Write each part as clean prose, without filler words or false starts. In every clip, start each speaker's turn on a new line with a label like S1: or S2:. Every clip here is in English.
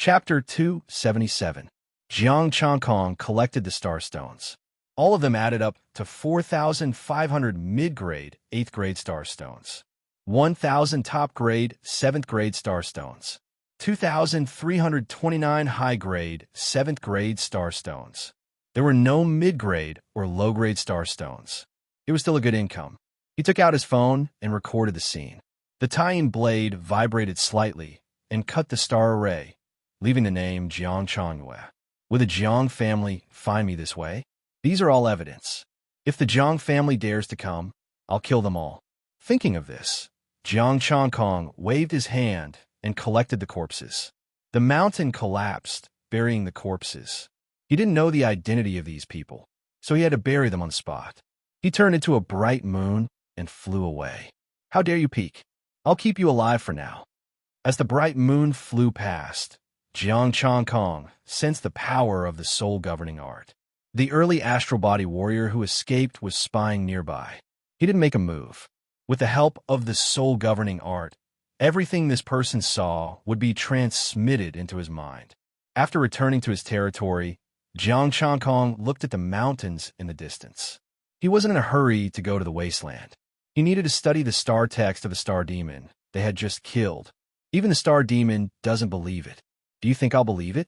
S1: Chapter 277. Jiang Changkong collected the star stones. All of them added up to 4,500 mid-grade, 8th grade star stones, 1,000 top-grade, 7th grade star stones, 2,329 high-grade, 7th grade star stones. There were no mid-grade or low-grade star stones. It was still a good income. He took out his phone and recorded the scene. The tying blade vibrated slightly and cut the star array, leaving the name Jiang Changyue. Will the Jiang family find me this way? These are all evidence. If the Jiang family dares to come, I'll kill them all. Thinking of this, Jiang Changkong waved his hand and collected the corpses. The mountain collapsed, burying the corpses. He didn't know the identity of these people, so he had to bury them on the spot. He turned into a bright moon and flew away. How dare you peek? I'll keep you alive for now. As the bright moon flew past, Jiang Changkong sensed the power of the soul-governing art. The early astral body warrior who escaped was spying nearby. He didn't make a move. With the help of the soul-governing art, everything this person saw would be transmitted into his mind. After returning to his territory, Jiang Changkong looked at the mountains in the distance. He wasn't in a hurry to go to the wasteland. He needed to study the star text of the star demon they had just killed. Even the star demon doesn't believe it. Do you think I'll believe it?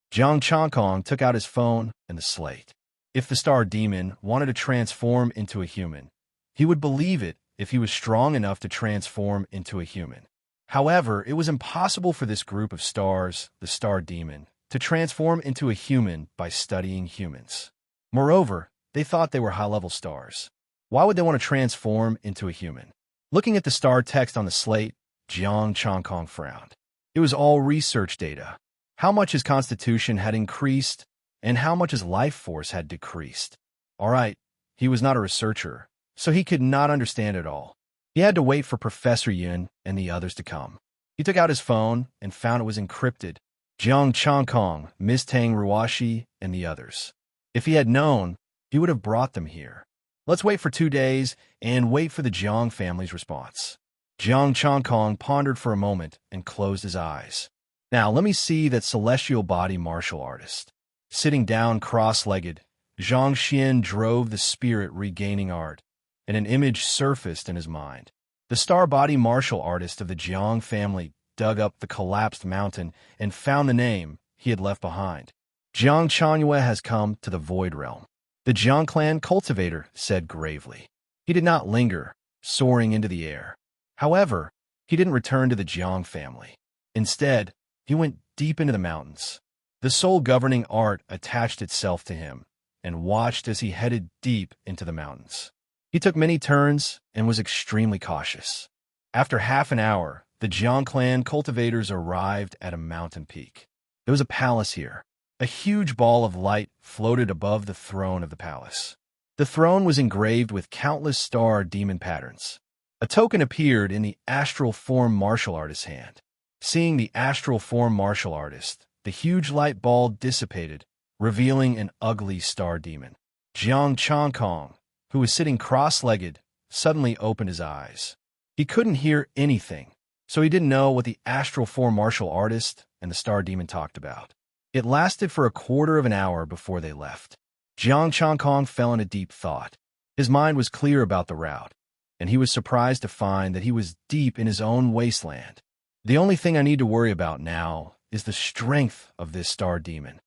S1: Jiang Changkong took out his phone and the slate. If the star demon wanted to transform into a human, he would believe it if he was strong enough to transform into a human. However, it was impossible for this group of stars, the star demon, to transform into a human by studying humans. Moreover, they thought they were high-level stars. Why would they want to transform into a human? Looking at the star text on the slate, Jiang Changkong frowned. It was all research data. How much his constitution had increased and how much his life force had decreased. All right, he was not a researcher, so he could not understand it all. He had to wait for Professor Yun and the others to come. He took out his phone and found it was encrypted. Jiang Changkong, Ms. Tang Ruashi, and the others. If he had known, he would have brought them here. Let's wait for 2 days and wait for the Jiang family's response. Jiang Changkong pondered for a moment and closed his eyes. Now let me see that celestial body martial artist. Sitting down cross-legged, Zhang Xian drove the spirit regaining art, and an image surfaced in his mind. The star body martial artist of the Jiang family dug up the collapsed mountain and found the name he had left behind. Jiang Changyue has come to the Void Realm. The Jiang clan cultivator said gravely. He did not linger, soaring into the air. However, he didn't return to the Jiang family. Instead, he went deep into the mountains. The soul-governing art attached itself to him and watched as he headed deep into the mountains. He took many turns and was extremely cautious. After half an hour, the Jiang clan cultivators arrived at a mountain peak. There was a palace here. A huge ball of light floated above the throne of the palace. The throne was engraved with countless star demon patterns. A token appeared in the astral form martial artist's hand. Seeing the astral form martial artist, the huge light ball dissipated, revealing an ugly star demon. Jiang Changkong, who was sitting cross-legged, suddenly opened his eyes. He couldn't hear anything, so he didn't know what the astral form martial artist and the star demon talked about. It lasted for a quarter of an hour before they left. Jiang Changkong fell into deep thought. His mind was clear about the route, and he was surprised to find that he was deep in his own wasteland. The only thing I need to worry about now is the strength of this star demon.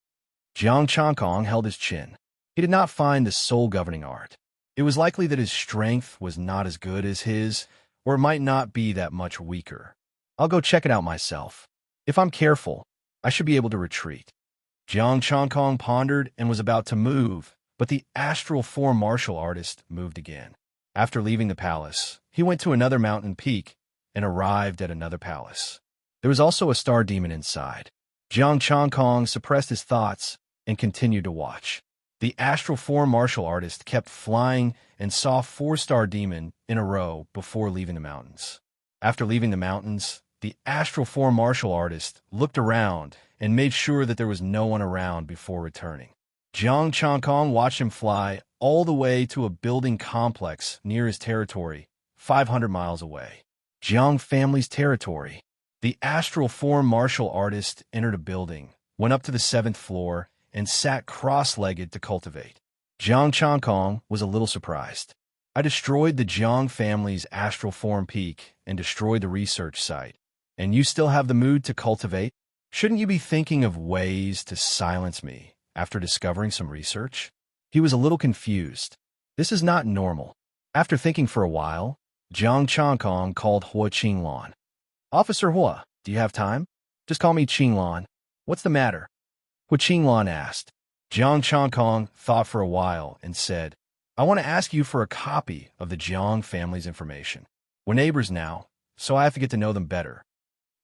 S1: Jiang Changkong held his chin. He did not find the soul-governing art. It was likely that his strength was not as good as his, or it might not be that much weaker. I'll go check it out myself. If I'm careful, I should be able to retreat. Jiang Changkong pondered and was about to move, but the astral form martial artist moved again. After leaving the palace, he went to another mountain peak and arrived at another palace. There was also a star demon inside. Jiang Changkong suppressed his thoughts and continued to watch. The astral form martial artist kept flying and saw 4-star demon in a row before leaving the mountains. After leaving the mountains, the astral form martial artist looked around and made sure that there was no one around before returning. Jiang Changkong watched him fly all the way to a building complex near his territory, 500 miles away. Jiang family's territory. The astral form martial artist entered a building, went up to the 7th floor, and sat cross-legged to cultivate. Jiang Changkong was a little surprised. I destroyed the Jiang family's astral form peak and destroyed the research site. And you still have the mood to cultivate? Shouldn't you be thinking of ways to silence me after discovering some research? He was a little confused. This is not normal. After thinking for a while, Jiang Changkong called Hua Qinglan. Officer Hua, do you have time? Just call me Qinglan. What's the matter? Hua Qinglan asked. Jiang Changkong thought for a while and said, I want to ask you for a copy of the Jiang family's information. We're neighbors now, so I have to get to know them better.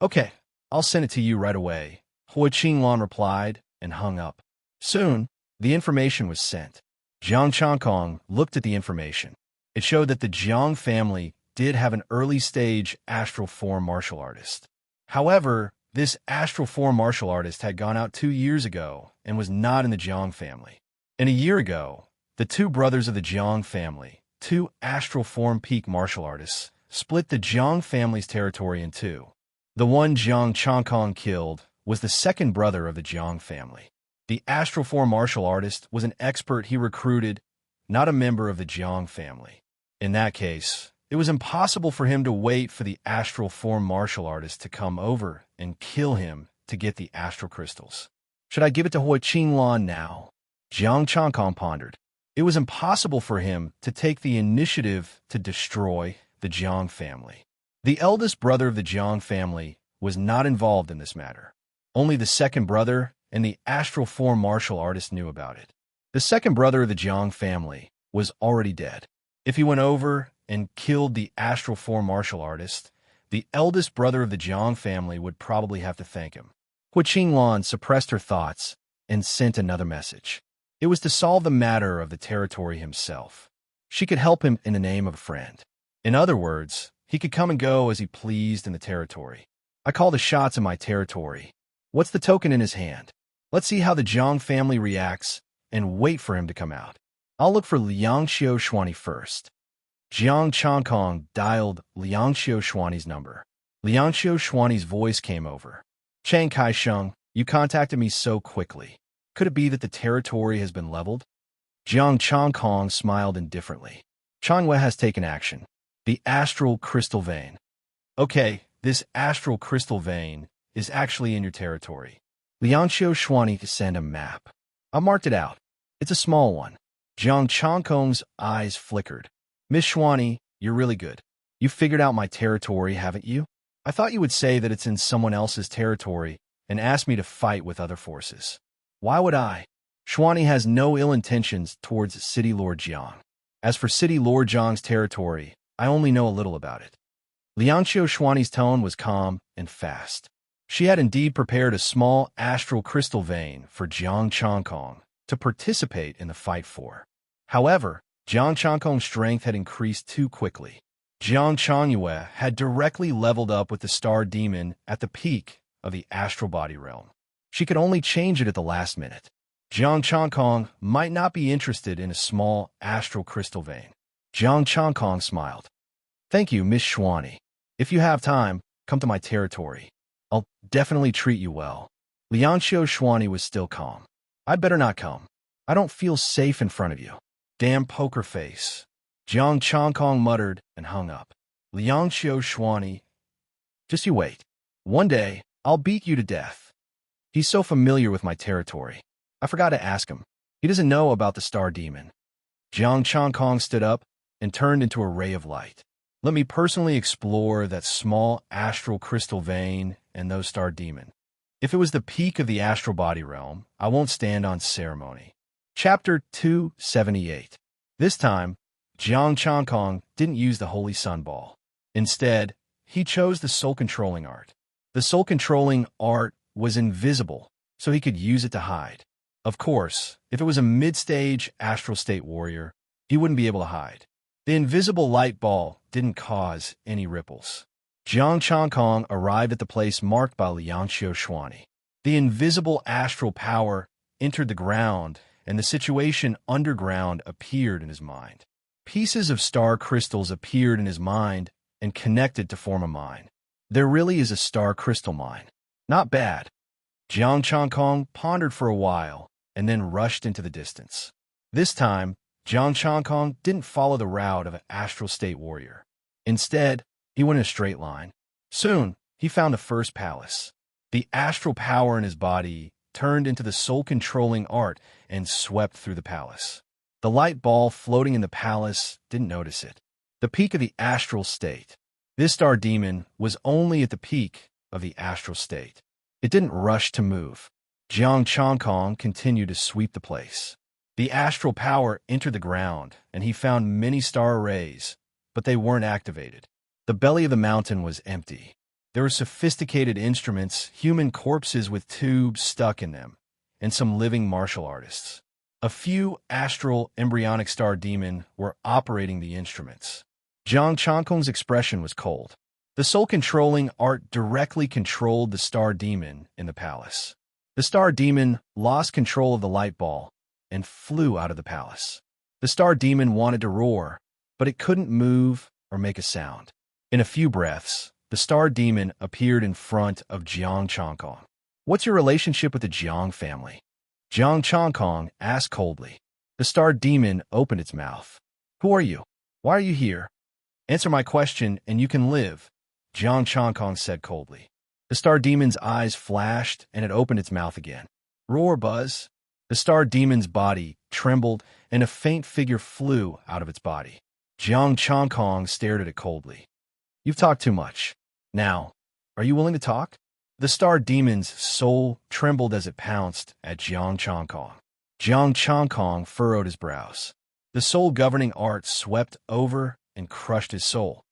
S1: Okay, I'll send it to you right away, Hua Qinglan replied and hung up. Soon, the information was sent. Jiang Changkong looked at the information. It showed that the Jiang family did have an early-stage astral form martial artist. However, this astral form martial artist had gone out 2 years ago and was not in the Jiang family. And a year ago, the 2 brothers of the Jiang family, 2 astral form peak martial artists, split the Jiang family's territory in 2. The one Jiang Changkong killed was the 2nd brother of the Jiang family. The astral form martial artist was an expert he recruited, not a member of the Jiang family. In that case, it was impossible for him to wait for the astral form martial artist to come over and kill him to get the astral crystals. Should I give it to Hua Qinglan now? Jiang Changkong pondered. It was impossible for him to take the initiative to destroy the Jiang family. The eldest brother of the Jiang family was not involved in this matter. Only the 2nd brother and the astral form martial artist knew about it. The 2nd brother of the Jiang family was already dead. If he went over and killed the astral form martial artist, the eldest brother of the Jiang family would probably have to thank him. Hua Qinglan suppressed her thoughts and sent another message. It was to solve the matter of the territory himself. She could help him in the name of a friend. In other words, he could come and go as he pleased in the territory. I call the shots in my territory. What's the token in his hand? Let's see how the Jiang family reacts and wait for him to come out. I'll look for Liang Xiaoshuani first. Jiang Changkong dialed Liang Xiaoshuani's number. Liang Xiaoshuani's voice came over. Chang Kaisheng, you contacted me so quickly. Could it be that the territory has been leveled? Jiang Changkong smiled indifferently. Changwei has taken action. The astral crystal vein. Okay, this astral crystal vein is actually in your territory. Liang Xiaoshuani to send a map. I marked it out. It's a small one. Jiang Changkong's eyes flickered. Miss Xuani, you're really good. You figured out my territory, haven't you? I thought you would say that it's in someone else's territory and ask me to fight with other forces. Why would I? Xuani has no ill intentions towards City Lord Jiang. As for City Lord Jiang's territory, I only know a little about it. Liang Xiaoshuani's tone was calm and fast. She had indeed prepared a small astral crystal vein for Jiang Changkong to participate in the fight for. However, Jiang Changkong's strength had increased too quickly. Jiang Changyue had directly leveled up with the star demon at the peak of the astral body realm. She could only change it at the last minute. Jiang Changkong might not be interested in a small astral crystal vein. Jiang Changkong smiled. Thank you, Miss Xuani. If you have time, come to my territory. I'll definitely treat you well. Liang Xiaoshuani was still calm. I'd better not come. I don't feel safe in front of you. Damn poker face. Jiang Changkong muttered and hung up. Liang Xiaoshuani, just you wait. One day, I'll beat you to death. He's so familiar with my territory. I forgot to ask him. He doesn't know about the star demon. Jiang Changkong stood up and turned into a ray of light. Let me personally explore that small astral crystal vein and those star demon. If it was the peak of the astral body realm, I won't stand on ceremony. Chapter 278. This time, Jiang Changkong didn't use the Holy Sun Ball. Instead, he chose the soul-controlling art. The soul-controlling art was invisible, so he could use it to hide. Of course, if it was a mid-stage astral state warrior, he wouldn't be able to hide. The invisible light ball didn't cause any ripples. Jiang Changkong arrived at the place marked by Liang Xiaoshuani. The invisible astral power entered the ground, and the situation underground appeared in his mind. Pieces of star crystals appeared in his mind and connected to form a mine. There really is a star crystal mine. Not bad. Jiang Changkong pondered for a while and then rushed into the distance. This time, Jiang Changkong didn't follow the route of an astral state warrior. Instead, he went in a straight line. Soon, he found the first palace. The astral power in his body turned into the soul-controlling art and swept through the palace. The light ball floating in the palace didn't notice it. The peak of the astral state. This star demon was only at the peak of the astral state. It didn't rush to move. Jiang Changkong continued to sweep the place. The astral power entered the ground, and he found many star arrays, but they weren't activated. The belly of the mountain was empty. There were sophisticated instruments, human corpses with tubes stuck in them, and some living martial artists. A few astral embryonic star demon were operating the instruments. Jiang Changkong's expression was cold. The soul-controlling art directly controlled the star demon in the palace. The star demon lost control of the light ball and flew out of the palace. The star demon wanted to roar, but it couldn't move or make a sound. In a few breaths, the star demon appeared in front of Jiang Changkong. "What's your relationship with the Jiang family?" Jiang Changkong asked coldly. The star demon opened its mouth. "Who are you? Why are you here? Answer my question and you can live," Jiang Changkong said coldly. The star demon's eyes flashed and it opened its mouth again. "Roar, Buzz." The star demon's body trembled and a faint figure flew out of its body. Jiang Changkong stared at it coldly. "You've talked too much. Now, are you willing to talk?" The star demon's soul trembled as it pounced at Jiang Changkong. Jiang Changkong furrowed his brows. The soul-governing art swept over and crushed his soul.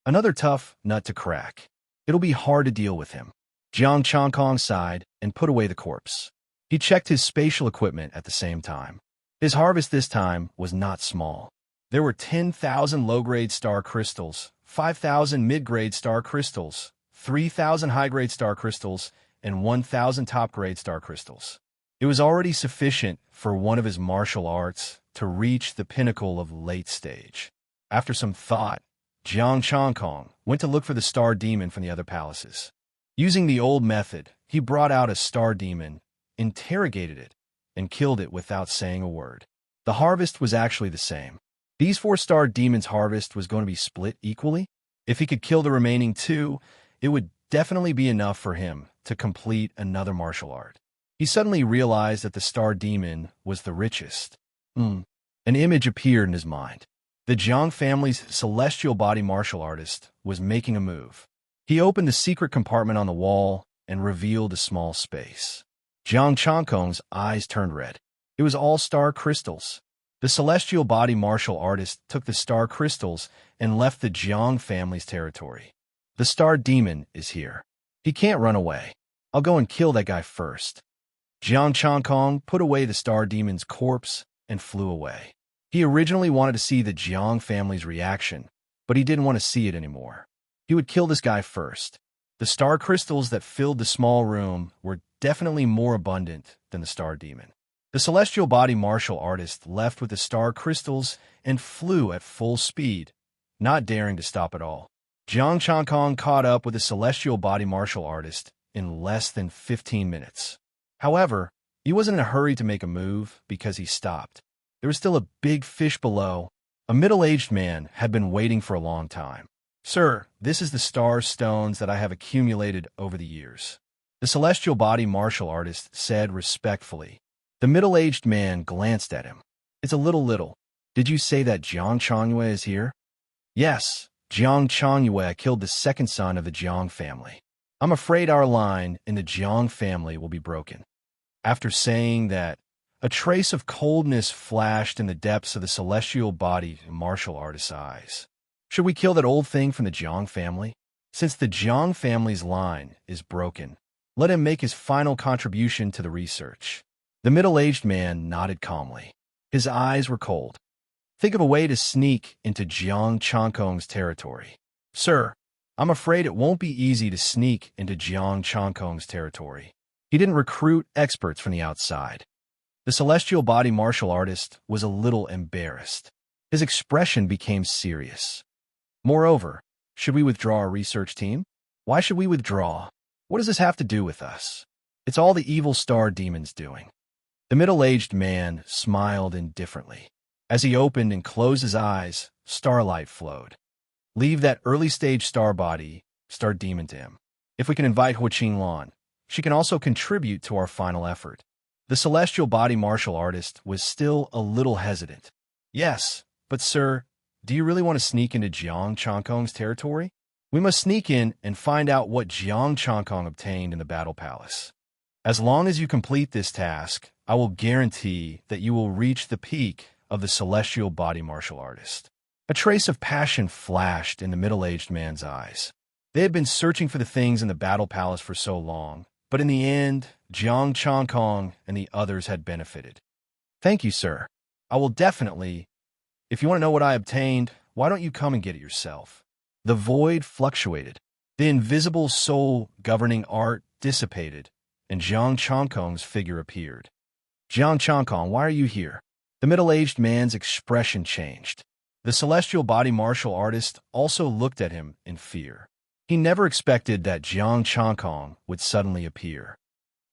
S1: Another tough nut to crack. It'll be hard to deal with him. Jiang Changkong sighed and put away the corpse. He checked his spatial equipment at the same time. His harvest this time was not small. There were 10,000 low-grade star crystals, 5,000 mid-grade star crystals, 3,000 high-grade star crystals, and 1,000 top-grade star crystals. It was already sufficient for one of his martial arts to reach the pinnacle of late stage. After some thought, Jiang Changkong went to look for the star demon from the other palaces. Using the old method, he brought out a star demon, interrogated it, and killed it without saying a word. The harvest was actually the same. These 4 star demons' harvest was going to be split equally. If he could kill the remaining 2, it would definitely be enough for him to complete another martial art. He suddenly realized that the star demon was the richest. An image appeared in his mind. The Jiang family's celestial body martial artist was making a move. He opened the secret compartment on the wall and revealed a small space. Jiang Changkong's eyes turned red. It was all star crystals. The celestial body martial artist took the star crystals and left the Jiang family's territory. "The star demon is here. He can't run away. I'll go and kill that guy first." Jiang Changkong put away the star demon's corpse and flew away. He originally wanted to see the Jiang family's reaction, but he didn't want to see it anymore. He would kill this guy first. The star crystals that filled the small room were definitely more abundant than the star demon. The celestial body martial artist left with the star crystals and flew at full speed, not daring to stop at all. Jiang Changkong caught up with the celestial body martial artist in less than 15 minutes. However, he wasn't in a hurry to make a move because he stopped. There was still a big fish below. A middle-aged man had been waiting for a long time. "Sir, this is the star stones that I have accumulated over the years," the celestial body martial artist said respectfully. The middle-aged man glanced at him. "It's a little. Did you say that Jiang Changyue is here?" "Yes, Jiang Changyue killed the second son of the Jiang family. I'm afraid our line in the Jiang family will be broken." After saying that, a trace of coldness flashed in the depths of the celestial body martial artist's eyes. "Should we kill that old thing from the Jiang family? Since the Jiang family's line is broken, let him make his final contribution to the research." The middle-aged man nodded calmly. His eyes were cold. "Think of a way to sneak into Jiang Changkong's territory." "Sir, I'm afraid it won't be easy to sneak into Jiang Changkong's territory. He didn't recruit experts from the outside." The celestial body martial artist was a little embarrassed. His expression became serious. "Moreover, should we withdraw our research team?" Why should we withdraw? What does this have to do with us? It's all the evil star demon's doing. The middle-aged man smiled indifferently. As he opened and closed his eyes, starlight flowed. Leave that early-stage star body, star demon to him. If we can invite Huaqing Lan, she can also contribute to our final effort. The celestial body martial artist was still a little hesitant. Yes, but sir, do you really want to sneak into Jiang Changkong's territory? We must sneak in and find out what Jiang Changkong obtained in the Battle Palace. As long as you complete this task, I will guarantee that you will reach the peak of the celestial body martial artist. A trace of passion flashed in the middle-aged man's eyes. They had been searching for the things in the Battle Palace for so long, but in the end, Jiang Changkong and the others had benefited. Thank you, sir. I will definitely. If you want to know what I obtained, why don't you come and get it yourself? The void fluctuated. The invisible soul governing art dissipated, and Jiang Changkong's figure appeared. Jiang Changkong, why are you here? The middle-aged man's expression changed. The celestial body martial artist also looked at him in fear. He never expected that Jiang Changkong would suddenly appear.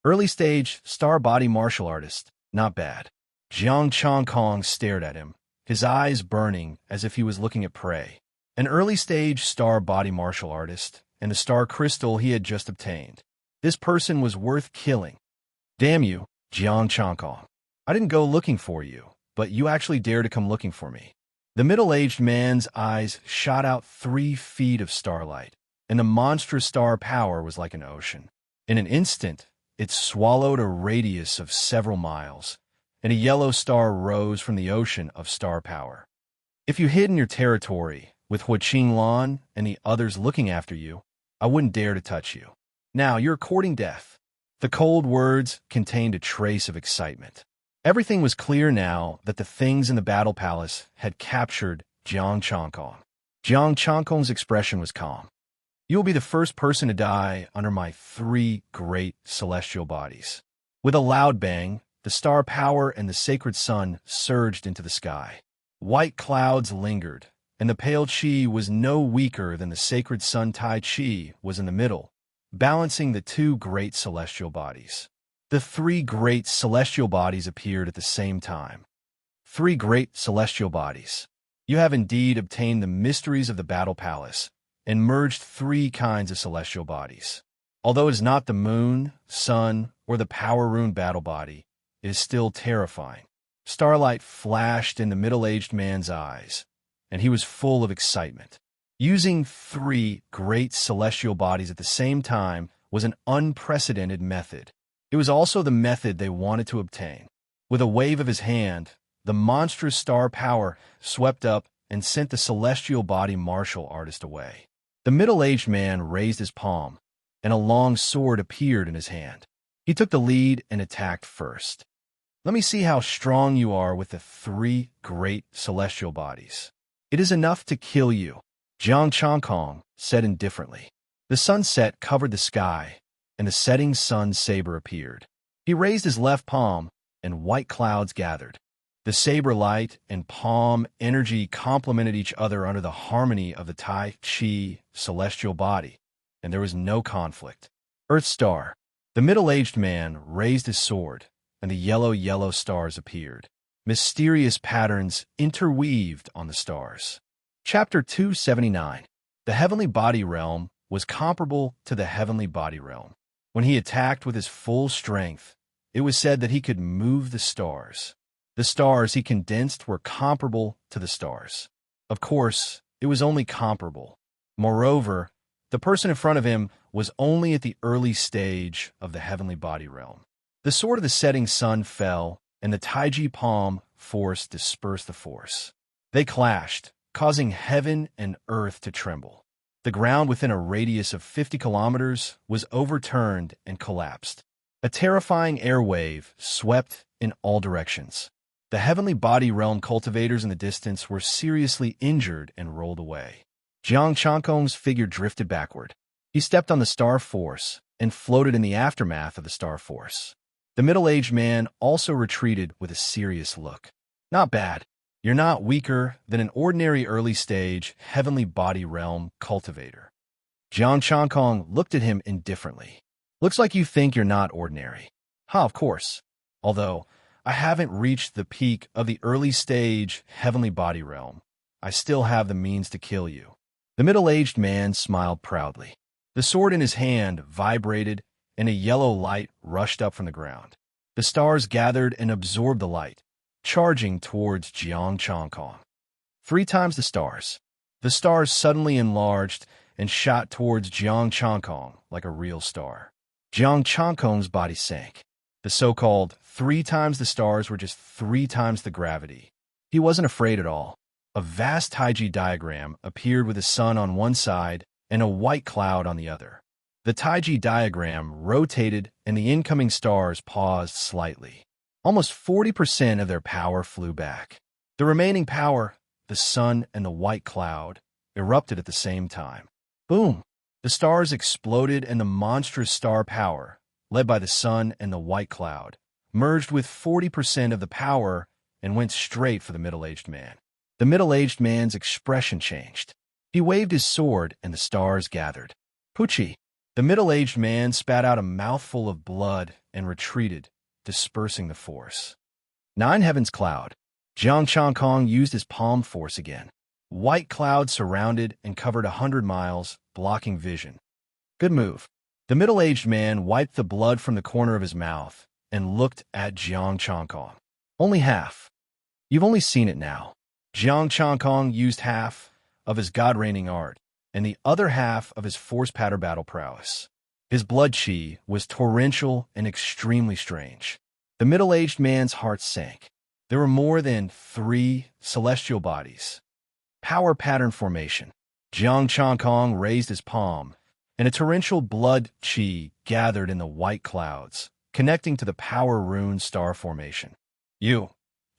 S1: Early-stage star body martial artist, not bad. Jiang Changkong stared at him, his eyes burning as if he was looking at prey. An early-stage star body martial artist, and the star crystal he had just obtained. This person was worth killing. Damn you, Jiang Changkong. I didn't go looking for you, but you actually dared to come looking for me. The middle-aged man's eyes shot out 3 feet of starlight, and the monstrous star power was like an ocean. In an instant, it swallowed a radius of several miles, and a yellow star rose from the ocean of star power. If you hid in your territory, with Huaqing Lan and the others looking after you, I wouldn't dare to touch you. Now you're courting death. The cold words contained a trace of excitement. Everything was clear now that the things in the Battle Palace had captured Jiang Changkong. Jiang Changkong's expression was calm. You will be the first person to die under my 3 great celestial bodies. With a loud bang, the star power and the sacred sun surged into the sky. White clouds lingered, and the pale chi was no weaker than the sacred sun Tai Chi was in the middle, balancing the 2 great celestial bodies. The 3 great celestial bodies appeared at the same time. 3 great celestial bodies. You have indeed obtained the mysteries of the Battle Palace and merged 3 kinds of celestial bodies. Although it is not the moon, sun, or the power rune battle body, it is still terrifying. Starlight flashed in the middle-aged man's eyes, and he was full of excitement. Using 3 great celestial bodies at the same time was an unprecedented method. It was also the method they wanted to obtain. With a wave of his hand, the monstrous star power swept up and sent the celestial body martial artist away. The middle-aged man raised his palm, and a long sword appeared in his hand. He took the lead and attacked first. Let me see how strong you are with the 3 great celestial bodies. It is enough to kill you, Jiang Changkong said indifferently. The sunset covered the sky, and the setting sun saber appeared. He raised his left palm, and white clouds gathered. The saber light and palm energy complemented each other under the harmony of the Tai Chi celestial body, and there was no conflict. Earth Star. The middle-aged man raised his sword, and the yellow stars appeared. Mysterious patterns interweaved on the stars. Chapter 279. The heavenly body realm was comparable to the heavenly body realm. When he attacked with his full strength, it was said that he could move the stars. The stars he condensed were comparable to the stars. Of course, it was only comparable. Moreover, the person in front of him was only at the early stage of the heavenly body realm. The sword of the setting sun fell, and the Taiji palm force dispersed the force. They clashed, causing heaven and earth to tremble. The ground within a radius of 50 kilometers was overturned and collapsed. A terrifying air wave swept in all directions. The heavenly body realm cultivators in the distance were seriously injured and rolled away. Jiang Changkong's figure drifted backward. He stepped on the star force and floated in the aftermath of the star force. The middle-aged man also retreated with a serious look. Not bad. You're not weaker than an ordinary early-stage heavenly body realm cultivator. Jiang Changkong looked at him indifferently. Looks like you think you're not ordinary. Of course. Although, I haven't reached the peak of the early stage heavenly body realm. I still have the means to kill you. The middle-aged man smiled proudly. The sword in his hand vibrated, and a yellow light rushed up from the ground. The stars gathered and absorbed the light, charging towards Jiang Changkong. 3 times the stars. The stars suddenly enlarged and shot towards Jiang Changkong like a real star. Jiang Changkong's body sank. The so-called 3 times the stars were just 3 times the gravity. He wasn't afraid at all. A vast Taiji diagram appeared with the sun on one side and a white cloud on the other. The Taiji diagram rotated and the incoming stars paused slightly. Almost 40% of their power flew back. The remaining power, the sun and the white cloud, erupted at the same time. Boom! The stars exploded and the monstrous star power, led by the sun and the white cloud, merged with 40% of the power and went straight for the middle-aged man. The middle-aged man's expression changed. He waved his sword and the stars gathered. Pucci! The middle-aged man spat out a mouthful of blood and retreated, dispersing the force. 9 heavens cloud. Jiang Changkong used his palm force again. White cloud surrounded and covered 100 miles, blocking vision. Good move. The middle-aged man wiped the blood from the corner of his mouth and looked at Jiang Changkong. Only half. You've only seen it now. Jiang Changkong used half of his god-reigning art and the other half of his force pattern battle prowess. His blood chi was torrential and extremely strange. The middle-aged man's heart sank. There were more than 3 celestial bodies. Power pattern formation. Jiang Changkong raised his palm, and a torrential blood chi gathered in the white clouds, connecting to the power rune star formation.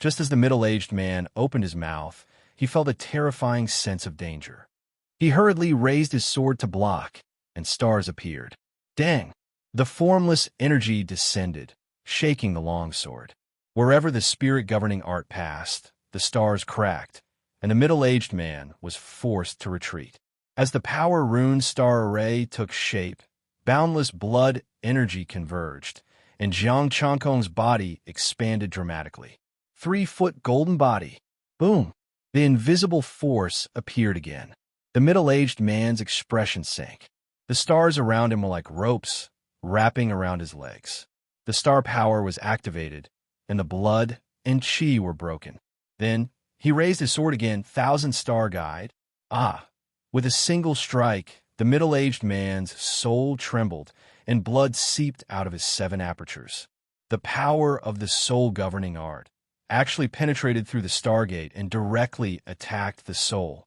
S1: Just as the middle-aged man opened his mouth, he felt a terrifying sense of danger. He hurriedly raised his sword to block, and stars appeared. Dang! The formless energy descended, shaking the longsword. Wherever the spirit-governing art passed, the stars cracked, and the middle-aged man was forced to retreat. As the power rune star array took shape, boundless blood energy converged, and Jiang Changkong's body expanded dramatically. 3-foot golden body. Boom! The invisible force appeared again. The middle-aged man's expression sank. The stars around him were like ropes, wrapping around his legs. The star power was activated, and the blood and chi were broken. Then, he raised his sword again, 1,000 star guide. With a single strike, the middle-aged man's soul trembled, and blood seeped out of his 7 apertures. The power of the soul-governing art actually penetrated through the stargate and directly attacked the soul.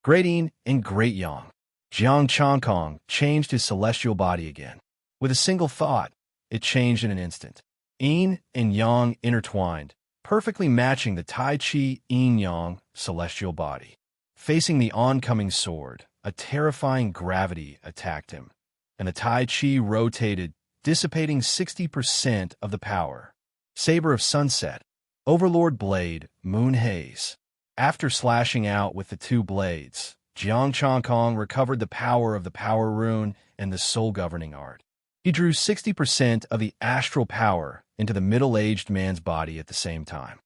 S1: Great Yin and Great Yang. Jiang Changkong changed his celestial body again. With a single thought, it changed in an instant. Yin and Yang intertwined, perfectly matching the Tai Chi Yin-Yang celestial body. Facing the oncoming sword, a terrifying gravity attacked him, and the Tai Chi rotated, dissipating 60% of the power. Saber of Sunset. Overlord Blade, Moon Haze. After slashing out with the 2 blades, Jiang Changkong recovered the power of the power rune and the soul-governing art. He drew 60% of the astral power into the middle-aged man's body at the same time.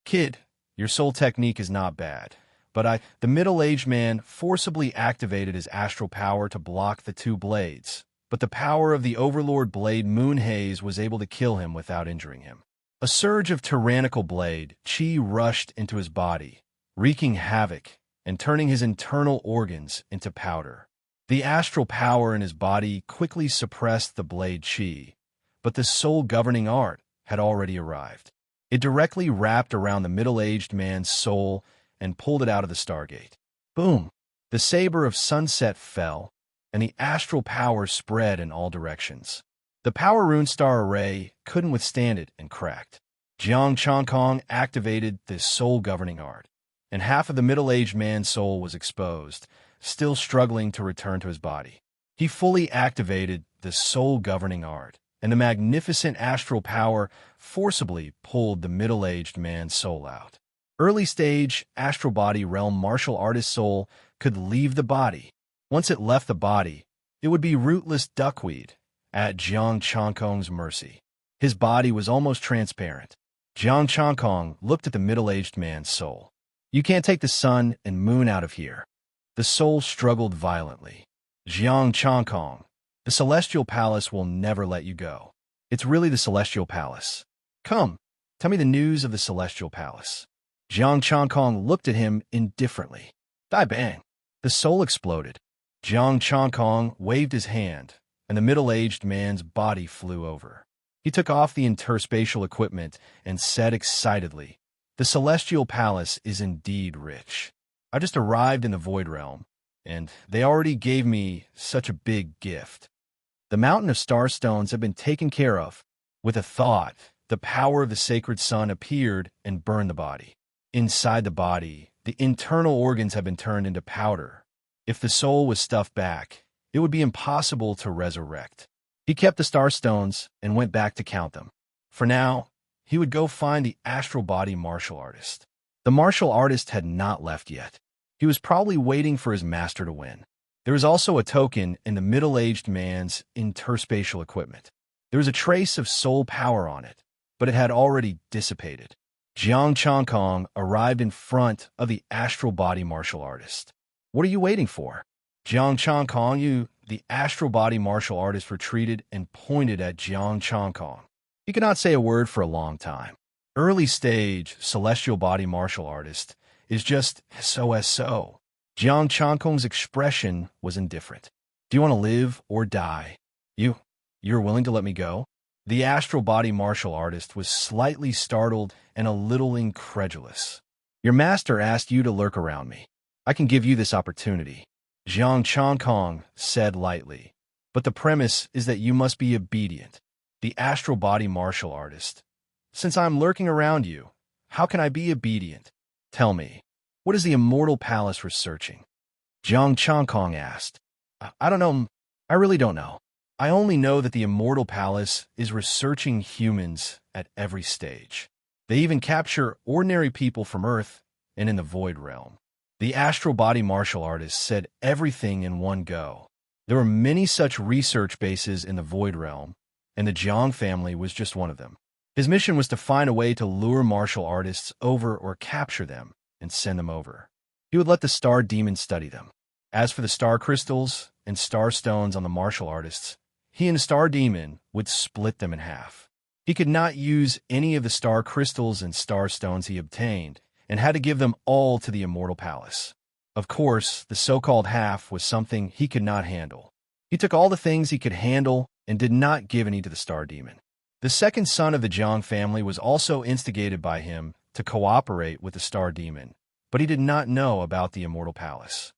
S1: Kid, your soul technique is not bad, but the middle-aged man forcibly activated his astral power to block the 2 blades, but the power of the Overlord Blade Moon Haze was able to kill him without injuring him. A surge of tyrannical blade chi rushed into his body, wreaking havoc and turning his internal organs into powder. The astral power in his body quickly suppressed the blade chi, but the soul-governing art had already arrived. It directly wrapped around the middle-aged man's soul and pulled it out of the stargate. Boom! The saber of sunset fell, and the astral power spread in all directions. The power rune star array couldn't withstand it and cracked. Jiang Changkong activated this soul-governing art, and half of the middle-aged man's soul was exposed, still struggling to return to his body. He fully activated the soul-governing art, and the magnificent astral power forcibly pulled the middle-aged man's soul out. Early-stage astral body realm martial artist soul could leave the body. Once it left the body, It would be rootless duckweed at Jiang Changkong's mercy. His body was almost transparent. Jiang Changkong looked at the middle-aged man's soul. You can't take the sun and moon out of here. The soul struggled violently. Jiang Changkong, the Celestial Palace will never let you go. It's really the Celestial Palace. Come, tell me the news of the Celestial Palace. Jiang Changkong looked at him indifferently. Dai bang! The soul exploded. Jiang Changkong waved his hand, and the middle-aged man's body flew over. He took off the interspatial equipment and said excitedly, "The Celestial Palace is indeed rich. I just arrived in the Void Realm, and they already gave me such a big gift. The mountain of star stones have been taken care of." With a thought, the power of the sacred sun appeared and burned the body. Inside the body, the internal organs have been turned into powder. If the soul was stuffed back, it would be impossible to resurrect. He kept the star stones and went back to count them. For now, he would go find the astral body martial artist. The martial artist had not left yet. He was probably waiting for his master to win. There was also a token in the middle-aged man's interspatial equipment. There was a trace of soul power on it, but it had already dissipated. Jiang Changkong arrived in front of the astral body martial artist. What are you waiting for? Jiang Changkong, the astral body martial artist retreated and pointed at Jiang Changkong. He could not say a word for a long time. Early stage celestial body martial artist is just so. Jiang Changkong's expression was indifferent. Do you want to live or die? You're willing to let me go? The astral body martial artist was slightly startled and a little incredulous. Your master asked you to lurk around me. I can give you this opportunity, Jiang Changkong said lightly. But the premise is that you must be obedient. The astral body martial artist. Since I'm lurking around you, how can I be obedient? Tell me, what is the Immortal Palace researching? Jiang Changkong asked. I don't know. I really don't know. I only know that the Immortal Palace is researching humans at every stage. They even capture ordinary people from Earth and in the Void Realm. The astral body martial artist said everything in one go. There were many such research bases in the Void Realm, and the Jiang family was just one of them. His mission was to find a way to lure martial artists over or capture them and send them over. He would let the star demon study them. As for the star crystals and star stones on the martial artists, he and the star demon would split them in half. He could not use any of the star crystals and star stones he obtained, and had to give them all to the Immortal Palace. Of course, the so-called half was something he could not handle. He took all the things he could handle and did not give any to the Star Demon. The second son of the Jiang family was also instigated by him to cooperate with the Star Demon, but he did not know about the Immortal Palace.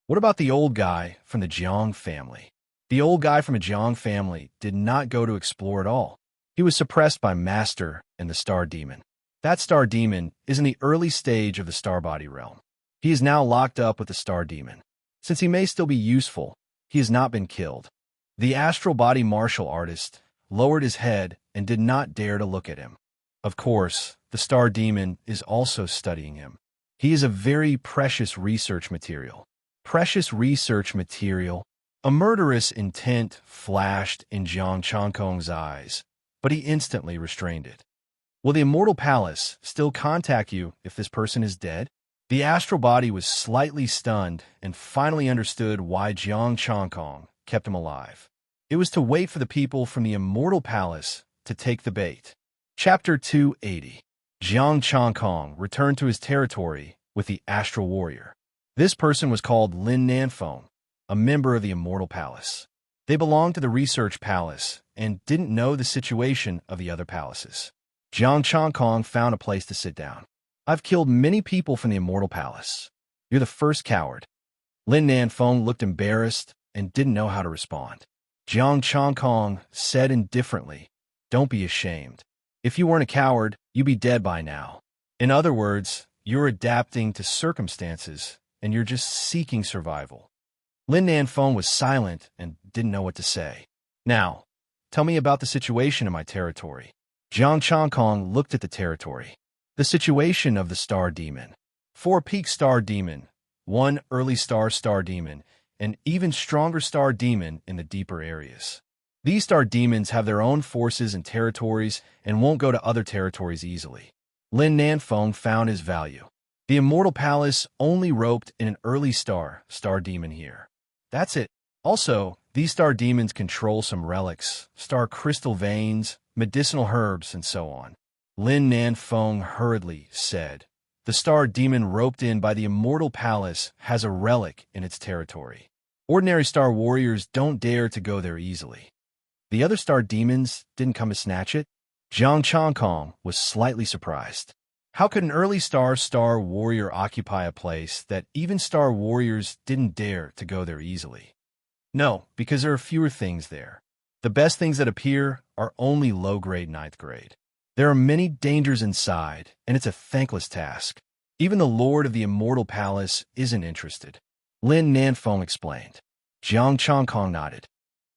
S1: What about the old guy from the Jiang family? The old guy from the Jiang family did not go to explore at all. He was suppressed by Master and the Star Demon. That Star Demon is in the early stage of the Star Body realm. He is now locked up with the Star Demon. Since he may still be useful, he has not been killed. The astral body martial artist lowered his head and did not dare to look at him. Of course, the Star Demon is also studying him. He is a very precious research material. Precious research material. A murderous intent flashed in Jiang Changkong's eyes, but he instantly restrained it. Will the Immortal Palace still contact you if this person is dead? The astral body was slightly stunned and finally understood why Jiang Changkong kept him alive. It was to wait for the people from the Immortal Palace to take the bait. Chapter 280. Jiang Changkong returned to his territory with the astral warrior. This person was called Lin Nanfeng, a member of the Immortal Palace. They belonged to the Research Palace and didn't know the situation of the other palaces. Jiang Changkong found a place to sit down. I've killed many people from the Immortal Palace. You're the first coward. Lin Nanfeng looked embarrassed and didn't know how to respond. Jiang Changkong said indifferently, "Don't be ashamed. If you weren't a coward, you'd be dead by now. In other words, you're adapting to circumstances and you're just seeking survival." Lin Nanfeng was silent and didn't know what to say. Now, tell me about the situation in my territory. Jiang Changkong looked at the territory. The situation of the Star Demon. 4 Peak Star Demon, 1 Early Star Demon, an even stronger star demon in the deeper areas. These star demons have their own forces and territories and won't go to other territories easily. Lin Nanfeng found his value. The Immortal Palace only roped in an early star demon here. That's it. Also, these star demons control some relics, star crystal veins, medicinal herbs, and so on. Lin Nanfeng hurriedly said, "The star demon roped in by the Immortal Palace has a relic in its territory. Ordinary star warriors don't dare to go there easily." The other star demons didn't come to snatch it? Jiang Changkong was slightly surprised. How could an early star warrior occupy a place that even star warriors didn't dare to go there easily? No, because there are fewer things there. The best things that appear are only low-grade, ninth grade. There are many dangers inside, and it's a thankless task. Even the Lord of the Immortal Palace isn't interested. Lin Nanfeng explained. Jiang Changkong nodded.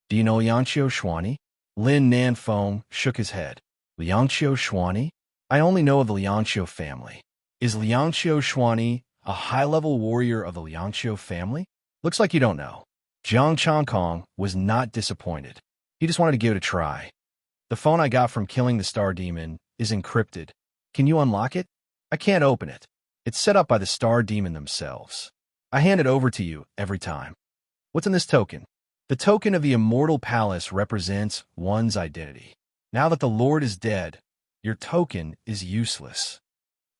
S1: Do you know Liangqiu Xuani? Lin Nanfeng shook his head. Liangqiu Xuani? I only know of the Liangqiu family. Is Liangqiu Xuani a high-level warrior of the Liangqiu family? Looks like you don't know. Jiang Changkong was not disappointed. He just wanted to give it a try. The phone I got from killing the star demon is encrypted. Can you unlock it? I can't open it. It's set up by the star demon themselves. I hand it over to you every time. What's in this token? The token of the Immortal Palace represents one's identity. Now that the Lord is dead, your token is useless.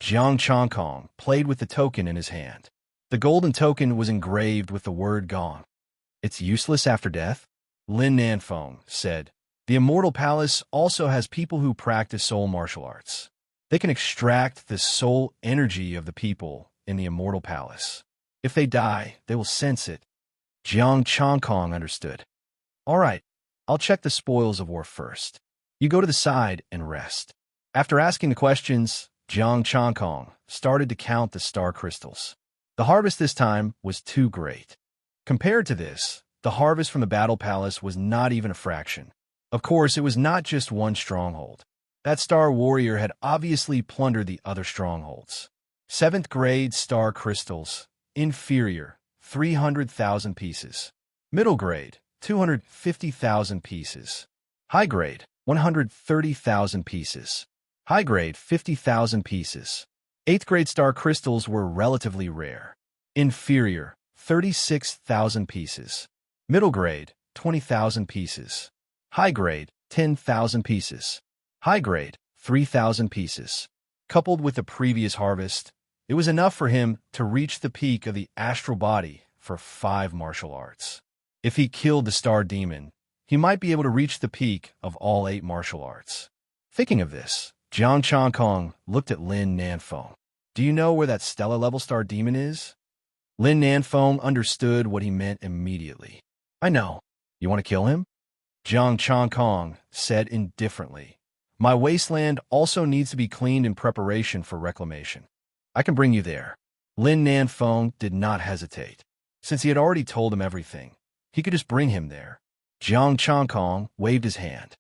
S1: Jiang Changkong played with the token in his hand. The golden token was engraved with the word gone. It's useless after death? Lin Nanfeng said. The Immortal Palace also has people who practice soul martial arts. They can extract the soul energy of the people in the Immortal Palace. If they die, they will sense it. Jiang Changkong understood. All right, I'll check the spoils of war first. You go to the side and rest. After asking the questions, Jiang Changkong started to count the star crystals. The harvest this time was too great. Compared to this, the harvest from the Battle Palace was not even a fraction. Of course, it was not just one stronghold. That star warrior had obviously plundered the other strongholds. 7th grade star crystals, inferior, 300,000 pieces. Middle grade, 250,000 pieces. High grade, 130,000 pieces. High grade, 50,000 pieces. 8th grade star crystals were relatively rare. Inferior, 36,000 pieces. Middle grade, 20,000 pieces. High grade, 10,000 pieces. High grade, 3,000 pieces. Coupled with the previous harvest, it was enough for him to reach the peak of the astral body for 5 martial arts. If he killed the star demon, he might be able to reach the peak of all 8 martial arts. Thinking of this, Jiang Changkong looked at Lin Nanfeng. Do you know where that stellar-level star demon is? Lin Nanfeng understood what he meant immediately. I know. You want to kill him? Jiang Changkong said indifferently. My wasteland also needs to be cleaned in preparation for reclamation. I can bring you there. Lin Nanfeng did not hesitate. Since he had already told him everything, he could just bring him there. Jiang Changkong waved his hand.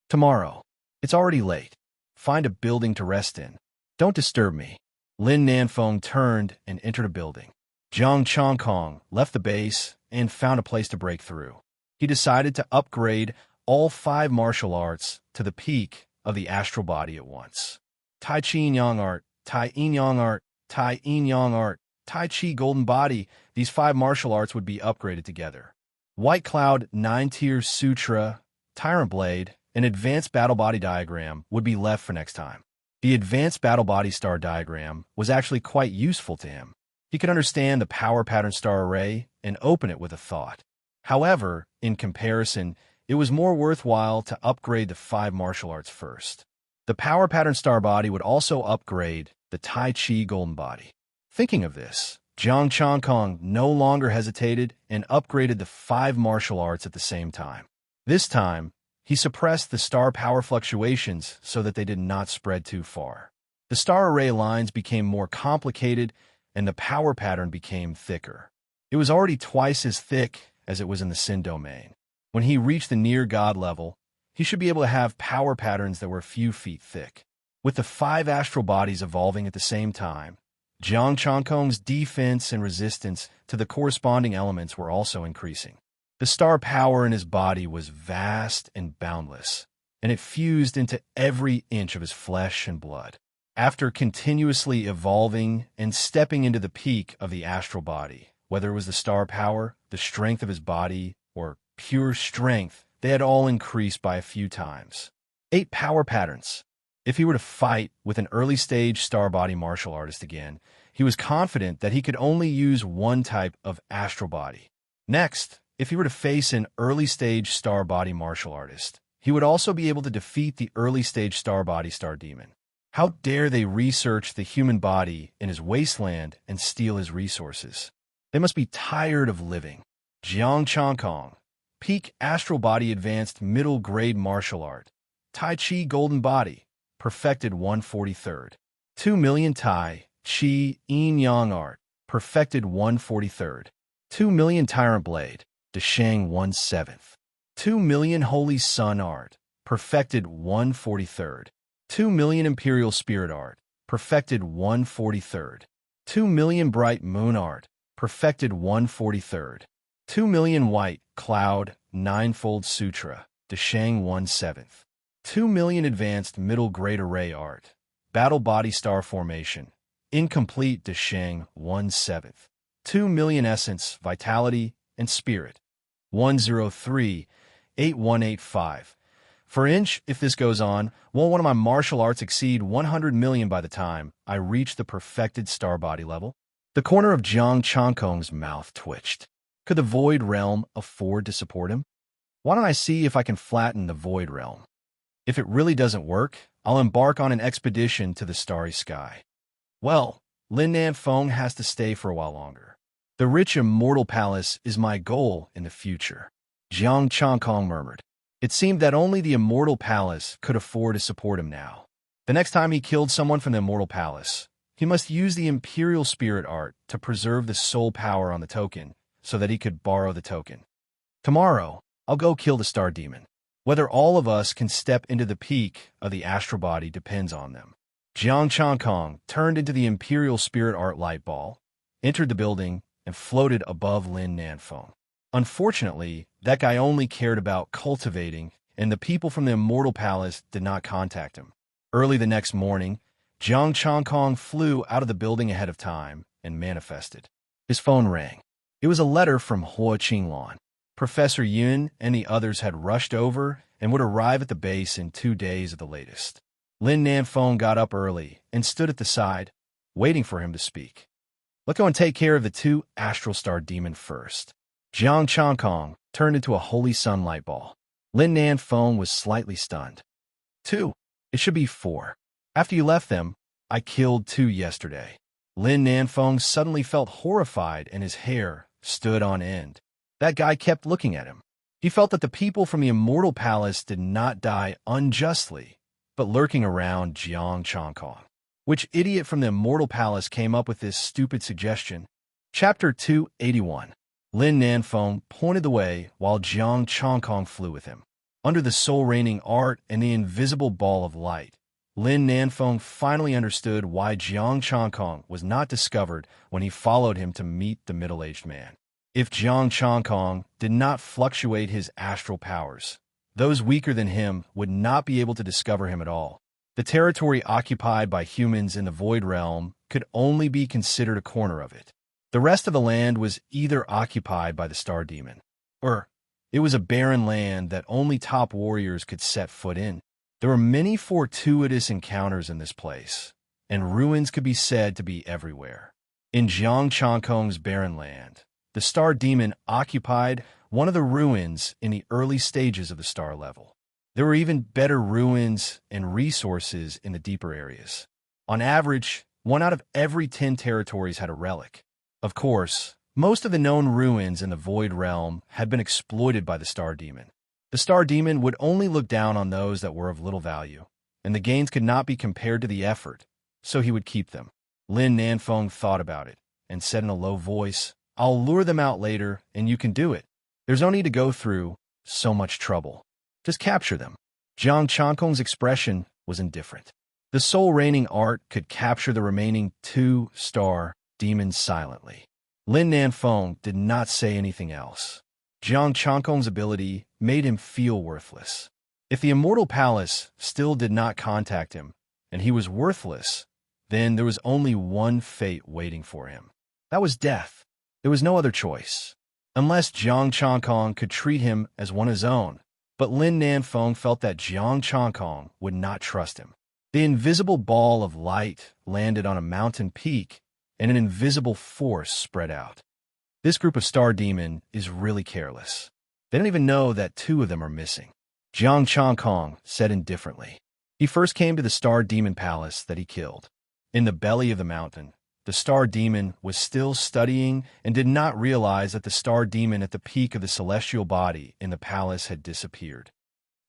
S1: Tomorrow. It's already late. Find a building to rest in. Don't disturb me. Lin Nanfeng turned and entered a building. Jiang Changkong left the base and found a place to break through. He decided to upgrade all 5 martial arts to the peak of the astral body at once. Tai Chi Yang Art, Tai Yin Yang Art, Tai Yin Yang Art, Tai Chi Golden Body, these 5 martial arts would be upgraded together. White Cloud 9-tier Sutra, Tyrant Blade, and Advanced Battle Body Diagram would be left for next time. The Advanced Battle Body Star Diagram was actually quite useful to him. He could understand the Power Pattern Star Array and open it with a thought. However, in comparison, it was more worthwhile to upgrade the 5 martial arts first. The Power Pattern Star Body would also upgrade the Tai Chi Golden Body. Thinking of this, Jiang Changkong no longer hesitated and upgraded the 5 martial arts at the same time. This time, he suppressed the star power fluctuations so that they did not spread too far. The star array lines became more complicated and the power pattern became thicker. It was already twice as thick as it was in the Sin domain. When he reached the near God level, he should be able to have power patterns that were a few feet thick. With the 5 astral bodies evolving at the same time, Jiang Changkong's defense and resistance to the corresponding elements were also increasing. The star power in his body was vast and boundless, and it fused into every inch of his flesh and blood. After continuously evolving and stepping into the peak of the astral body, whether it was the star power, the strength of his body, or pure strength, they had all increased by a few times. 8 power patterns. If he were to fight with an early-stage star body martial artist again, he was confident that he could only use one type of astral body. Next, if he were to face an early-stage star body martial artist, he would also be able to defeat the early-stage star body star demon. How dare they research the human body in his wasteland and steal his resources? They must be tired of living. Jiang Changkong, peak astral body advanced middle grade martial art. Tai Chi golden body, perfected 143rd. 2 million Tai Chi yin yang art, perfected 143rd. 2 million tyrant blade, Deshang 1/7th. 2 million holy sun art, perfected 143rd. 2 million imperial spirit art, perfected 143rd. 2 million bright moon art, perfected 143rd. 2 million white cloud ninefold sutra, Deshang 1/7th. 2 million advanced middle grade array art, battle body star formation, incomplete Deshang 1/7th. 2 million essence, vitality, and spirit, 1038185. For inch, if this goes on, won't one of my martial arts exceed 100 million by the time I reach the perfected star body level? The corner of Jiang Changkong's mouth twitched. Could the void realm afford to support him? Why don't I see if I can flatten the void realm? If it really doesn't work, I'll embark on an expedition to the starry sky. Well, Lin Nanfeng has to stay for a while longer. The rich immortal palace is my goal in the future, Jiang Changkong murmured. It seemed that only the immortal palace could afford to support him now. The next time he killed someone from the immortal palace, he must use the imperial spirit art to preserve the soul power on the token so that he could borrow the token. Tomorrow, I'll go kill the star demon. Whether all of us can step into the peak of the astral body depends on them. Jiang Changkong turned into the imperial spirit art light ball, entered the building, and floated above Lin Nanfeng. Unfortunately, that guy only cared about cultivating, and the people from the immortal palace did not contact him. Early the next morning, Jiang Changkong flew out of the building ahead of time and manifested. His phone rang. It was a letter from Hua Qinglan. Professor Yun and the others had rushed over and would arrive at the base in 2 days at the latest. Lin Nanfeng got up early and stood at the side, waiting for him to speak. Let's go and take care of the 2 astral star demon first. Jiang Changkong turned into a holy sunlight ball. Lin Nanfeng was slightly stunned. 2. It should be 4. After you left them, I killed 2 yesterday. Lin Nanfeng suddenly felt horrified and his hair stood on end. That guy kept looking at him. He felt that the people from the immortal palace did not die unjustly, but lurking around Jiang Changkong. Which idiot from the immortal palace came up with this stupid suggestion? Chapter 281. Lin Nanfeng pointed the way while Jiang Changkong flew with him. Under the soul-reigning art and the invisible ball of light, Lin Nanfeng finally understood why Jiang Changkong was not discovered when he followed him to meet the middle-aged man. If Jiang Changkong did not fluctuate his astral powers, those weaker than him would not be able to discover him at all. The territory occupied by humans in the Void Realm could only be considered a corner of it. The rest of the land was either occupied by the Star Demon, or it was a barren land that only top warriors could set foot in. There were many fortuitous encounters in this place, and ruins could be said to be everywhere. In Jiang Changkong's barren land, the Star Demon occupied one of the ruins in the early stages of the star level. There were even better ruins and resources in the deeper areas. On average, 1 out of every 10 territories had a relic. Of course, most of the known ruins in the Void Realm had been exploited by the Star Demon. The Star Demon would only look down on those that were of little value, and the gains could not be compared to the effort, so he would keep them. Lin Nanfeng thought about it and said in a low voice, I'll lure them out later, and you can do it. There's no need to go through so much trouble. Just capture them. Jiang Changkong's expression was indifferent. The The soul reigning art could capture the remaining two-star demons silently. Lin Nanfeng did not say anything else. Jiang Changkong's ability made him feel worthless. If the Immortal Palace still did not contact him, and he was worthless, then there was only one fate waiting for him. That was death. There was no other choice. Unless Jiang Changkong could treat him as one of his own, but Lin Nanfeng felt that Jiang Changkong would not trust him. The invisible ball of light landed on a mountain peak, and an invisible force spread out. This group of star demon is really careless. They don't even know that two of them are missing. Jiang Changkong said indifferently. He first came to the star demon palace that he killed. In the belly of the mountain, the star demon was still studying and did not realize that the star demon at the peak of the celestial body in the palace had disappeared.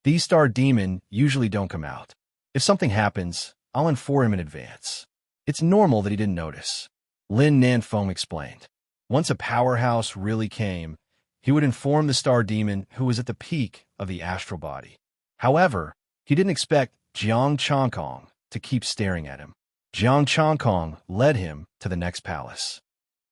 S1: These star demon usually don't come out. If something happens, I'll inform him in advance. It's normal that he didn't notice. Lin Nanfeng explained. Once a powerhouse really came, he would inform the star demon who was at the peak of the astral body. However, he didn't expect Jiang Changkong to keep staring at him. Jiang Changkong led him to the next palace.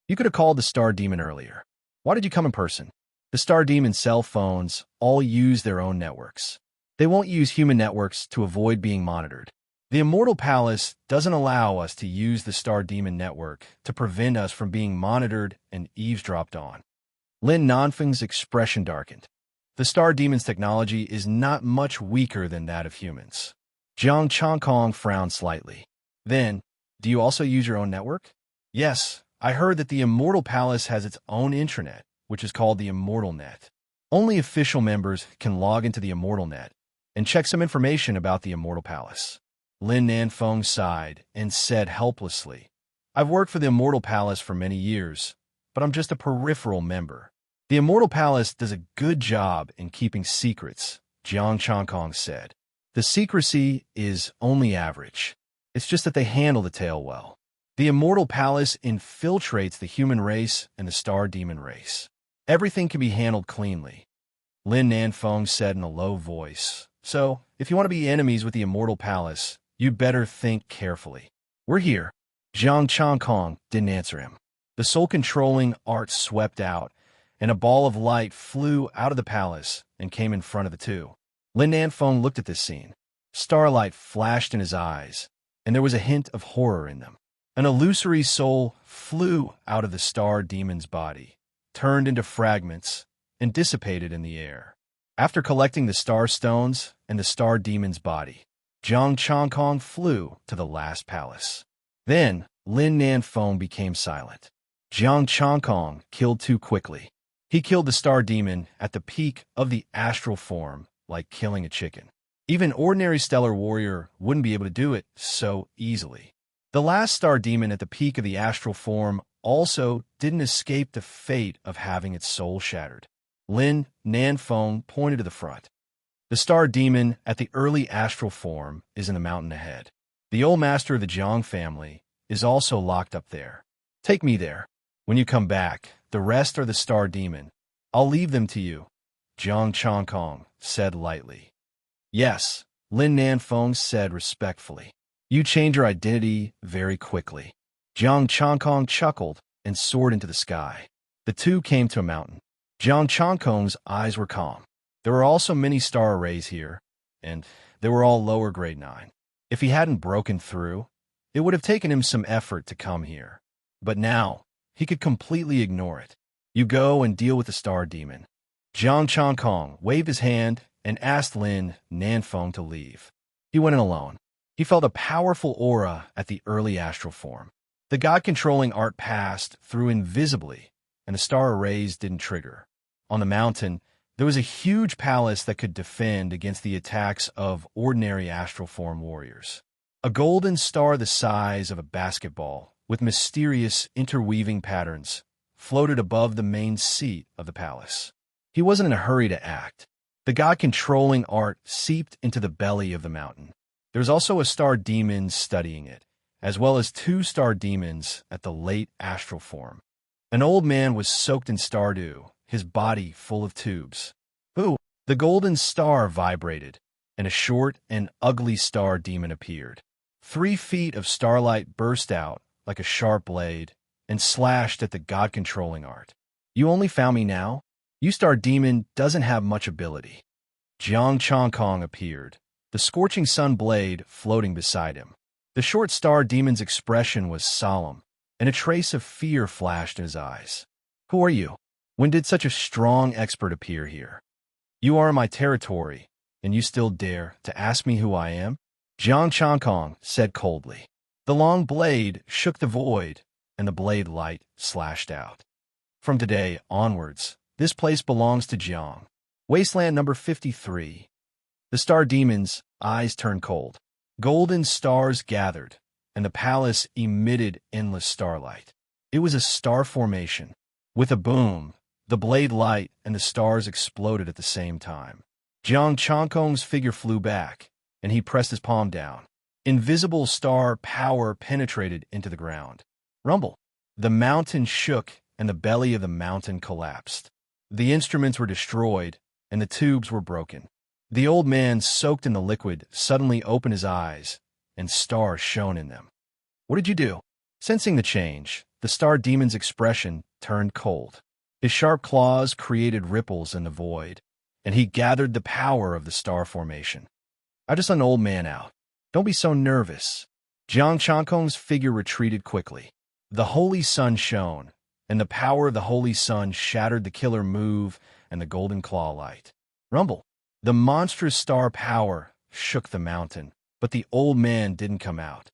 S1: You could have called the star demon earlier. Why did you come in person? The star demon's cell phones all use their own networks. They won't use human networks to avoid being monitored. The Immortal Palace doesn't allow us to use the Star Demon network to prevent us from being monitored and eavesdropped on. Lin Nanfeng's expression darkened. The Star Demon's technology is not much weaker than that of humans. Jiang Changkong frowned slightly. Then, do you also use your own network? Yes, I heard that the Immortal Palace has its own intranet, which is called the Immortal Net. Only official members can log into the Immortal Net and check some information about the Immortal Palace. Lin Nanfeng sighed and said helplessly, I've worked for the Immortal Palace for many years, but I'm just a peripheral member. The Immortal Palace does a good job in keeping secrets, Jiang Changkong said. The secrecy is only average. It's just that they handle the tale well. The Immortal Palace infiltrates the human race and the Star Demon race. Everything can be handled cleanly. Lin Nanfeng said in a low voice, So, if you want to be enemies with the Immortal Palace, you'd better think carefully. We're here. Jiang Changkong didn't answer him. The soul-controlling art swept out, and a ball of light flew out of the palace and came in front of the two. Lin Nanfeng looked at this scene. Starlight flashed in his eyes, and there was a hint of horror in them. An illusory soul flew out of the star demon's body, turned into fragments, and dissipated in the air. After collecting the star stones and the star demon's body, Jiang Changkong flew to the last palace. Then, Lin Nanfeng became silent. Jiang Changkong killed too quickly. He killed the star demon at the peak of the astral form, like killing a chicken. Even ordinary stellar warrior wouldn't be able to do it so easily. The last star demon at the peak of the astral form also didn't escape the fate of having its soul shattered. Lin Nanfeng pointed to the front. The star demon at the early astral form is in the mountain ahead. The old master of the Jiang family is also locked up there. Take me there. When you come back, the rest are the star demon. I'll leave them to you, Jiang Changkong said lightly. Yes, Lin Nanfeng said respectfully. You change your identity very quickly. Jiang Changkong chuckled and soared into the sky. The two came to a mountain. Jiang Changkong's eyes were calm. There were also many star arrays here, and they were all lower grade 9. If he hadn't broken through, it would have taken him some effort to come here. But now, he could completely ignore it. You go and deal with the star demon. Jiang Changkong waved his hand and asked Lin Nanfeng to leave. He went in alone. He felt a powerful aura at the early astral form. The god-controlling art passed through invisibly, and the star arrays didn't trigger. On the mountain, there was a huge palace that could defend against the attacks of ordinary astral form warriors. A golden star the size of a basketball, with mysterious interweaving patterns, floated above the main seat of the palace. He wasn't in a hurry to act. The god-controlling art seeped into the belly of the mountain. There was also a star demon studying it, as well as 2 star demons at the late astral form. An old man was soaked in stardew, his body full of tubes. Ooh! The golden star vibrated, and a short and ugly star demon appeared. 3 feet of starlight burst out like a sharp blade and slashed at the god-controlling art. You only found me now? You star demon doesn't have much ability. Jiang Chongkong appeared, the scorching sun blade floating beside him. The short star demon's expression was solemn, and a trace of fear flashed in his eyes. Who are you? When did such a strong expert appear here? You are in my territory, and you still dare to ask me who I am? Jiang Chongkong said coldly. The long blade shook the void, and the blade light slashed out. From today onwards, this place belongs to Jiang. Wasteland number 53. The star demon's eyes turned cold. Golden stars gathered, and the palace emitted endless starlight. It was a star formation. With a boom, the blade light and the stars exploded at the same time. Jiang Chongkong's figure flew back, and he pressed his palm down. Invisible star power penetrated into the ground. Rumble. The mountain shook, and the belly of the mountain collapsed. The instruments were destroyed, and the tubes were broken. The old man, soaked in the liquid, suddenly opened his eyes, and stars shone in them. What did you do? Sensing the change, the star demon's expression turned cold. His sharp claws created ripples in the void, and he gathered the power of the star formation. I just let an old man out. Don't be so nervous. Jiang Chongkong's figure retreated quickly. The holy sun shone, and the power of the holy sun shattered the killer move and the golden claw light. Rumble. The monstrous star power shook the mountain, but the old man didn't come out.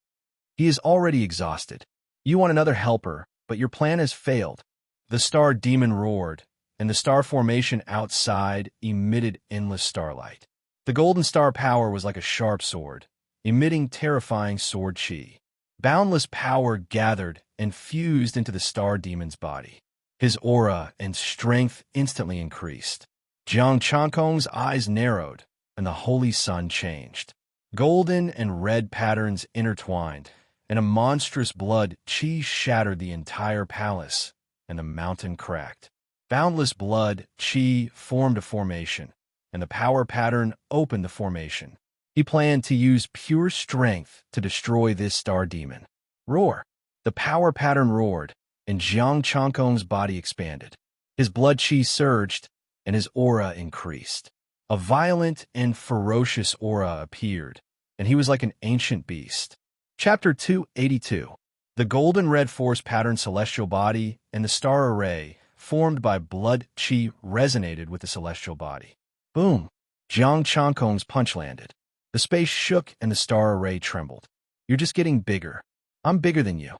S1: He is already exhausted. You want another helper, but your plan has failed. The star demon roared, and the star formation outside emitted endless starlight. The golden star power was like a sharp sword, emitting terrifying sword chi. Boundless power gathered and fused into the star demon's body. His aura and strength instantly increased. Jiang Chongkong's eyes narrowed, and the holy sun changed. Golden and red patterns intertwined, and a monstrous blood chi shattered the entire palace, and the mountain cracked. Boundless blood chi formed a formation, and the power pattern opened the formation. He planned to use pure strength to destroy this star demon. Roar! The power pattern roared, and Jiang Chongkong's body expanded. His blood chi surged, and his aura increased. A violent and ferocious aura appeared, and he was like an ancient beast. Chapter 282. The golden red force pattern celestial body and the star array formed by blood chi resonated with the celestial body. Boom! Jiang Chongkong's punch landed. The space shook and the star array trembled. You're just getting bigger. I'm bigger than you.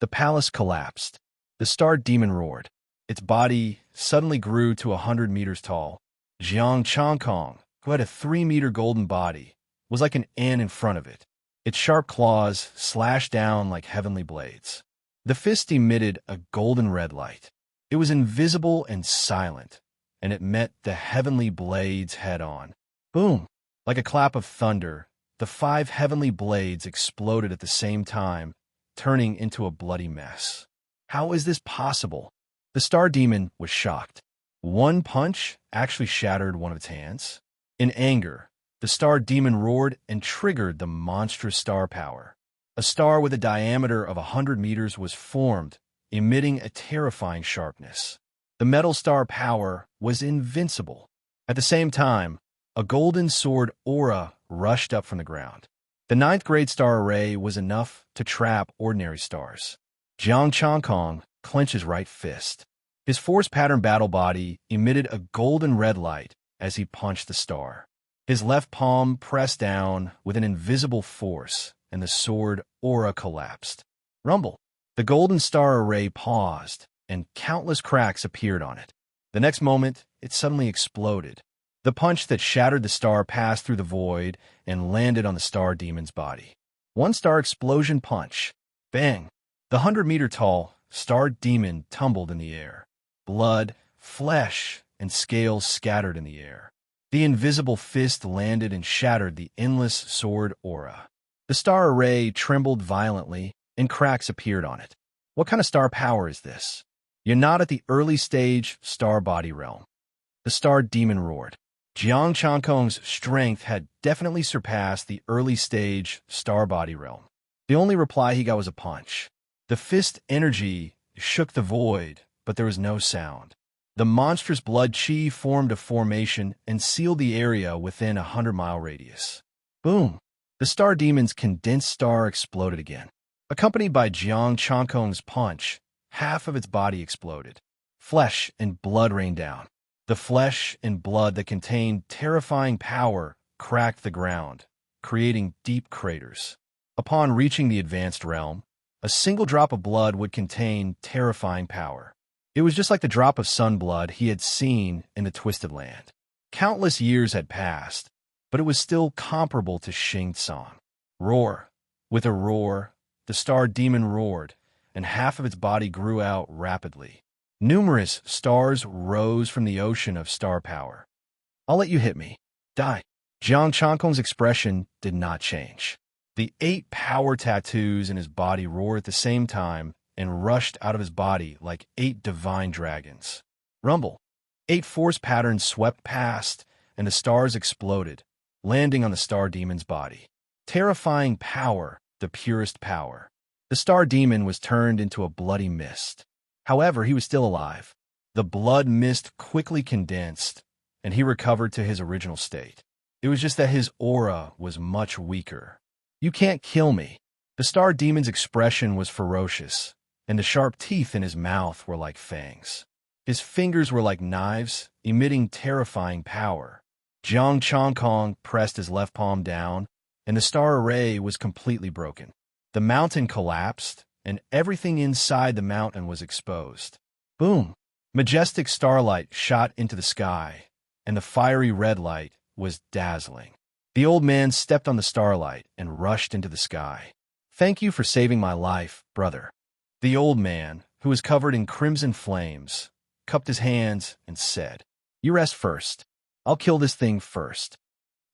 S1: The palace collapsed. The star demon roared. Its body suddenly grew to 100 meters tall. Jiang Chongkong, who had a 3-meter golden body, was like an ant in front of it. Its sharp claws slashed down like heavenly blades. The fist emitted a golden red light. It was invisible and silent, and it met the heavenly blades head-on. Boom! Like a clap of thunder, the 5 heavenly blades exploded at the same time, turning into a bloody mess. How is this possible? The star demon was shocked. One punch actually shattered one of its hands. In anger, the star demon roared and triggered the monstrous star power. A star with a diameter of 100 meters was formed, emitting a terrifying sharpness. The metal star power was invincible. At the same time, a golden sword aura rushed up from the ground. The 9th grade star array was enough to trap ordinary stars. Jiang Chongkong clenched his right fist. His force pattern battle body emitted a golden red light as he punched the star. His left palm pressed down with an invisible force, and the sword aura collapsed. Rumble! The golden star array paused, and countless cracks appeared on it. The next moment, it suddenly exploded. The punch that shattered the star passed through the void and landed on the star demon's body. 1-star explosion punch. Bang! The 100-meter-tall star demon tumbled in the air. Blood, flesh, and scales scattered in the air. The invisible fist landed and shattered the endless sword aura. The star array trembled violently, and cracks appeared on it. What kind of star power is this? You're not at the early stage star body realm. The star demon roared. Jiang Chankong's strength had definitely surpassed the early-stage star body realm. The only reply he got was a punch. The fist energy shook the void, but there was no sound. The monstrous blood chi formed a formation and sealed the area within a 100-mile radius. Boom! The star demon's condensed star exploded again. Accompanied by Jiang Chankong's punch, half of its body exploded. Flesh and blood rained down. The flesh and blood that contained terrifying power cracked the ground, creating deep craters. Upon reaching the advanced realm, a single drop of blood would contain terrifying power. It was just like the drop of sun blood he had seen in the Twisted Land. Countless years had passed, but it was still comparable to Xing Tsang. Roar. With a roar, the star demon roared, and half of its body grew out rapidly. Numerous stars rose from the ocean of star power. I'll let you hit me. Die. Jiang Chankong's expression did not change. The 8 power tattoos in his body roared at the same time and rushed out of his body like 8 divine dragons. Rumble. 8 force patterns swept past, and the stars exploded, landing on the star demon's body. Terrifying power, the purest power. The star demon was turned into a bloody mist. However, he was still alive. The blood mist quickly condensed, and he recovered to his original state. It was just that his aura was much weaker. You can't kill me. The star demon's expression was ferocious, and the sharp teeth in his mouth were like fangs. His fingers were like knives, emitting terrifying power. Jiang Chankong pressed his left palm down, and the star array was completely broken. The mountain collapsed, and everything inside the mountain was exposed. Boom! Majestic starlight shot into the sky, and the fiery red light was dazzling. The old man stepped on the starlight and rushed into the sky. Thank you for saving my life, brother. The old man, who was covered in crimson flames, cupped his hands and said, You rest first. I'll kill this thing first.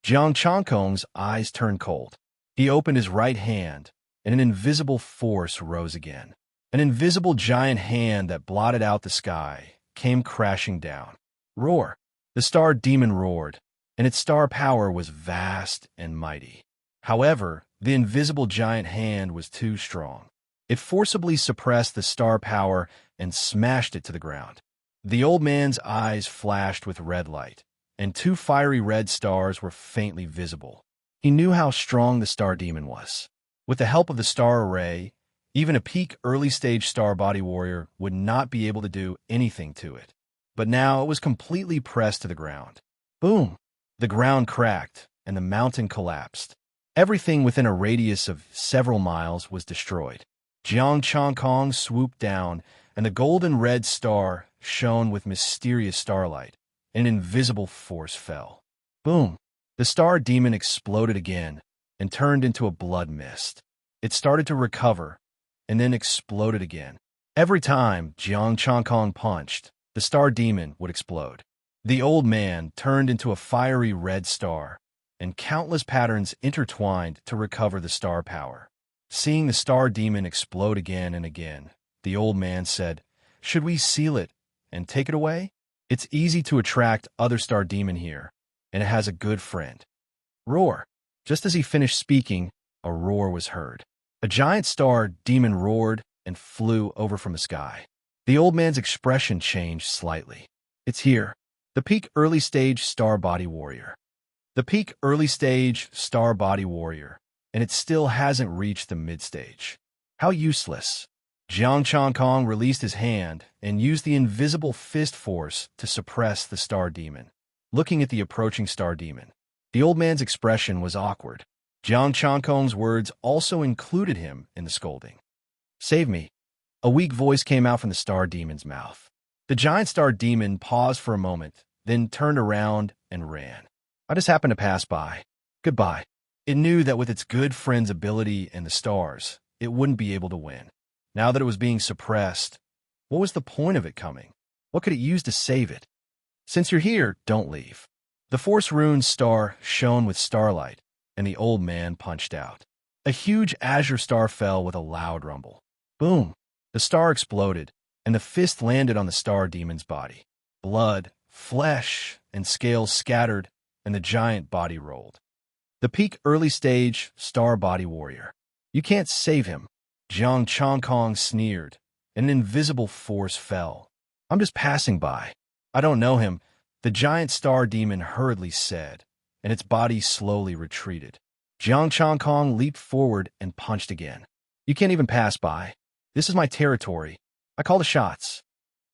S1: Jiang Chankong's eyes turned cold. He opened his right hand, and an invisible force rose again. An invisible giant hand that blotted out the sky came crashing down. Roar! The star demon roared, and its star power was vast and mighty. However, the invisible giant hand was too strong. It forcibly suppressed the star power and smashed it to the ground. The old man's eyes flashed with red light, and 2 fiery red stars were faintly visible. He knew how strong the star demon was. With the help of the star array, even a peak early-stage star body warrior would not be able to do anything to it. But now it was completely pressed to the ground. Boom! The ground cracked, and the mountain collapsed. Everything within a radius of several miles was destroyed. Jiang Chankong swooped down, and the golden red star shone with mysterious starlight. An invisible force fell. Boom! The star demon exploded again and turned into a blood mist. It started to recover, and then exploded again. Every time Jiang Chankong punched, the star demon would explode. The old man turned into a fiery red star, and countless patterns intertwined to recover the star power. Seeing the star demon explode again and again, the old man said, Should we seal it and take it away? It's easy to attract other star demon here, and it has a good friend. Roar! Just as he finished speaking, a roar was heard. A giant star demon roared and flew over from the sky. The old man's expression changed slightly. It's here. The peak early-stage star body warrior. The peak early-stage star body warrior, and it still hasn't reached the mid-stage. How useless. Jiang Chankong released his hand and used the invisible fist force to suppress the star demon. Looking at the approaching star demon, the old man's expression was awkward. Jiang Chankong's words also included him in the scolding. Save me. A weak voice came out from the star demon's mouth. The giant star demon paused for a moment, then turned around and ran. I just happened to pass by. Goodbye. It knew that with its good friend's ability and the stars, it wouldn't be able to win. Now that it was being suppressed, what was the point of it coming? What could it use to save it? Since you're here, don't leave. The Force Rune star shone with starlight, and the old man punched out. A huge azure star fell with a loud rumble. Boom! The star exploded, and the fist landed on the star demon's body. Blood, flesh, and scales scattered and the giant body rolled. The peak early stage star body warrior. You can't save him. Jiang Chongkong sneered. An invisible force fell. I'm just passing by. I don't know him, the giant star demon hurriedly said, and its body slowly retreated. Jiang Chongkong leaped forward and punched again. You can't even pass by. This is my territory. I call the shots.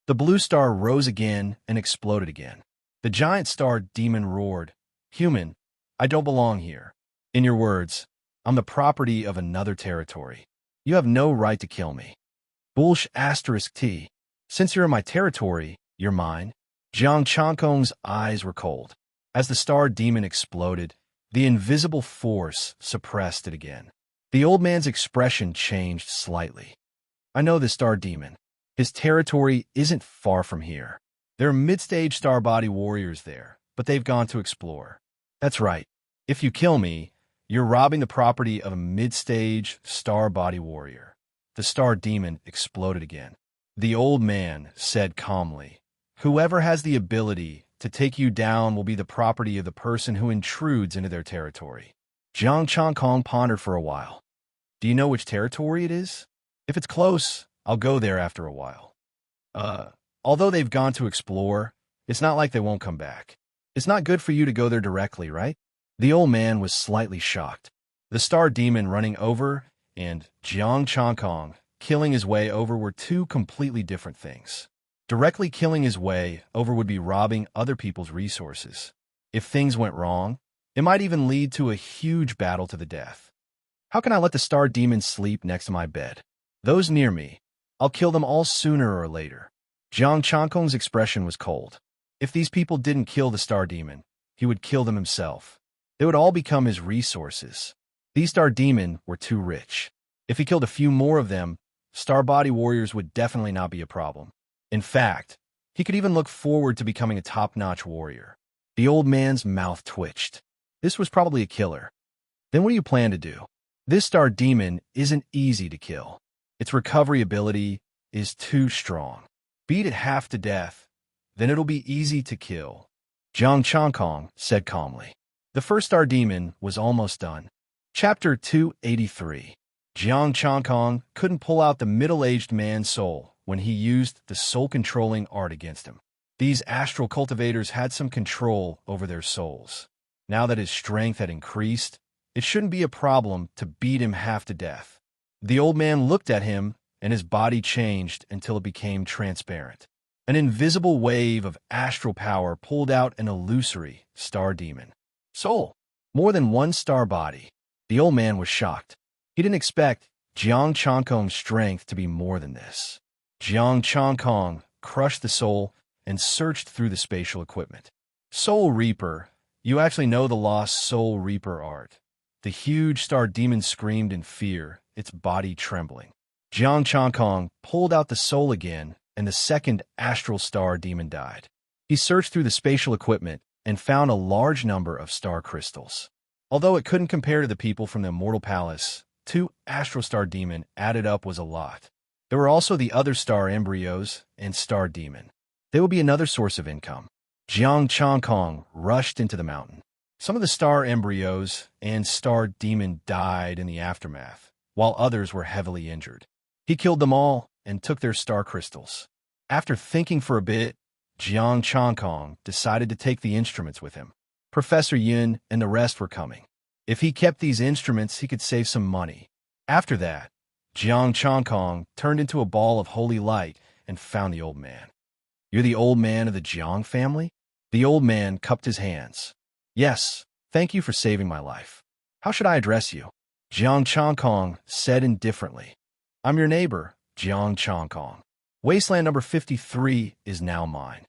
S1: The blue star rose again and exploded again. The giant star demon roared, Human, I don't belong here. In your words, I'm the property of another territory. You have no right to kill me. Bullsh asterisk T. Since you're in my territory, you're mine. Jiang Chongkong's eyes were cold. As the star demon exploded, the invisible force suppressed it again. The old man's expression changed slightly. I know the star demon. His territory isn't far from here. There are mid-stage star body warriors there, but they've gone to explore. That's right. If you kill me, you're robbing the property of a mid-stage star body warrior. The star demon exploded again. The old man said calmly, Whoever has the ability to take you down will be the property of the person who intrudes into their territory. Jiang Chongkong pondered for a while. Do you know which territory it is? If it's close, I'll go there after a while. Although they've gone to explore, it's not like they won't come back. It's not good for you to go there directly, right? The old man was slightly shocked. The star demon running over and Jiang Chongkong killing his way over were two completely different things. Directly killing his way over would be robbing other people's resources. If things went wrong, it might even lead to a huge battle to the death. How can I let the star demon sleep next to my bed? Those near me, I'll kill them all sooner or later. Jiang Chongkong's expression was cold. If these people didn't kill the star demon, he would kill them himself. They would all become his resources. These star demon were too rich. If he killed a few more of them, star body warriors would definitely not be a problem. In fact, he could even look forward to becoming a top-notch warrior. The old man's mouth twitched. This was probably a killer. Then what do you plan to do? This star demon isn't easy to kill. Its recovery ability is too strong. Beat it half to death, then it'll be easy to kill. Jiang Chongkong said calmly. The first star demon was almost done. Chapter 283. Jiang Chongkong couldn't pull out the middle-aged man's soul when he used the soul-controlling art against him. These astral cultivators had some control over their souls. Now that his strength had increased, it shouldn't be a problem to beat him half to death. The old man looked at him, and his body changed until it became transparent. An invisible wave of astral power pulled out an illusory star demon. Soul. More than one star body. The old man was shocked. He didn't expect Jiang Chongkong's strength to be more than this. Jiang Chongkong crushed the soul and searched through the spatial equipment. Soul Reaper. You actually know the lost Soul Reaper art. The huge star demon screamed in fear, its body trembling. Jiang Chongkong pulled out the soul again, and the second astral star demon died. He searched through the spatial equipment and found a large number of star crystals. Although it couldn't compare to the people from the Immortal Palace, 2 astral star demon added up was a lot. There were also the other star embryos and star demon. They would be another source of income. Jiang Chongkong rushed into the mountain. Some of the star embryos and star demon died in the aftermath, while others were heavily injured. He killed them all and took their star crystals. After thinking for a bit, Jiang Chongkong decided to take the instruments with him. Professor Yun and the rest were coming. If he kept these instruments, he could save some money. After that, Jiang Chongkong turned into a ball of holy light and found the old man. You're the old man of the Jiang family? The old man cupped his hands. Yes, thank you for saving my life. How should I address you? Jiang Chongkong said indifferently. I'm your neighbor, Jiang Chongkong. Wasteland number 53 is now mine.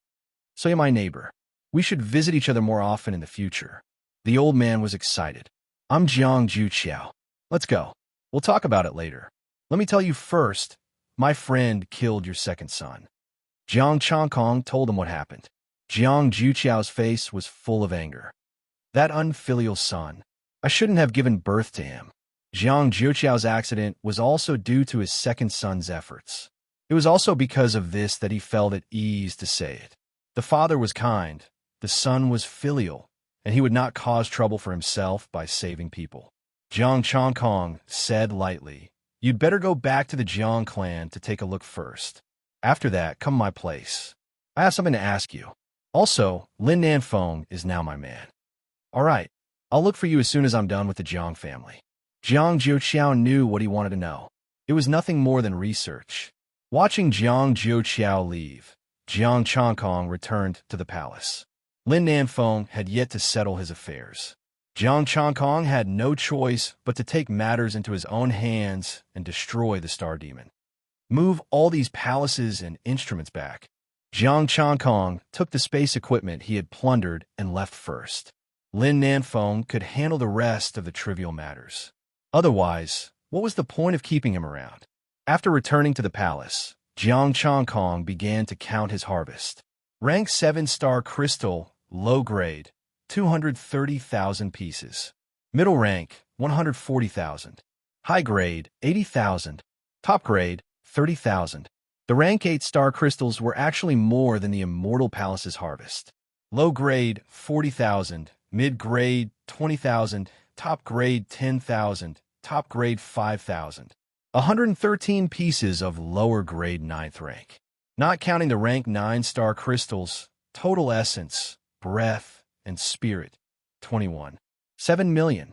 S1: So you're my neighbor. We should visit each other more often in the future. The old man was excited. I'm Jiang Juqiao. Let's go. We'll talk about it later. Let me tell you first, my friend killed your second son. Jiang Chongkong told him what happened. Jiang Juqiao's face was full of anger. That unfilial son. I shouldn't have given birth to him. Jiang Juqiao's accident was also due to his second son's efforts. It was also because of this that he felt at ease to say it. The father was kind, the son was filial, and he would not cause trouble for himself by saving people. Jiang Chongkong said lightly, "You'd better go back to the Jiang clan to take a look first. After that, come my place. I have something to ask you. Also, Lin Nanfeng is now my man." "All right, I'll look for you as soon as I'm done with the Jiang family." Jiang Jiuqiao knew what he wanted to know. It was nothing more than research. Watching Jiang Jiuqiao leave, Jiang Chongkong returned to the palace. Lin Nanfeng had yet to settle his affairs. Jiang Chongkong had no choice but to take matters into his own hands and destroy the Star Demon. Move all these palaces and instruments back. Jiang Chongkong took the space equipment he had plundered and left first. Lin Nanfeng could handle the rest of the trivial matters. Otherwise, what was the point of keeping him around? After returning to the palace, Jiang Chongkong began to count his harvest. Rank 7-star crystal, low grade, 230,000 pieces. Middle rank, 140,000. High grade, 80,000. Top grade, 30,000. The rank 8-star crystals were actually more than the Immortal Palace's harvest. Low grade, 40,000. Mid grade, 20,000. Top grade, 10,000. Top grade, 5,000. 113 pieces of lower grade 9th rank. Not counting the rank 9-star crystals, total essence, breath, and spirit, 21. 7 million.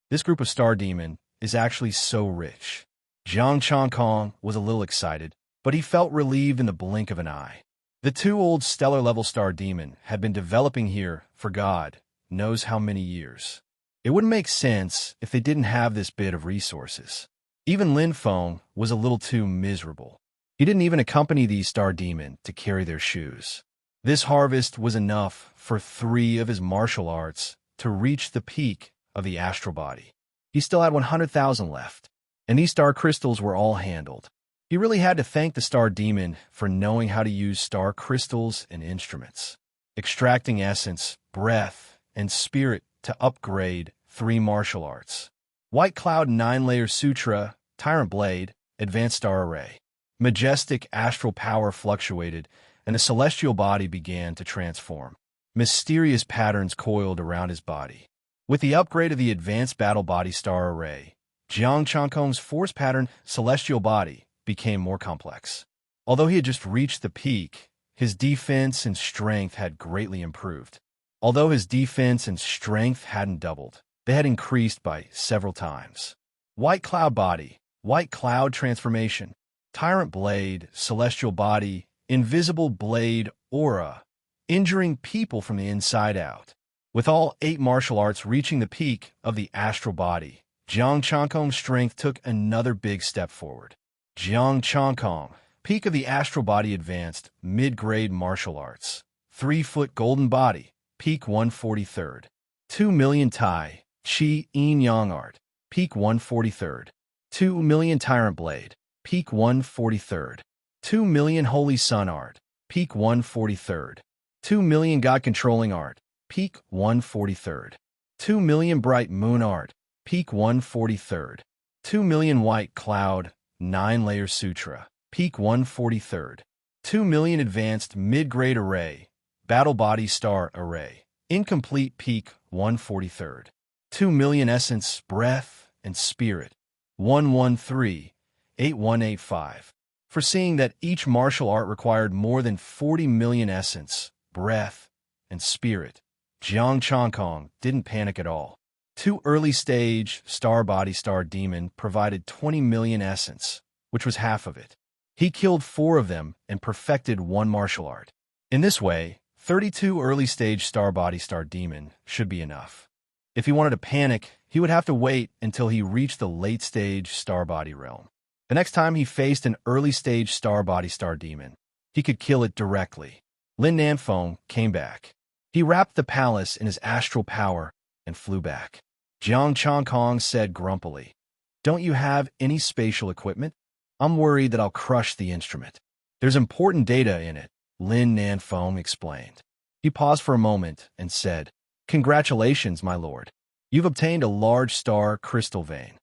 S1: This group of Star Demon is actually so rich. Jiang Chongkong was a little excited, but he felt relieved in the blink of an eye. The two old stellar-level Star Demon had been developing here for God knows how many years. It wouldn't make sense if they didn't have this bit of resources. Even Lin Feng was a little too miserable. He didn't even accompany these Star Demon to carry their shoes. This harvest was enough for 3 of his martial arts to reach the peak of the astral body. He still had 100,000 left, and these star crystals were all handled. He really had to thank the Star Demon for knowing how to use star crystals and instruments, extracting essence, breath, and spirit to upgrade 3 martial arts. White Cloud 9-layer Sutra, Tyrant Blade, Advanced Star Array. Majestic astral power fluctuated, and the celestial body began to transform. Mysterious patterns coiled around his body. With the upgrade of the Advanced Battle Body Star Array, Jiang Chongkong's force pattern celestial body became more complex. Although he had just reached the peak, his defense and strength had greatly improved. Although his defense and strength hadn't doubled, they had increased by several times. White Cloud Body, White Cloud Transformation, Tyrant Blade, Celestial Body, Invisible Blade Aura, injuring people from the inside out. With all 8 martial arts reaching the peak of the astral body, Jiang Chongkong's strength took another big step forward. Jiang Chongkong, peak of the astral body advanced, mid-grade martial arts. 3-foot golden body, peak 143rd. 2 million Tai, Qi Yin Yang art, peak 143rd. 2 million Tyrant Blade, peak 143rd. 2 million Holy Sun art, peak 143rd. 2 million God Controlling art, peak 143rd. 2 million Bright Moon art, peak 143rd. 2 million White Cloud 9-layer Sutra, peak 143rd. 2 million Advanced Mid-Grade Array, Battle Body Star Array, incomplete, peak 143rd. 2 million Essence, Breath, and Spirit, 113-8185. Foreseeing that each martial art required more than 40 million essence, breath, and spirit, Jiang Chongkong didn't panic at all. 2 early-stage Star Body Star Demon provided 20 million essence, which was half of it. He killed 4 of them and perfected 1 martial art. In this way, 32 early-stage Star Body Star Demon should be enough. If he wanted to panic, he would have to wait until he reached the late-stage Star Body realm. The next time he faced an early-stage Star Body Star Demon, he could kill it directly. Lin Nanfeng came back. He wrapped the palace in his astral power and flew back. Jiang Chongkong said grumpily, "Don't you have any spatial equipment? I'm worried that I'll crush the instrument." "There's important data in it," Lin Nanfeng explained. He paused for a moment and said, "Congratulations, my lord. You've obtained a large star crystal vein."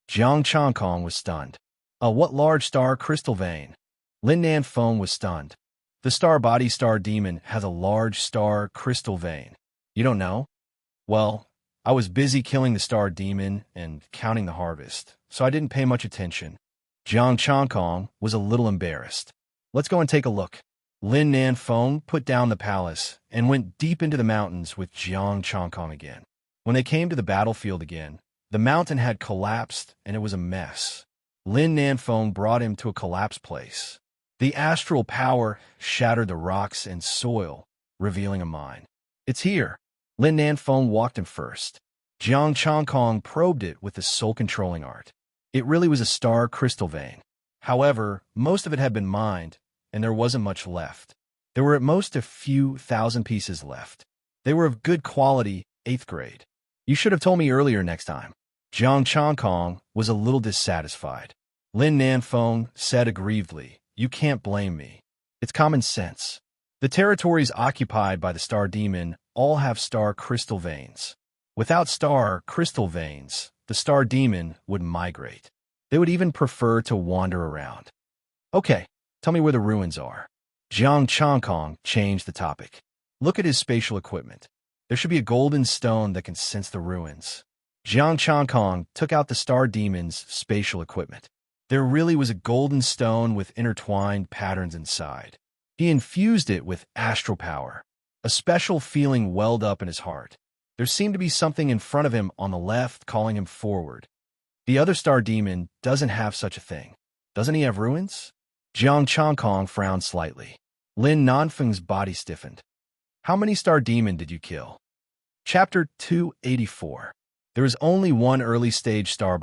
S1: Jiang Chongkong was stunned. What large star crystal vein?" Lin Nanfeng was stunned. "The Star Body Star Demon has a large star crystal vein. You don't know?" Well, I was busy killing the star demon and counting the harvest, so I didn't pay much attention. Jiang Changkong was a little embarrassed. Let's go and take a look. Lin Nanfeng put down the palace and went deep into the mountains with Jiang Changkong again. When they came to the battlefield again, the mountain had collapsed and it was a mess. Lin Nanfeng brought him to a collapsed place. The astral power shattered the rocks and soil, revealing a mine. It's here. Lin Nanfeng walked him first. Jiang Changkong probed it with the soul-controlling art. It really was a star crystal vein. However, most of it had been mined, and there wasn't much left. There were at most a few thousand pieces left. They were of good quality, 8th grade. You should have told me earlier next time. Jiang Changkong was a little dissatisfied. Lin Nanfeng said aggrievedly, "You can't blame me. It's common sense. The territories occupied by the star demon all have star crystal veins. Without star crystal veins, the star demon would migrate. They would even prefer to wander around." Okay, tell me where the ruins are. Jiang Changkong changed the topic. Look at his spatial equipment. There should be a golden stone that can sense the ruins. Jiang Changkong took out the star demon's spatial equipment. There really was a golden stone with intertwined patterns inside. He infused it with astral power. A special feeling welled up in his heart. There seemed to be something in front of him on the left calling him forward. The other star demon doesn't have such a thing. Doesn't he have ruins? Jiang Changkong frowned slightly. Lin Nanfeng's body stiffened. How many star demon did you kill? Chapter 284. There is only one early-stage star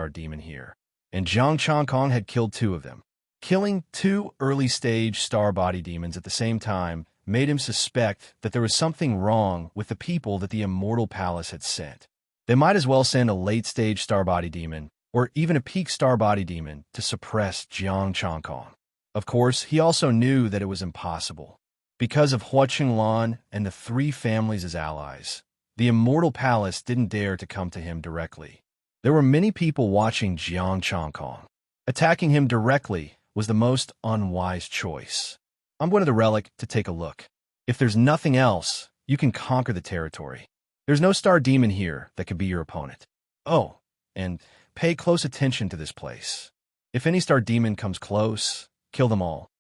S1: demon here, and Jiang Changkong had killed 2 of them. Killing 2 early-stage star body demons at the same time made him suspect that there was something wrong with the people that the Immortal Palace had sent. They might as well send a late-stage star body demon, or even a peak star body demon, to suppress Jiang Changkong. Of course, he also knew that it was impossible. Because of Hua Qinglan and the 3 families as allies, the Immortal Palace didn't dare to come to him directly. There were many people watching Jiang Changkong. Attacking him directly was the most unwise choice. I'm going to the relic to take a look. If there's nothing else, you can conquer the territory. There's no star demon here that could be your opponent. Oh, and pay close attention to this place. If any star demon comes close, kill them all.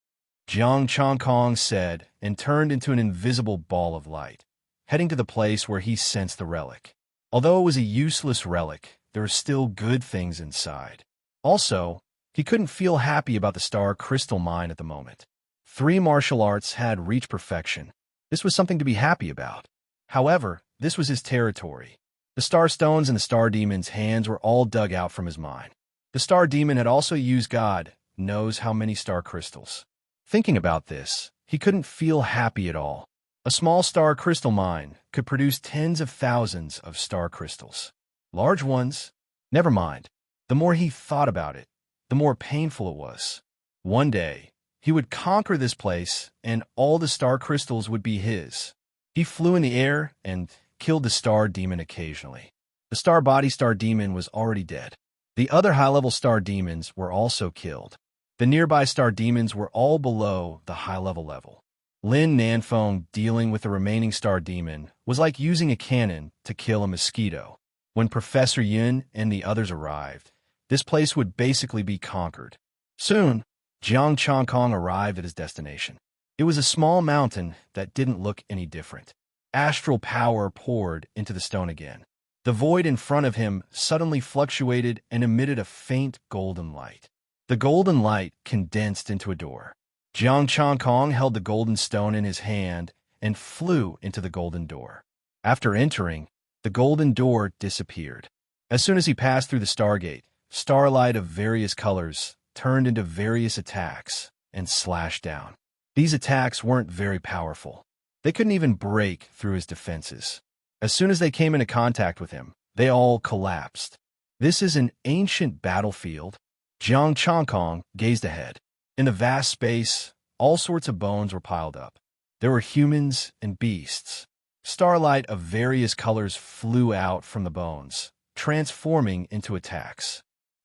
S1: Jiang Changkong said and turned into an invisible ball of light, heading to the place where he sensed the relic. Although it was a useless relic, there were still good things inside. Also, he couldn't feel happy about the star crystal mine at the moment. 3 martial arts had reached perfection. This was something to be happy about. However, this was his territory. The star stones in the star demon's hands were all dug out from his mine. The star demon had also used God knows how many star crystals. Thinking about this, he couldn't feel happy at all. A small star crystal mine could produce tens of thousands of star crystals. Large ones? Never mind. The more he thought about it, the more painful it was. One day, he would conquer this place and all the star crystals would be his. He flew in the air and killed the star demon occasionally. The star demon was already dead. The other high-level star demons were also killed. The nearby star demons were all below the high-level level. Lin Nanfeng dealing with the remaining star demon was like using a cannon to kill a mosquito. When Professor Yun and the others arrived, this place would basically be conquered. Soon, Jiang Changkong arrived at his destination. It was a small mountain that didn't look any different. Astral power poured into the stone again. The void in front of him suddenly fluctuated and emitted a faint golden light. The golden light condensed into a door. Jiang Changkong held the golden stone in his hand and flew into the golden door. After entering, the golden door disappeared. As soon as he passed through the stargate, starlight of various colors turned into various attacks and slashed down. These attacks weren't very powerful. They couldn't even break through his defenses. As soon as they came into contact with him, they all collapsed. This is an ancient battlefield. Jiang Changkong gazed ahead. In the vast space, all sorts of bones were piled up. There were humans and beasts. Starlight of various colors flew out from the bones, transforming into attacks.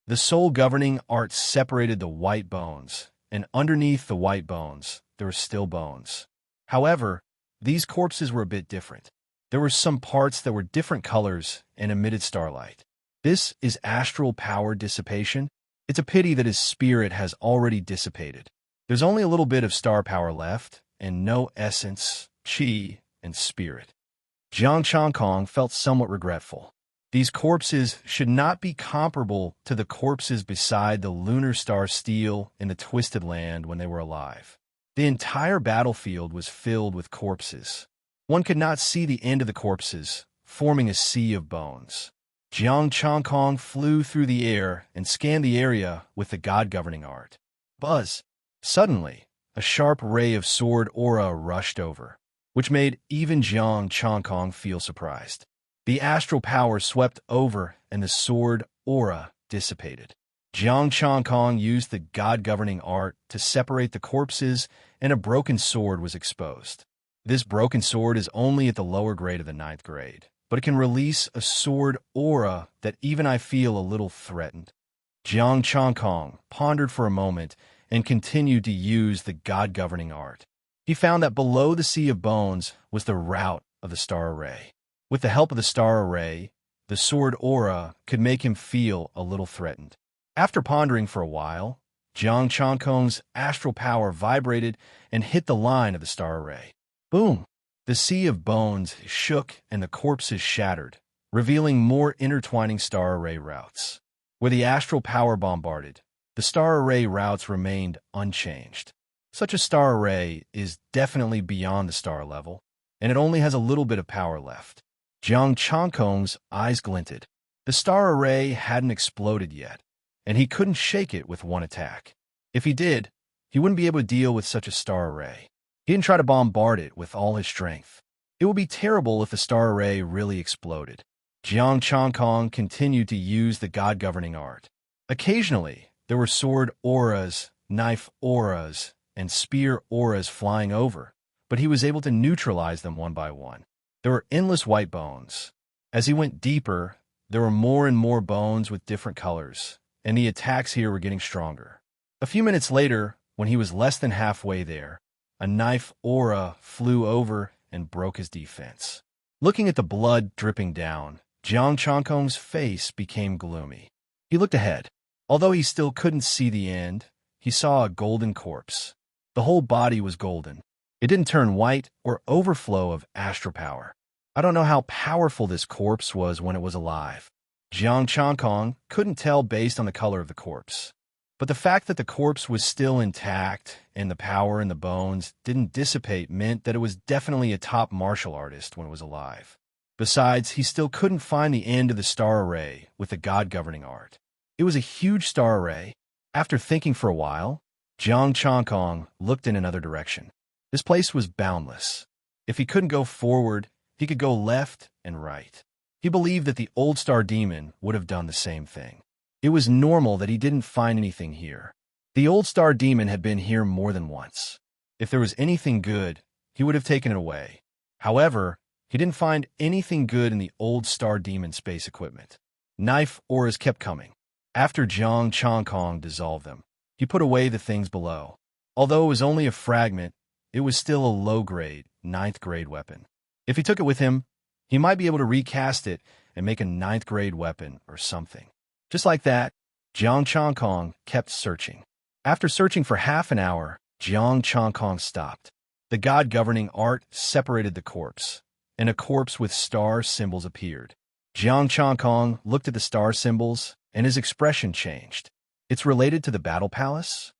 S1: The soul governing art separated the white bones, and underneath the white bones, there were still bones. However, these corpses were a bit different. There were some parts that were different colors and emitted starlight. This is astral power dissipation. It's a pity that his spirit has already dissipated. There's only a little bit of star power left, and no essence, chi, and spirit. Jiang Changkong felt somewhat regretful. These corpses should not be comparable to the corpses beside the lunar star steel in the Twisted Land when they were alive. The entire battlefield was filled with corpses. One could not see the end of the corpses, forming a sea of bones. Jiang Changkong flew through the air and scanned the area with the God-governing art. Buzz! Suddenly, a sharp ray of sword aura rushed over, which made even Jiang Changkong feel surprised. The astral power swept over and the sword aura dissipated. Jiang Changkong used the God-governing art to separate the corpses, and a broken sword was exposed. This broken sword is only at the lower grade of the 9th grade, but it can release a sword aura that even I feel a little threatened. Jiang Changkong pondered for a moment and continued to use the God-governing art. He found that below the sea of bones was the route of the star array. With the help of the star array, the sword aura could make him feel a little threatened. After pondering for a while, Jiang Changkong's astral power vibrated and hit the line of the star array. Boom! The sea of bones shook and the corpses shattered, revealing more intertwining star array routes. Where the astral power bombarded, the star array routes remained unchanged. Such a star array is definitely beyond the star level, and it only has a little bit of power left. Jiang Changkong's eyes glinted. The star array hadn't exploded yet, and he couldn't shake it with one attack. If he did, he wouldn't be able to deal with such a star array. He didn't try to bombard it with all his strength. It would be terrible if the star array really exploded. Jiang Changkong continued to use the God-governing art. Occasionally, there were sword auras, knife auras, and spear auras flying over, but he was able to neutralize them one by one. There were endless white bones. As he went deeper, there were more and more bones with different colors, and the attacks here were getting stronger. A few minutes later, when he was less than halfway there, a knife aura flew over and broke his defense. Looking at the blood dripping down, Jiang Changkong's face became gloomy. He looked ahead. Although he still couldn't see the end, he saw a golden corpse. The whole body was golden. It didn't turn white or overflow of astral power. I don't know how powerful this corpse was when it was alive. Jiang Changkong couldn't tell based on the color of the corpse. But the fact that the corpse was still intact and the power in the bones didn't dissipate meant that it was definitely a top martial artist when it was alive. Besides, he still couldn't find the end of the star array with the God-governing art. It was a huge star array. After thinking for a while, Jiang Changkong looked in another direction. This place was boundless. If he couldn't go forward, he could go left and right. He believed that the old star demon would have done the same thing. It was normal that he didn't find anything here. The old star demon had been here more than once. If there was anything good, he would have taken it away. However, he didn't find anything good in the old star demon space equipment. Knife auras kept coming. After Jiang Changkong dissolved them, he put away the things below. Although it was only a fragment, it was still a low-grade, 9th grade weapon. If he took it with him, he might be able to recast it and make a 9th grade weapon or something. Just like that, Jiang Changkong kept searching. After searching for half an hour, Jiang Changkong stopped. The God-governing art separated the corpse, and a corpse with star symbols appeared. Jiang Changkong looked at the star symbols, and his expression changed. It's related to the battle palace?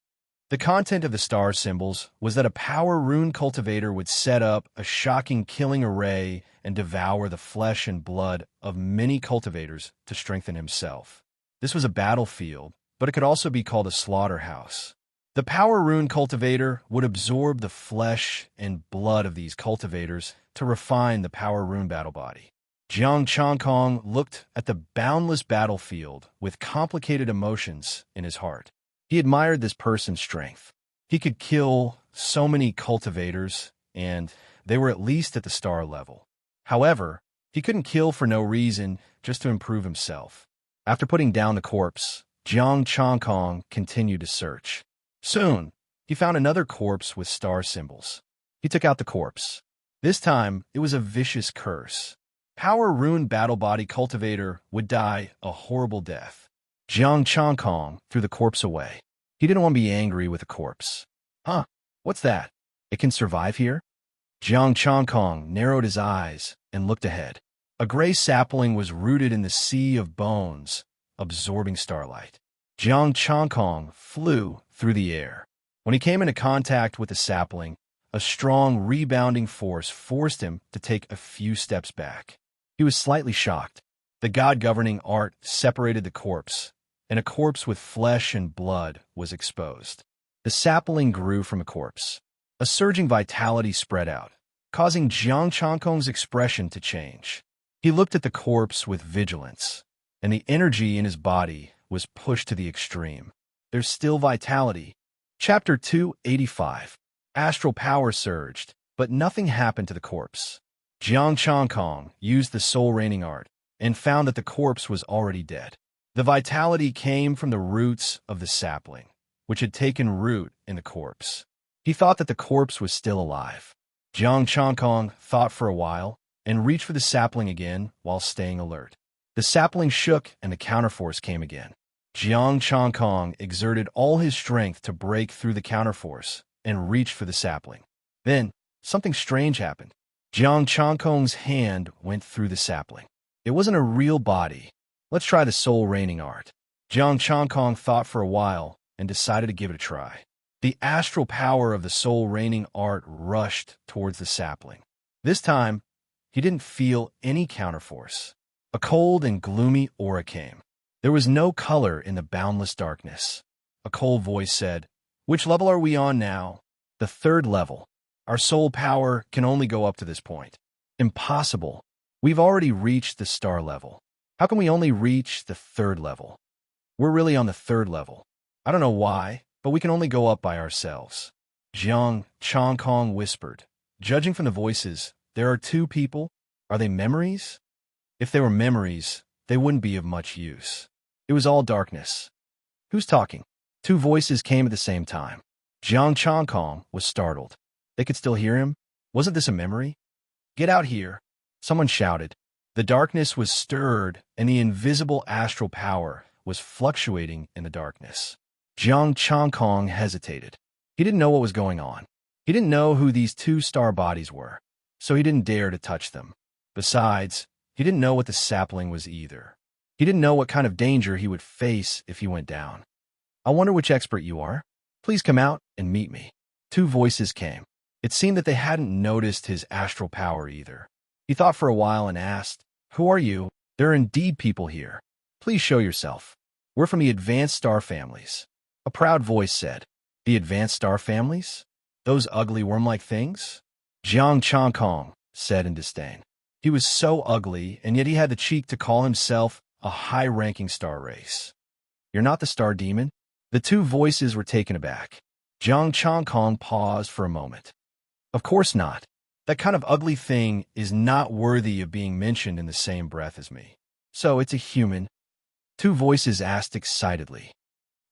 S1: The content of the star symbols was that a power rune cultivator would set up a shocking killing array and devour the flesh and blood of many cultivators to strengthen himself. This was a battlefield, but it could also be called a slaughterhouse. The power rune cultivator would absorb the flesh and blood of these cultivators to refine the power rune battle body. Jiang Changkong looked at the boundless battlefield with complicated emotions in his heart. He admired this person's strength. He could kill so many cultivators, and they were at least at the star level. However, he couldn't kill for no reason, just to improve himself. After putting down the corpse, Jiang Changkong continued to search. Soon, he found another corpse with star symbols. He took out the corpse. This time, it was a vicious curse. Power-ruined battle body cultivator would die a horrible death. Jiang Changkong threw the corpse away. He didn't want to be angry with the corpse. Huh? What's that? It can survive here? Jiang Changkong narrowed his eyes and looked ahead. A gray sapling was rooted in the sea of bones, absorbing starlight. Jiang Changkong flew through the air. When he came into contact with the sapling, a strong rebounding force forced him to take a few steps back. He was slightly shocked. The god-governing art separated the corpse, and a corpse with flesh and blood was exposed. The sapling grew from a corpse. A surging vitality spread out, causing Jiang Changkong's expression to change. He looked at the corpse with vigilance, and the energy in his body was pushed to the extreme. There's still vitality. Chapter 285. Astral power surged, but nothing happened to the corpse. Jiang Changkong used the soul raining art and found that the corpse was already dead. The vitality came from the roots of the sapling, which had taken root in the corpse. He thought that the corpse was still alive. Jiang Changkong thought for a while and reached for the sapling again while staying alert. The sapling shook and the counterforce came again. Jiang Changkong exerted all his strength to break through the counterforce and reached for the sapling. Then, something strange happened. Jiang Changkong's hand went through the sapling. It wasn't a real body. Let's try the soul raining art. Jiang Changkong thought for a while and decided to give it a try. The astral power of the soul raining art rushed towards the sapling. This time, he didn't feel any counterforce. A cold and gloomy aura came. There was no color in the boundless darkness. A cold voice said, "Which level are we on now?" "The third level. Our soul power can only go up to this point." "Impossible. We've already reached the star level. How can we only reach the third level?" "We're really on the third level. I don't know why, but we can only go up by ourselves." Jiang Changkong whispered. "Judging from the voices, there are two people. Are they memories?" If they were memories, they wouldn't be of much use. It was all darkness. Who's talking? Two voices came at the same time. Jiang Changkong was startled. They could still hear him? Wasn't this a memory? "Get out here!" Someone shouted. The darkness was stirred, and the invisible astral power was fluctuating in the darkness. Jiang Changkong hesitated. He didn't know what was going on. He didn't know who these two star bodies were, so he didn't dare to touch them. Besides, he didn't know what the sapling was either. He didn't know what kind of danger he would face if he went down. "I wonder which expert you are. Please come out and meet me." Two voices came. It seemed that they hadn't noticed his astral power either. He thought for a while and asked, "Who are you?" "There are indeed people here. Please show yourself." "We're from the advanced star families." A proud voice said. "The advanced star families? Those ugly worm-like things?" Jiang Changkong said in disdain. He was so ugly, and yet he had the cheek to call himself a high-ranking star race. "You're not the star demon?" The two voices were taken aback. Jiang Changkong paused for a moment. "Of course not. That kind of ugly thing is not worthy of being mentioned in the same breath as me. So it's a human?" Two voices asked excitedly.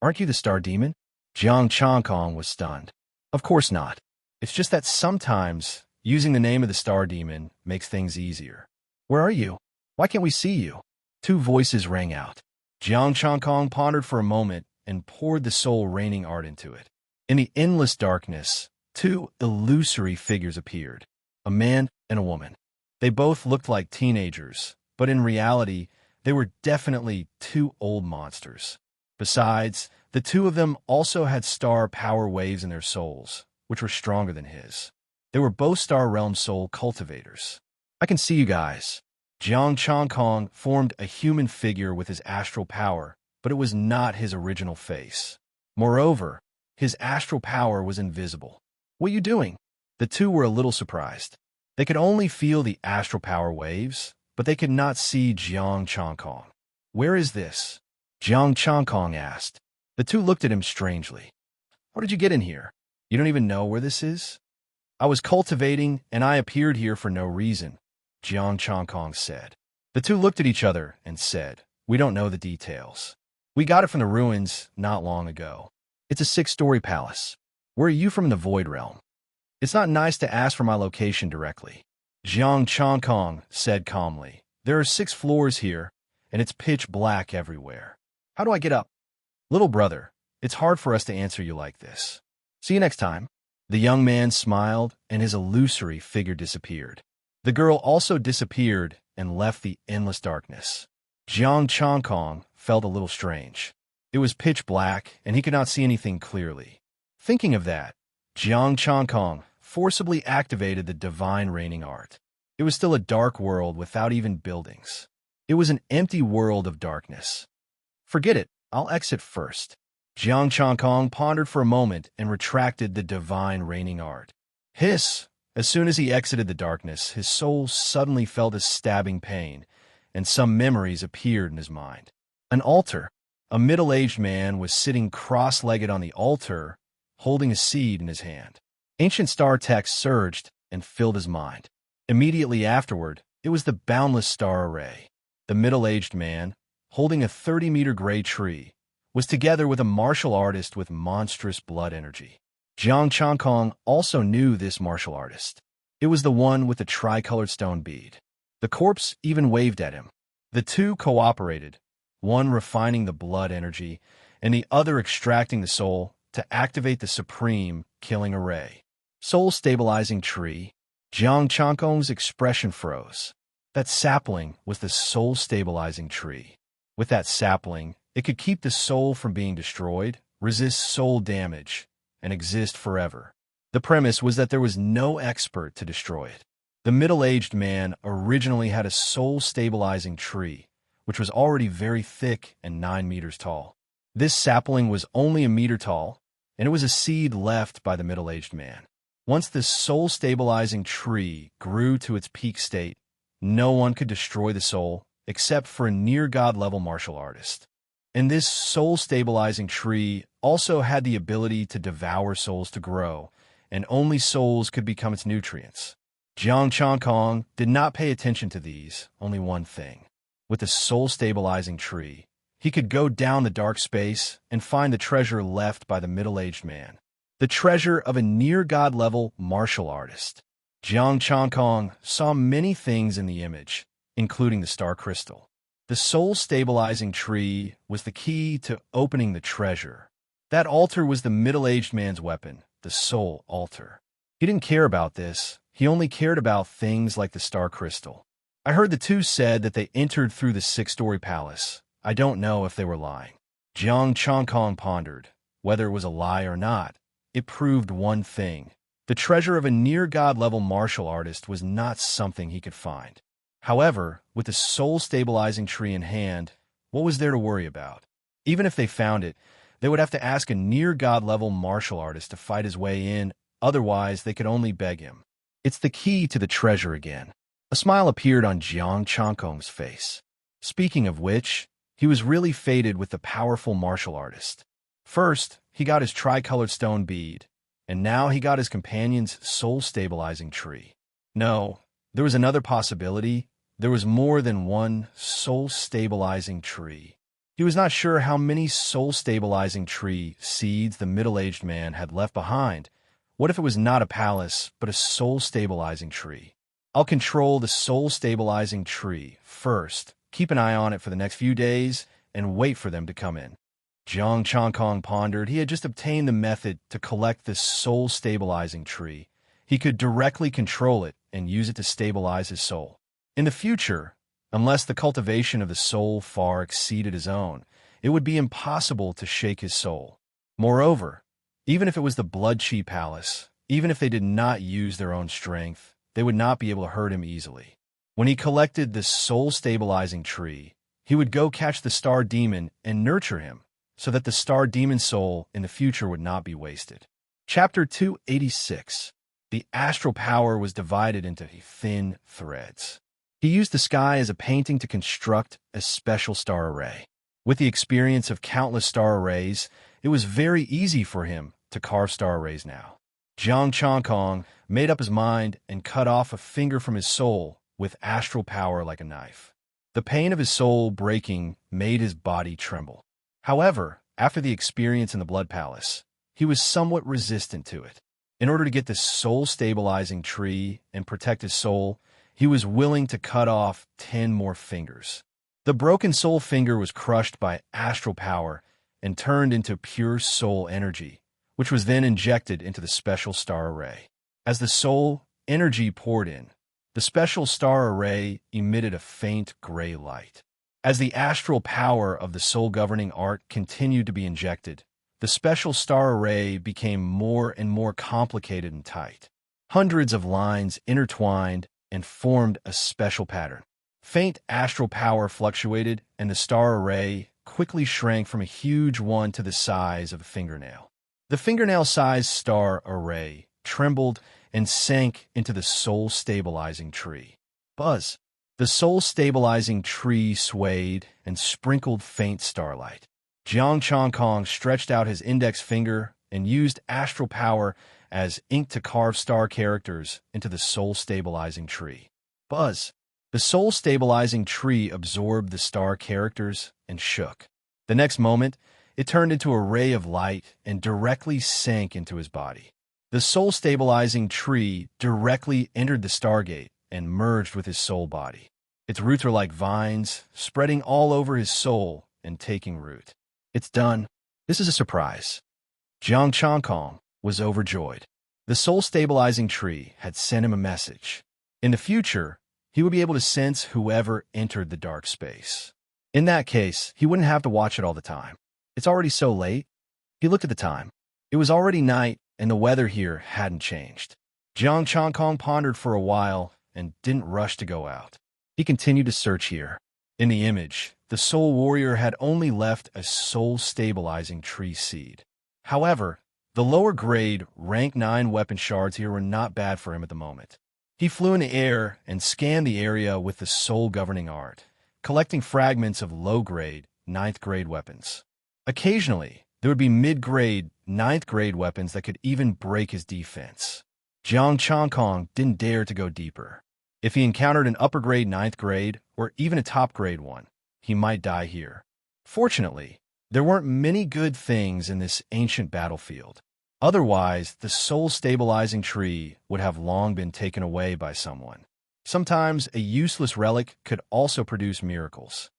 S1: "Aren't you the star demon?" Jiang Changkong was stunned. "Of course not. It's just that sometimes using the name of the star demon makes things easier." "Where are you? Why can't we see you?" Two voices rang out. Jiang Changkong pondered for a moment and poured the soul raining art into it. In the endless darkness, two illusory figures appeared, a man and a woman. They both looked like teenagers, but in reality, they were definitely two old monsters. Besides, the two of them also had star power waves in their souls, which were stronger than his. They were both Star Realm soul cultivators. "I can see you guys." Jiang Changkong formed a human figure with his astral power, but it was not his original face. Moreover, his astral power was invisible. "What are you doing?" The two were a little surprised. They could only feel the astral power waves, but they could not see Jiang Changkong. "Where is this?" Jiang Changkong asked. The two looked at him strangely. "How did you get in here? You don't even know where this is?" "I was cultivating, and I appeared here for no reason," Jiang Changkong said. The two looked at each other and said, "We don't know the details. We got it from the ruins not long ago. It's a 6-story palace." "Where are you from in the Void Realm?" It's not nice to ask for my location directly. Jiang Chongkong said calmly. There are 6 floors here, and it's pitch black everywhere. How do I get up? Little brother, it's hard for us to answer you like this. See you next time. The young man smiled, and his illusory figure disappeared. The girl also disappeared and left the endless darkness. Jiang Chongkong felt a little strange. It was pitch black, and he could not see anything clearly. Thinking of that, Jiang Chongkong forcibly activated the divine reigning art. It was still a dark world without even buildings. It was an empty world of darkness. Forget it, I'll exit first. Jiang Chongkong pondered for a moment and retracted the divine reigning art. Hiss! As soon as he exited the darkness, his soul suddenly felt a stabbing pain, and some memories appeared in his mind. An altar. A middle-aged man was sitting cross-legged on the altar, holding a seed in his hand. Ancient star text surged and filled his mind. Immediately afterward, it was the boundless star array. The middle-aged man, holding a 30-meter gray tree, was together with a martial artist with monstrous blood energy. Jiang Chongkong also knew this martial artist. It was the one with the tricolored stone bead. The corpse even waved at him. The two cooperated, one refining the blood energy and the other extracting the soul to activate the supreme killing array. Soul-stabilizing tree. Jiang Chongkong's expression froze. That sapling was the soul-stabilizing tree. With that sapling, it could keep the soul from being destroyed, resist soul damage, and exist forever. The premise was that there was no expert to destroy it. The middle-aged man originally had a soul-stabilizing tree, which was already very thick and 9 meters tall. This sapling was only a meter tall, and it was a seed left by the middle-aged man. Once this soul-stabilizing tree grew to its peak state, no one could destroy the soul except for a near-god-level martial artist. And this soul-stabilizing tree also had the ability to devour souls to grow, and only souls could become its nutrients. Jiang Chongkong did not pay attention to these, only one thing. With the soul-stabilizing tree, he could go down the dark space and find the treasure left by the middle-aged man. The treasure of a near-god-level martial artist. Jiang Chongkong saw many things in the image, including the star crystal. The soul-stabilizing tree was the key to opening the treasure. That altar was the middle-aged man's weapon, the soul altar. He didn't care about this. He only cared about things like the star crystal. I heard the two said that they entered through the 6-story palace. I don't know if they were lying. Jiang Chongkong pondered. Whether it was a lie or not, it proved one thing. The treasure of a near-god-level martial artist was not something he could find. However, with the soul-stabilizing tree in hand, what was there to worry about? Even if they found it, they would have to ask a near-god-level martial artist to fight his way in, otherwise they could only beg him. It's the key to the treasure again. A smile appeared on Jiang Chongkong's face. Speaking of which, he was really fated with the powerful martial artist. First, he got his tricolored stone bead, and now he got his companion's soul-stabilizing tree. No, there was another possibility. There was more than one soul-stabilizing tree. He was not sure how many soul-stabilizing tree seeds the middle-aged man had left behind. What if it was not a palace, but a soul-stabilizing tree? I'll control the soul-stabilizing tree first, keep an eye on it for the next few days, and wait for them to come in. Jiang Chongkong pondered. He had just obtained the method to collect this soul-stabilizing tree. He could directly control it and use it to stabilize his soul. In the future, unless the cultivation of the soul far exceeded his own, it would be impossible to shake his soul. Moreover, even if it was the Blood Chi Palace, even if they did not use their own strength, they would not be able to hurt him easily. When he collected this soul-stabilizing tree, he would go catch the star demon and nurture him, so that the star demon soul in the future would not be wasted. Chapter 286. The astral power was divided into thin threads. He used the sky as a painting to construct a special star array. With the experience of countless star arrays, it was very easy for him to carve star arrays now. Jiang Chongkong made up his mind and cut off a finger from his soul with astral power like a knife. The pain of his soul breaking made his body tremble. However, after the experience in the Blood Palace, he was somewhat resistant to it. In order to get this soul-stabilizing tree and protect his soul, he was willing to cut off 10 more fingers. The broken soul finger was crushed by astral power and turned into pure soul energy, which was then injected into the special star array. As the soul energy poured in, the special star array emitted a faint gray light. As the astral power of the soul-governing art continued to be injected, the special star array became more and more complicated and tight. Hundreds of lines intertwined and formed a special pattern. Faint astral power fluctuated, and the star array quickly shrank from a huge one to the size of a fingernail. The fingernail-sized star array trembled and sank into the soul-stabilizing tree. Buzz! The soul-stabilizing tree swayed and sprinkled faint starlight. Jiang Chongkong stretched out his index finger and used astral power as ink to carve star characters into the soul-stabilizing tree. Buzz! The soul-stabilizing tree absorbed the star characters and shook. The next moment, it turned into a ray of light and directly sank into his body. The soul-stabilizing tree directly entered the stargate and merged with his soul body. Its roots are like vines, spreading all over his soul and taking root. It's done. This is a surprise. Jiang Chongkong was overjoyed. The soul-stabilizing tree had sent him a message. In the future, he would be able to sense whoever entered the dark space. In that case, he wouldn't have to watch it all the time. It's already so late. He looked at the time. It was already night, and the weather here hadn't changed. Jiang Chongkong pondered for a while and didn't rush to go out. He continued to search here. In the image, the soul warrior had only left a soul-stabilizing tree seed. However, the lower-grade, rank 9 weapon shards here were not bad for him at the moment. He flew in the air and scanned the area with the soul-governing art, collecting fragments of low-grade, 9th-grade weapons. Occasionally, there would be mid-grade, 9th-grade weapons that could even break his defense. Jiang Chongkong didn't dare to go deeper. If he encountered an upper-grade 9th grade, or even a top-grade one, he might die here. Fortunately, there weren't many good things in this ancient battlefield. Otherwise, the soul-stabilizing tree would have long been taken away by someone. Sometimes a useless relic could also produce miracles.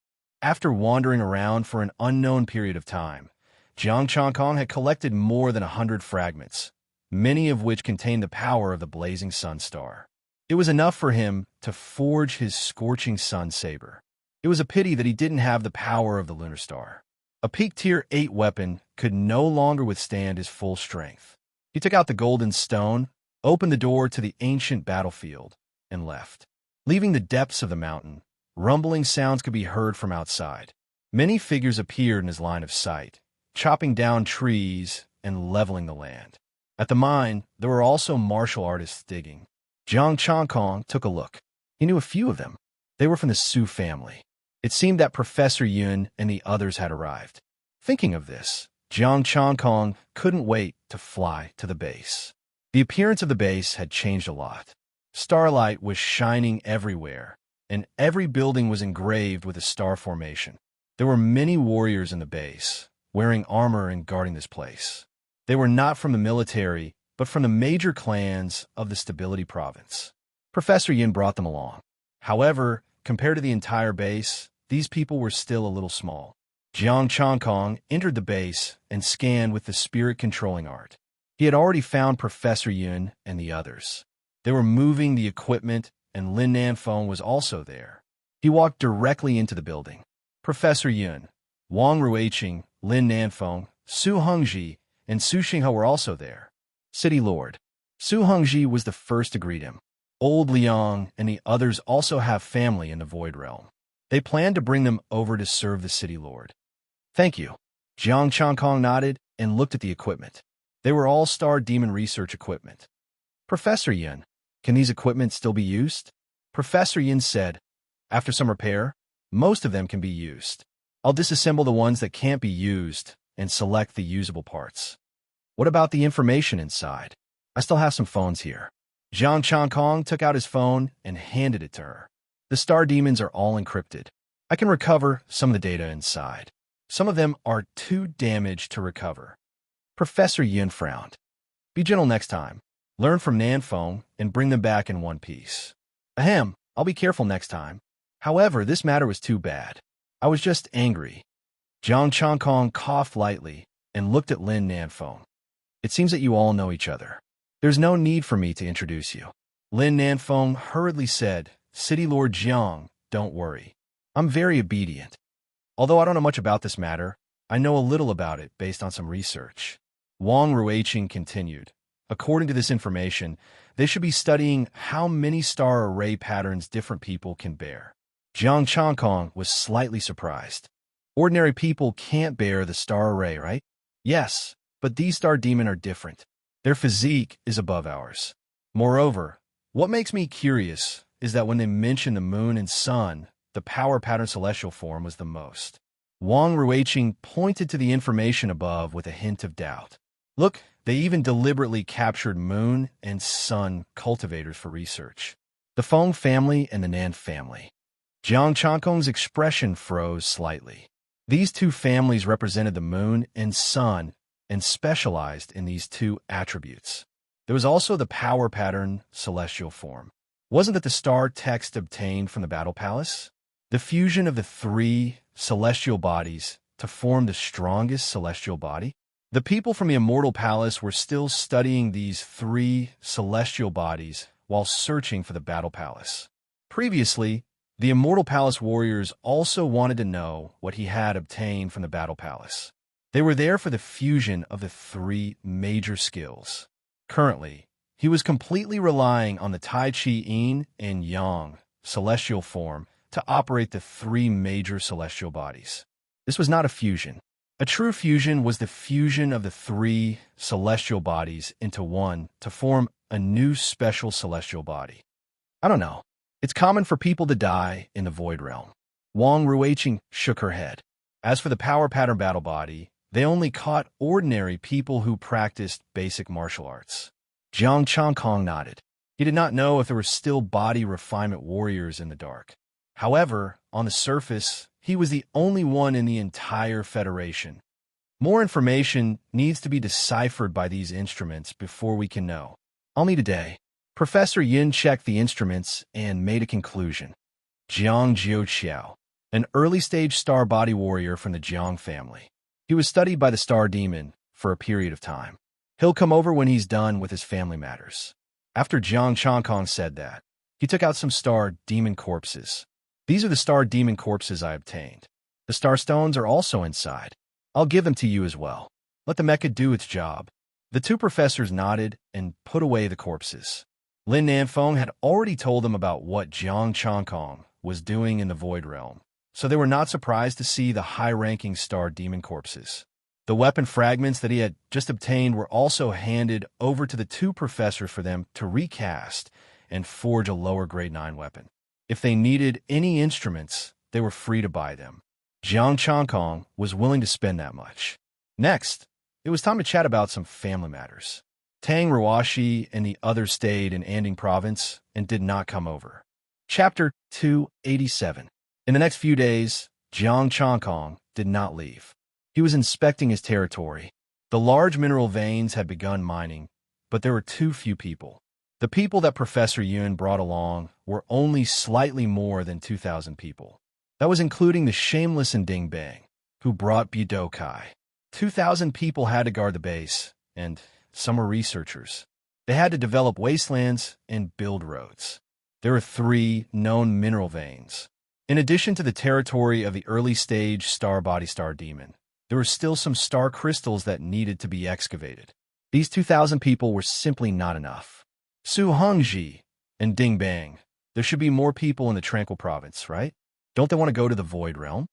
S1: After wandering around for an unknown period of time, Jiang Chongkong had collected more than 100 fragments, many of which contained the power of the blazing sun star. It was enough for him to forge his scorching sun saber. It was a pity that he didn't have the power of the lunar star. A peak tier 8 weapon could no longer withstand his full strength. He took out the golden stone, opened the door to the ancient battlefield, and left. Leaving the depths of the mountain, rumbling sounds could be heard from outside. Many figures appeared in his line of sight, chopping down trees and leveling the land. At the mine, there were also martial artists digging. Jiang Chongkong took a look. He knew a few of them. They were from the Su family. It seemed that Professor Yun and the others had arrived. Thinking of this, Jiang Chongkong couldn't wait to fly to the base. The appearance of the base had changed a lot. Starlight was shining everywhere, and every building was engraved with a star formation. There were many warriors in the base, wearing armor and guarding this place. They were not from the military, but from the major clans of the Stability Province. Professor Yin brought them along. However, compared to the entire base, these people were still a little small. Jiang Chongkong entered the base and scanned with the spirit-controlling art. He had already found Professor Yun and the others. They were moving the equipment, and Lin Nanfeng was also there. He walked directly into the building. Professor Yun, Wang Ruiqing, Lin Nanfeng, Su Hongji, and Su Xinghe were also there. City Lord. Su Hongji was the first to greet him. Old Liang and the others also have family in the Void Realm. They plan to bring them over to serve the City Lord. Thank you. Jiang Chongkong nodded and looked at the equipment. They were all Star Demon research equipment. Professor Yin, can these equipment still be used? Professor Yin said, after some repair, most of them can be used. I'll disassemble the ones that can't be used and select the usable parts. What about the information inside? I still have some phones here. Jiang Chongkong took out his phone and handed it to her. The star demons are all encrypted. I can recover some of the data inside. Some of them are too damaged to recover. Professor Yin frowned. Be gentle next time. Learn from Nanfeng and bring them back in one piece. Ahem, I'll be careful next time. However, this matter was too bad. I was just angry. Jiang Changkong coughed lightly and looked at Lin Nanfeng. It seems that you all know each other. There's no need for me to introduce you. Lin Nanfeng hurriedly said, City Lord Jiang, don't worry. I'm very obedient. Although I don't know much about this matter, I know a little about it based on some research. Wang Ruiqing continued. According to this information, they should be studying how many star array patterns different people can bear. Jiang Changkong was slightly surprised. Ordinary people can't bear the star array, right? Yes, but these star demon are different. Their physique is above ours. Moreover, what makes me curious is that when they mention the moon and sun, the power pattern celestial form was the most. Wang Ruiqing pointed to the information above with a hint of doubt. Look, they even deliberately captured moon and sun cultivators for research. The Feng family and the Nan family. Jiang Changkong's expression froze slightly. These two families represented the moon and sun and specialized in these two attributes. There was also the power pattern celestial form. Wasn't that the star text obtained from the Battle Palace? The fusion of the three celestial bodies to form the strongest celestial body? The people from the Immortal Palace were still studying these three celestial bodies while searching for the Battle Palace. Previously, the Immortal Palace warriors also wanted to know what he had obtained from the Battle Palace. They were there for the fusion of the three major skills. Currently, he was completely relying on the Tai Chi Yin and Yang celestial form to operate the three major celestial bodies. This was not a fusion. A true fusion was the fusion of the three celestial bodies into one to form a new special celestial body. I don't know. It's common for people to die in the Void Realm. Wang Ruiqing shook her head. As for the power pattern battle body, they only caught ordinary people who practiced basic martial arts. Jiang Changkong nodded. He did not know if there were still body refinement warriors in the dark. However, on the surface, he was the only one in the entire Federation. More information needs to be deciphered by these instruments before we can know. I'll need a day. Professor Yin checked the instruments and made a conclusion. Jiang Jiuqiao, an early-stage star body warrior from the Jiang family. He was studied by the star demon for a period of time. He'll come over when he's done with his family matters. After Jiang Changkong said that, he took out some star demon corpses. These are the star demon corpses I obtained. The star stones are also inside. I'll give them to you as well. Let the mecha do its job. The two professors nodded and put away the corpses. Lin Nanfeng had already told them about what Jiang Changkong was doing in the Void Realm, so they were not surprised to see the high-ranking star demon corpses. The weapon fragments that he had just obtained were also handed over to the two professors for them to recast and forge a lower grade 9 weapon. If they needed any instruments, they were free to buy them. Jiang Changkong was willing to spend that much. Next, it was time to chat about some family matters. Tang Ruashi and the others stayed in Anding Province and did not come over. Chapter 287. In the next few days, Jiang Changkong did not leave. He was inspecting his territory. The large mineral veins had begun mining, but there were too few people. The people that Professor Yun brought along were only slightly more than 2,000 people. That was including the shameless and Ding Bang, who brought Budokai. 2,000 people had to guard the base, and some were researchers. They had to develop wastelands and build roads. There are 3 known mineral veins. In addition to the territory of the early-stage star body star demon, there were still some star crystals that needed to be excavated. These 2,000 people were simply not enough. Su Hongji and Ding Bang, there should be more people in the Tranquil Province, right? Don't they want to go to the Void Realm?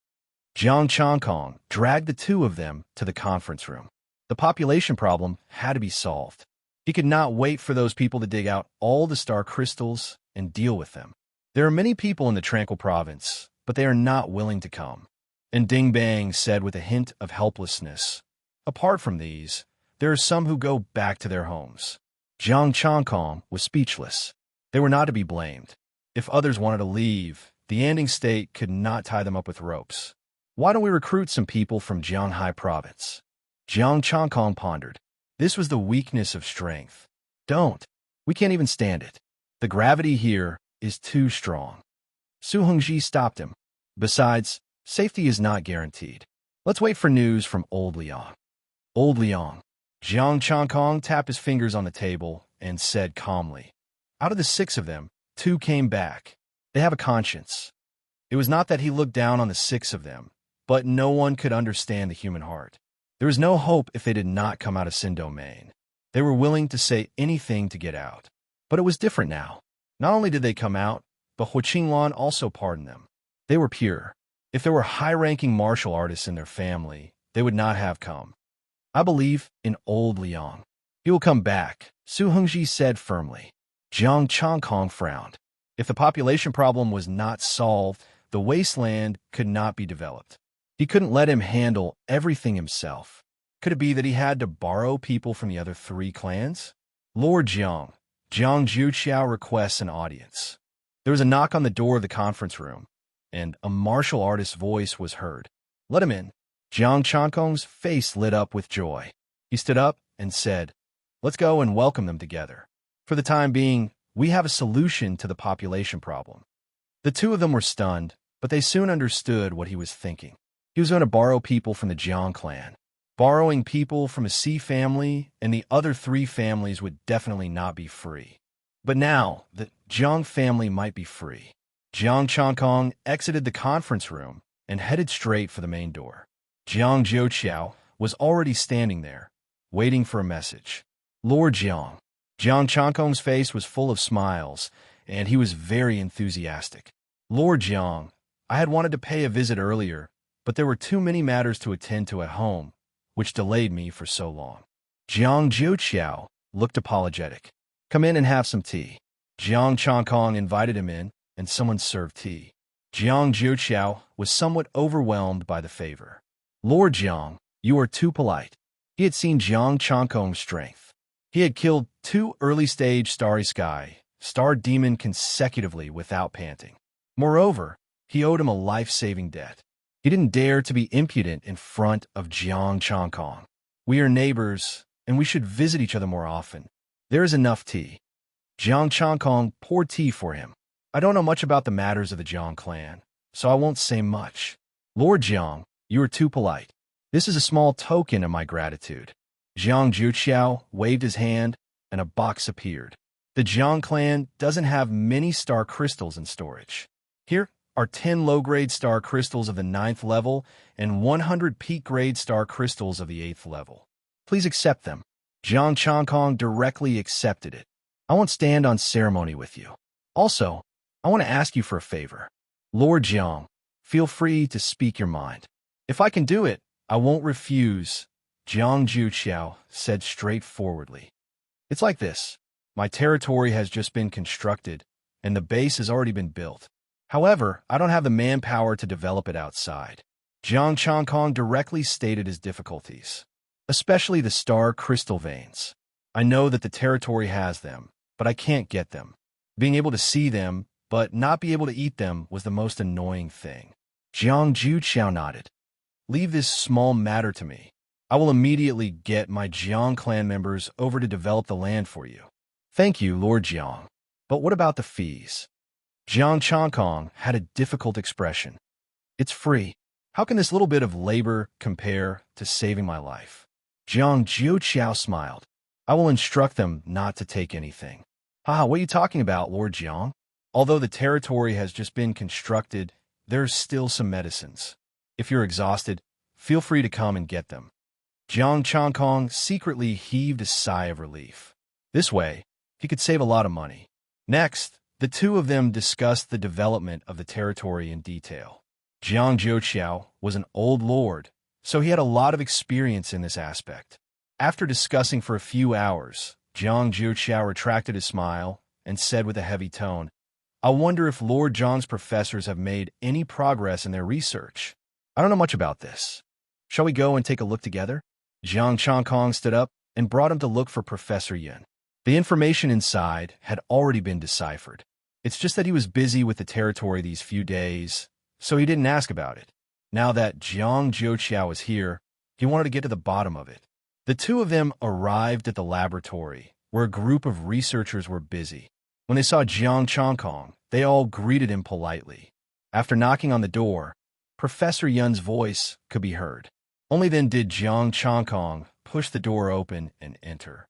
S1: Jiang Changkong dragged the two of them to the conference room. The population problem had to be solved. He could not wait for those people to dig out all the star crystals and deal with them. There are many people in the Tranquil Province, but they are not willing to come. And Ding Bang said with a hint of helplessness, apart from these, there are some who go back to their homes. Jiang Changkong was speechless. They were not to be blamed. If others wanted to leave, the Anding State could not tie them up with ropes. Why don't we recruit some people from Jianghai Province? Jiang Changkong pondered. This was the weakness of strength. Don't. We can't even stand it. The gravity here is too strong. Su Hongji stopped him. Besides, safety is not guaranteed. Let's wait for news from Old Liang. Old Liang. Jiang Changkong tapped his fingers on the table and said calmly, "Out of the 6 of them, 2 came back. They have a conscience." It was not that he looked down on the 6 of them, but no one could understand the human heart. There was no hope if they did not come out of Sin Domain. They were willing to say anything to get out. But it was different now. Not only did they come out, but Hu Qingluan also pardoned them. They were pure. If there were high-ranking martial artists in their family, they would not have come. "I believe in Old Liang. He will come back," Su Hongji said firmly. Jiang Changkong frowned. If the population problem was not solved, the wasteland could not be developed. He couldn't let him handle everything himself. Could it be that he had to borrow people from the other 3 clans? "Lord Jiang, Jiang Zhuqiao requests an audience." There was a knock on the door of the conference room, and a martial artist's voice was heard. "Let him in." Jiang Changkong's face lit up with joy. He stood up and said, "Let's go and welcome them together. For the time being, we have a solution to the population problem." The 2 of them were stunned, but they soon understood what he was thinking. He was going to borrow people from the Jiang clan. Borrowing people from a C family and the other 3 families would definitely not be free. But now, the Jiang family might be free. Jiang Changkong exited the conference room and headed straight for the main door. Jiang Zhuqiao was already standing there, waiting for a message. "Lord Jiang." Jiang Changkong's face was full of smiles, and he was very enthusiastic. "Lord Jiang, I had wanted to pay a visit earlier, but there were too many matters to attend to at home, which delayed me for so long." Jiang Zhuqiao looked apologetic. "Come in and have some tea." Jiang Changkong invited him in, and someone served tea. Jiang Zhuqiao was somewhat overwhelmed by the favor. "Lord Jiang, you are too polite." He had seen Jiang Changkong's strength. He had killed 2 early-stage Starry Sky, Star Demon consecutively without panting. Moreover, he owed him a life-saving debt. He didn't dare to be impudent in front of Jiang Changkong. "We are neighbors, and we should visit each other more often. There is enough tea." Jiang Changkong poured tea for him. "I don't know much about the matters of the Jiang clan, so I won't say much." "Lord Jiang, you are too polite. This is a small token of my gratitude." Jiang Zhuqiao waved his hand, and a box appeared. The Jiang clan doesn't have many star crystals in storage. Here are 10 low-grade star crystals of the 9th level and 100 peak-grade star crystals of the 8th level. Please accept them. Jiang Changkong directly accepted it. "I won't stand on ceremony with you. Also, I want to ask you for a favor." "Lord Jiang, feel free to speak your mind." "If I can do it, I won't refuse," Jiang Zhuqiao said straightforwardly. "It's like this. My territory has just been constructed, and the base has already been built. However, I don't have the manpower to develop it outside." Jiang Changkong directly stated his difficulties, especially the star crystal veins. "I know that the territory has them, but I can't get them. Being able to see them, but not be able to eat them was the most annoying thing." Jiang Zhuqiao nodded. "Leave this small matter to me. I will immediately get my Jiang clan members over to develop the land for you." "Thank you, Lord Jiang. But what about the fees?" Jiang Changkong had a difficult expression. "It's free. How can this little bit of labor compare to saving my life?" Jiang Zhuqiao smiled. "I will instruct them not to take anything." "Ah, what are you talking about, Lord Jiang? Although the territory has just been constructed, there's still some medicines. If you're exhausted, feel free to come and get them." Jiang Changkong secretly heaved a sigh of relief. This way, he could save a lot of money. Next, the 2 of them discussed the development of the territory in detail. Jiang Zhuqiao was an old lord, so he had a lot of experience in this aspect. After discussing for a few hours, Jiang Zhuqiao retracted his smile and said with a heavy tone, "I wonder if Lord Jiang's professors have made any progress in their research. I don't know much about this. Shall we go and take a look together?" Jiang Changkong stood up and brought him to look for Professor Yun. The information inside had already been deciphered. It's just that he was busy with the territory these few days, so he didn't ask about it. Now that Jiang Zhuqiao was here, he wanted to get to the bottom of it. The 2 of them arrived at the laboratory, where a group of researchers were busy. When they saw Jiang Chongkong, they all greeted him politely. After knocking on the door, Professor Yun's voice could be heard. Only then did Jiang Chongkong push the door open and enter.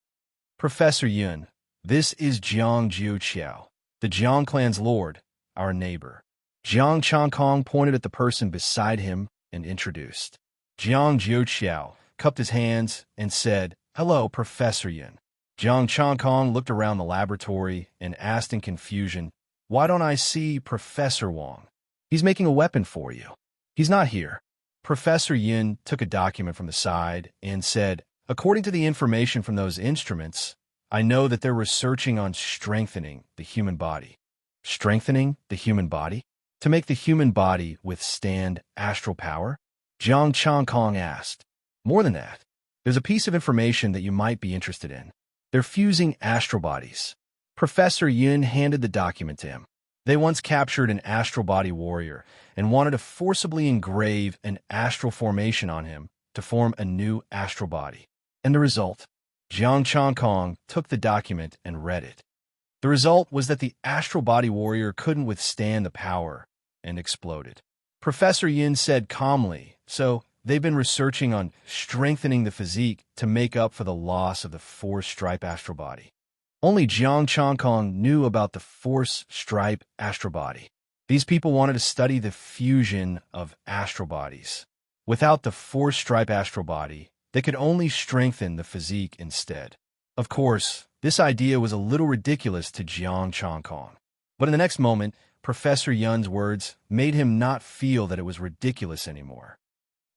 S1: Professor Yun, this is Jiang Jiuqiao, the Jiang clan's lord, our neighbor. Jiang Chongkong pointed at the person beside him and introduced. Jiang Jiuqiao cupped his hands and said, "Hello, Professor Yun." Jiang Chongkong looked around the laboratory and asked in confusion, "Why don't I see Professor Wang? He's making a weapon for you." "He's not here." Professor Yun took a document from the side and said, "According to the information from those instruments, I know that they're researching on strengthening the human body." Strengthening the human body? To make the human body withstand astral power? Jiang Chongkong asked. "More than that, there's a piece of information that you might be interested in. They're fusing astral bodies." Professor Yun handed the document to him. They once captured an astral body warrior and wanted to forcibly engrave an astral formation on him to form a new astral body. And the result? Jiang Chongkong took the document and read it. The result was that the astral body warrior couldn't withstand the power and exploded. Professor Yin said calmly, "So they've been researching on strengthening the physique to make up for the loss of the four-stripe astral body." Only Jiang Chongkong knew about the force-stripe astral body. These people wanted to study the fusion of astral bodies. Without the four-stripe astral body, they could only strengthen the physique instead. Of course, this idea was a little ridiculous to Jiang Chongkong. But in the next moment, Professor Yun's words made him not feel that it was ridiculous anymore.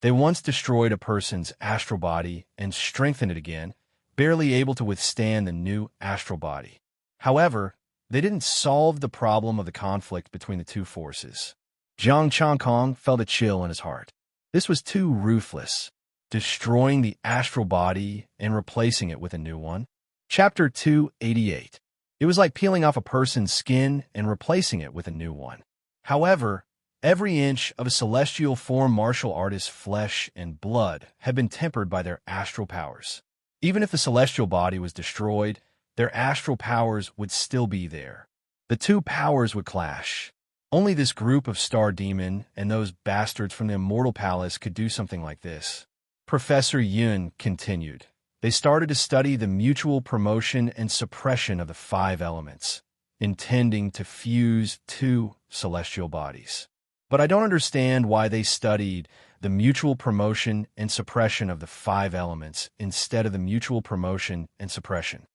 S1: They once destroyed a person's astral body and strengthened it again, barely able to withstand the new astral body. However, they didn't solve the problem of the conflict between the two forces. Jiang Chongkong felt a chill in his heart. This was too ruthless, destroying the astral body and replacing it with a new one. Chapter 288. It was like peeling off a person's skin and replacing it with a new one. However, every inch of a celestial form martial artist's flesh and blood had been tempered by their astral powers. Even if the celestial body was destroyed, their astral powers would still be there. The two powers would clash. Only this group of star demon and those bastards from the Immortal Palace could do something like this. Professor Yun continued. They started to study the mutual promotion and suppression of the five elements, intending to fuse two celestial bodies. But I don't understand why they studied the mutual promotion and suppression of the five elements instead of the mutual promotion and suppression.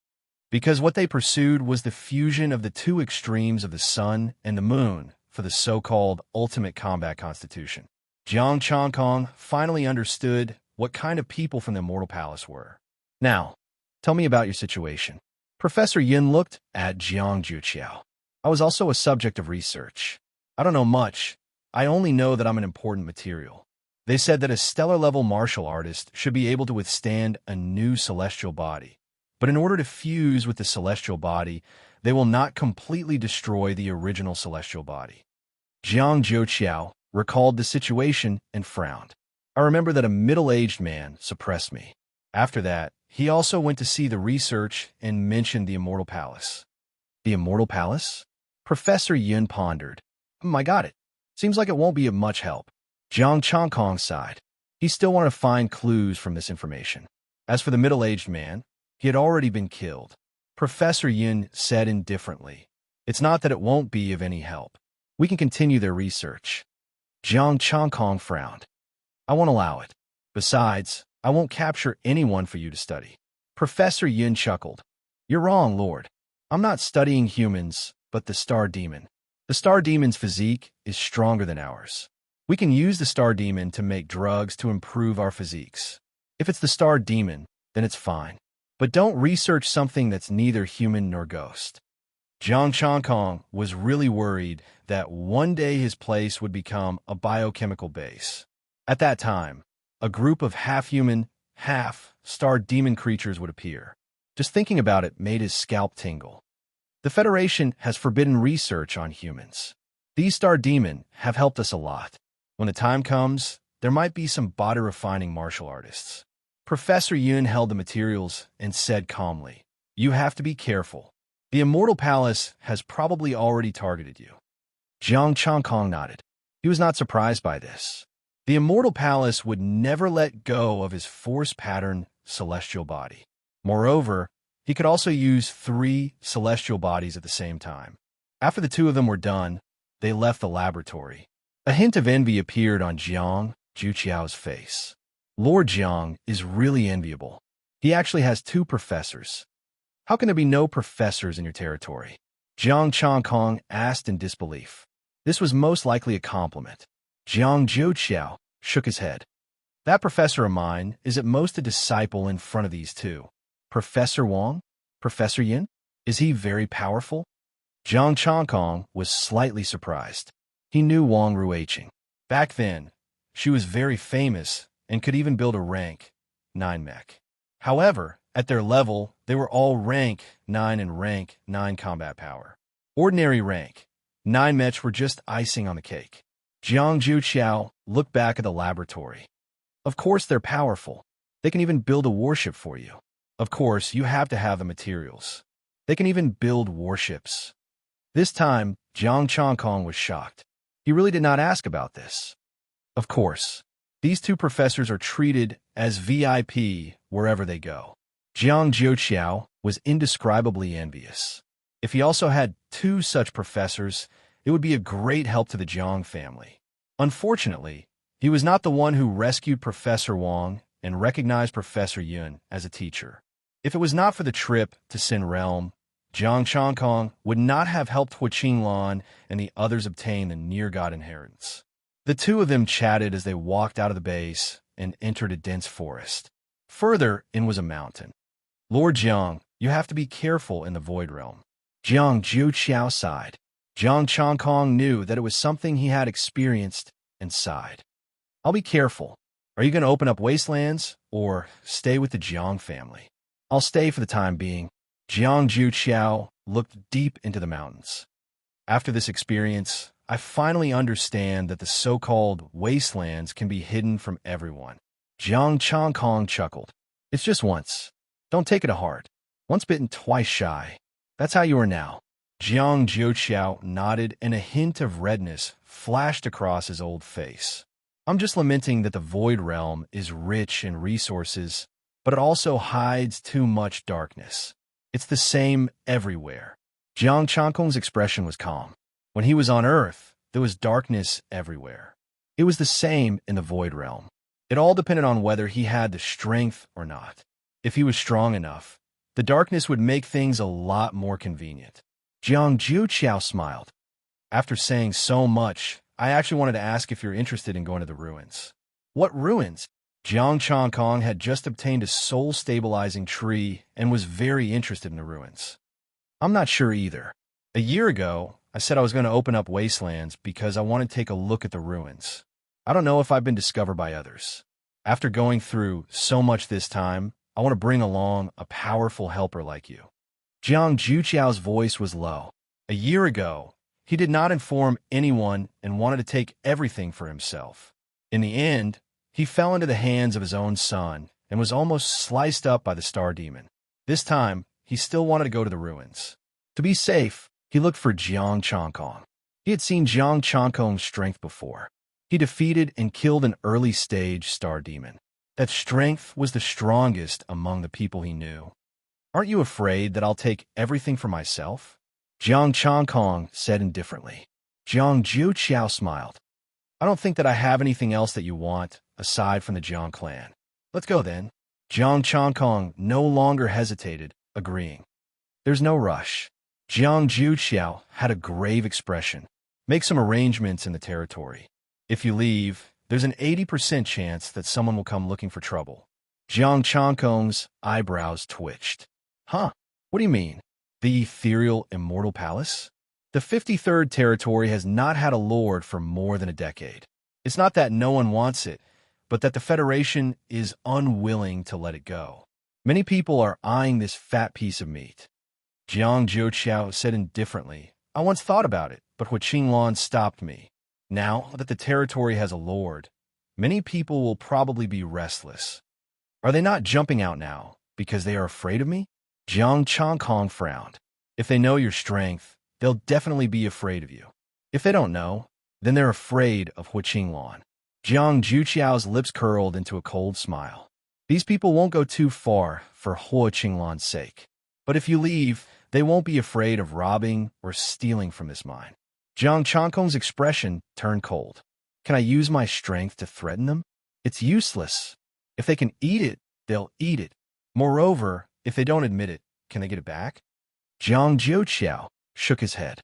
S1: Because what they pursued was the fusion of the two extremes of the sun and the moon for the so-called ultimate combat constitution. Jiang Chongkong finally understood what kind of people from the Immortal Palace were. "Now, tell me about your situation." Professor Yin looked at Jiang Jiuqiao. "I was also a subject of research. I don't know much. I only know that I'm an important material. They said that a stellar-level martial artist should be able to withstand a new celestial body. But in order to fuse with the celestial body, they will not completely destroy the original celestial body." Jiang Jiuqiao recalled the situation and frowned. "I remember that a middle-aged man suppressed me. After that, he also went to see the research and mentioned the Immortal Palace." "The Immortal Palace?" Professor Yun pondered. "I got it. Seems like it won't be of much help." Jiang Chongkong sighed. He still wanted to find clues from this information. As for the middle-aged man, he had already been killed. Professor Yun said indifferently, "It's not that it won't be of any help. We can continue their research." Jiang Chongkong frowned. "I won't allow it. Besides, I won't capture anyone for you to study." Professor Yun chuckled. "You're wrong, Lord. I'm not studying humans, but the star demon. The star demon's physique is stronger than ours. We can use the star demon to make drugs to improve our physiques. If it's the star demon, then it's fine. But don't research something that's neither human nor ghost." Jiang Chongkong was really worried that one day his place would become a biochemical base. At that time, a group of half-human, half-star demon creatures would appear. Just thinking about it made his scalp tingle. The Federation has forbidden research on humans. These star demon have helped us a lot. When the time comes, there might be some body-refining martial artists. Professor Yun held the materials and said calmly, You have to be careful. The Immortal Palace has probably already targeted you. Jiang Changkong nodded. He was not surprised by this. The Immortal Palace would never let go of his force-pattern celestial body. Moreover, he could also use 3 celestial bodies at the same time. After the 2 of them were done, they left the laboratory. A hint of envy appeared on Jiang Juqiao's face. Lord Jiang is really enviable. He actually has 2 professors. How can there be no professors in your territory? Jiang Changkong asked in disbelief. This was most likely a compliment. Jiang Juqiao shook his head. That professor of mine is at most a disciple in front of these 2. Professor Wang? Professor Yin? Is he very powerful? Jiang Changkong was slightly surprised. He knew Wang Ruiqing. Back then, she was very famous and could even build a rank 9 mech. However, at their level, they were all rank 9 and rank 9 combat power. Ordinary rank 9 mech were just icing on the cake. Jiang Juqiao looked back at the laboratory. Of course they're powerful. They can even build a warship for you. Of course, you have to have the materials. They can even build warships. This time, Jiang Changkong was shocked. He really did not ask about this. Of course, these 2 professors are treated as VIP wherever they go. Jiang Juqiao was indescribably envious. If he also had 2 such professors, it would be a great help to the Jiang family. Unfortunately, he was not the one who rescued Professor Wang and recognized Professor Yun as a teacher. If it was not for the trip to Sin Realm, Jiang Changkong would not have helped Hu Qinglan and the others obtain the near-god inheritance. The 2 of them chatted as they walked out of the base and entered a dense forest. Further in was a mountain. Lord Jiang, you have to be careful in the Void Realm. Jiang Juqiao sighed. Jiang Changkong knew that it was something he had experienced and sighed. I'll be careful. Are you going to open up wastelands or stay with the Jiang family? I'll stay for the time being. Jiang Juqiao looked deep into the mountains. After this experience, I finally understand that the so-called wastelands can be hidden from everyone. Jiang Changkong chuckled. It's just once. Don't take it to heart. Once bitten, twice shy. That's how you are now. Jiang Juqiao nodded and a hint of redness flashed across his old face. I'm just lamenting that the Void Realm is rich in resources, but it also hides too much darkness. It's the same everywhere. Jiang Changkong's expression was calm. When he was on Earth, there was darkness everywhere. It was the same in the Void Realm. It all depended on whether he had the strength or not. If he was strong enough, the darkness would make things a lot more convenient. Jiang Juqiao smiled. After saying so much, I actually wanted to ask if you're interested in going to the ruins. What ruins? Jiang Changkong had just obtained a soul-stabilizing tree and was very interested in the ruins. I'm not sure either. A year ago, I said I was going to open up wastelands because I wanted to take a look at the ruins. I don't know if I've been discovered by others. After going through so much this time, I want to bring along a powerful helper like you. Jiang Juqiao's voice was low. A year ago, he did not inform anyone and wanted to take everything for himself. In the end, he fell into the hands of his own son and was almost sliced up by the Star Demon. This time, he still wanted to go to the ruins. To be safe, he looked for Jiang Changkong. He had seen Jiang Changkong's strength before. He defeated and killed an early-stage Star Demon. That strength was the strongest among the people he knew. Aren't you afraid that I'll take everything for myself? Jiang Changkong said indifferently. Jiang Juqiao smiled. I don't think that I have anything else that you want, aside from the Jiang clan. Let's go then. Jiang Changkong no longer hesitated, agreeing. There's no rush. Jiang Juqiao had a grave expression. Make some arrangements in the territory. If you leave, there's an 80% chance that someone will come looking for trouble. Jiang Changkong's eyebrows twitched. Huh? What do you mean? The ethereal immortal palace? The 53rd territory has not had a lord for more than a decade. It's not that no one wants it, but that the Federation is unwilling to let it go. Many people are eyeing this fat piece of meat. Jiang Juqiao said indifferently, I once thought about it, but Hu Qinglan stopped me. Now that the territory has a lord, many people will probably be restless. Are they not jumping out now because they are afraid of me? Jiang Changkong frowned. If they know your strength, they'll definitely be afraid of you. If they don't know, then they're afraid of Hu Qingluan. Jiang Juqiao's lips curled into a cold smile. These people won't go too far for Hu Qingluan's sake. But if you leave, they won't be afraid of robbing or stealing from this mine. Jiang Changkong's expression turned cold. Can I use my strength to threaten them? It's useless. If they can eat it, they'll eat it. Moreover, if they don't admit it, can they get it back? Jiang Jiuqiao shook his head.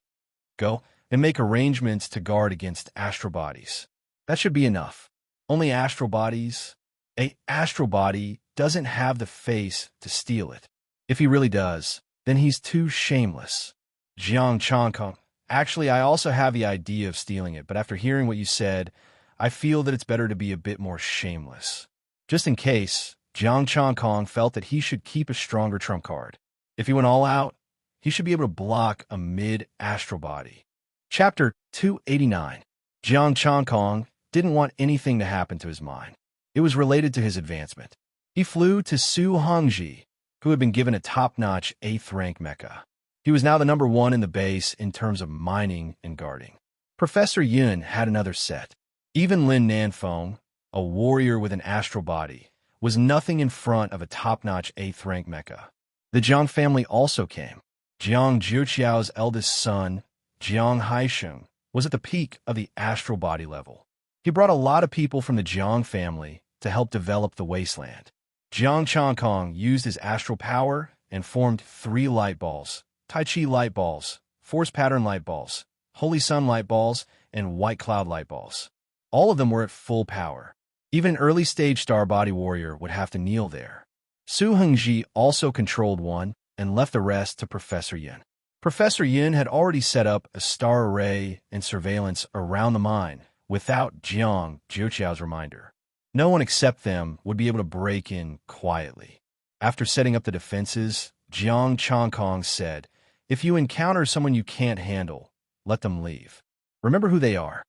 S1: Go and make arrangements to guard against astral bodies. That should be enough. Only astral bodies? An astral body doesn't have the face to steal it. If he really does, then he's too shameless. Jiang Changkong, actually, I also have the idea of stealing it, but after hearing what you said, I feel that it's better to be a bit more shameless. Just in case, Jiang Changkong felt that he should keep a stronger trump card. If he went all out, he should be able to block a mid-astral body. Chapter 289. Jiang Changkong didn't want anything to happen to his mind. It was related to his advancement. He flew to Su Hongji, who had been given a top-notch 8th rank mecha. He was now the number 1 in the base in terms of mining and guarding. Professor Yun had another set. Even Lin Nanfeng, a warrior with an astral body, was nothing in front of a top-notch 8th rank mecha. The Jiang family also came. Jiang Jiuqiao's eldest son, Jiang Haisheng, was at the peak of the astral body level. He brought a lot of people from the Jiang family to help develop the wasteland. Jiang Changkong used his astral power and formed 3 light balls: Tai Chi light balls, Force pattern light balls, Holy Sun light balls, and White Cloud light balls. All of them were at full power. Even an early-stage star body warrior would have to kneel there. Su Hongji also controlled one and left the rest to Professor Yin. Professor Yin had already set up a star array and surveillance around the mine without Jiang Jiuqiao's reminder. No one except them would be able to break in quietly. After setting up the defenses, Jiang Changkong said, "If you encounter someone you can't handle, let them leave. Remember who they are."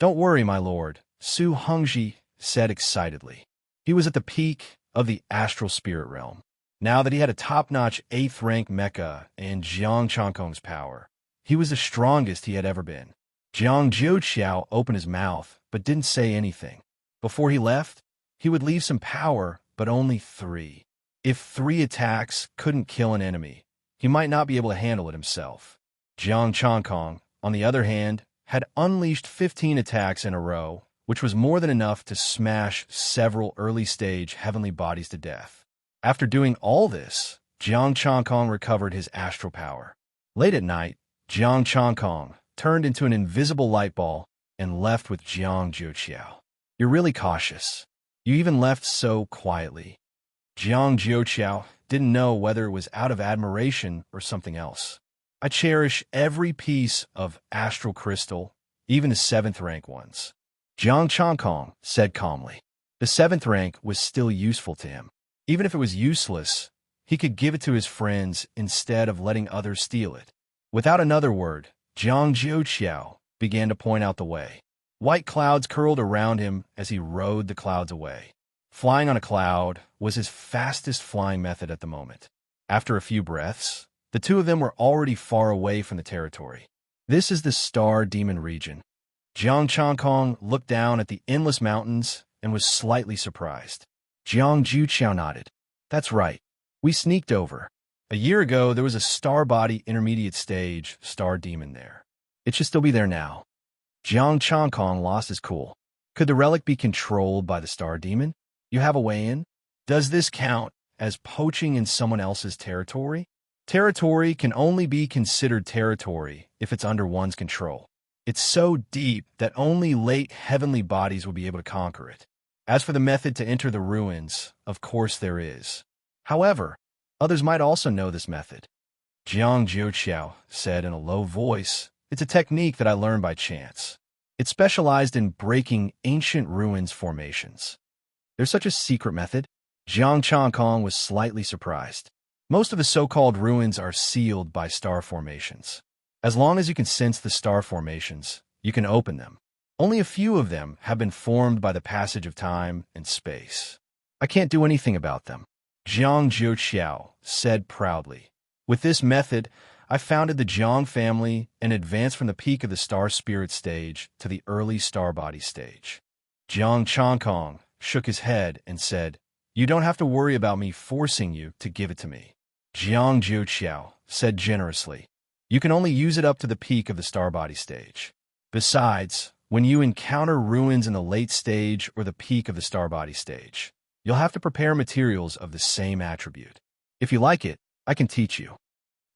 S1: "Don't worry, my lord," Su Hongji said excitedly. He was at the peak of the astral spirit realm. Now that he had a top-notch 8th rank mecha and Jiang Changkong's power, he was the strongest he had ever been. Jiang Jiuqiao opened his mouth but didn't say anything. Before he left, he would leave some power, but only 3. If 3 attacks couldn't kill an enemy, he might not be able to handle it himself. Jiang Changkong, on the other hand, had unleashed 15 attacks in a row, which was more than enough to smash several early-stage heavenly bodies to death. After doing all this, Jiang Changkong recovered his astral power. Late at night, Jiang Changkong turned into an invisible light ball and left with Jiang Jiuqiao. "You're really cautious. You even left so quietly." Jiang Jiuqiao didn't know whether it was out of admiration or something else. "I cherish every piece of astral crystal, even the 7th rank ones." Jiang Changkong said calmly. The 7th rank was still useful to him. Even if it was useless, he could give it to his friends instead of letting others steal it. Without another word, Jiang Jiuqiao began to point out the way. White clouds curled around him as he rode the clouds away. Flying on a cloud was his fastest flying method at the moment. After a few breaths, the two of them were already far away from the territory. This is the Star Demon region. Jiang Changkong looked down at the endless mountains and was slightly surprised. Jiang Jiuqiao nodded. "That's right. We sneaked over. A year ago, there was a star body intermediate stage star demon there. It should still be there now." Jiang Changkong lost his cool. Could the relic be controlled by the star demon? You have a way in? Does this count as poaching in someone else's territory? Territory can only be considered territory if it's under one's control. It's so deep that only late heavenly bodies will be able to conquer it. As for the method to enter the ruins, of course there is. However, others might also know this method. Jiang Jiuqiao said in a low voice, "It's a technique that I learned by chance. It's specialized in breaking ancient ruins formations." "There's such a secret method?" Jiang Changkong was slightly surprised. Most of the so-called ruins are sealed by star formations. As long as you can sense the star formations, you can open them. Only a few of them have been formed by the passage of time and space. I can't do anything about them. Jiang Zhou said proudly. With this method, I founded the Jiang family and advanced from the peak of the star spirit stage to the early star body stage. Jiang Changkong shook his head and said, "You don't have to worry about me forcing you to give it to me." Jiang Zhou said generously, "You can only use it up to the peak of the star body stage. Besides, when you encounter ruins in the late stage or the peak of the star body stage, you'll have to prepare materials of the same attribute. If you like it, I can teach you.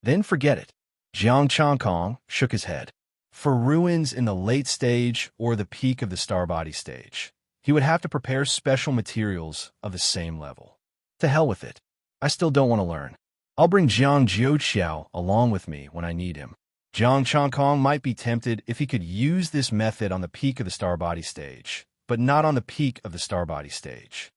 S1: Then forget it." Jiang Changkong shook his head. For ruins in the late stage or the peak of the star body stage, he would have to prepare special materials of the same level. To hell with it. I still don't want to learn. I'll bring Jiang Zhou along with me when I need him. Jiang Changkong might be tempted if he could use this method on the peak of the star body stage, but not on the peak of the star body stage.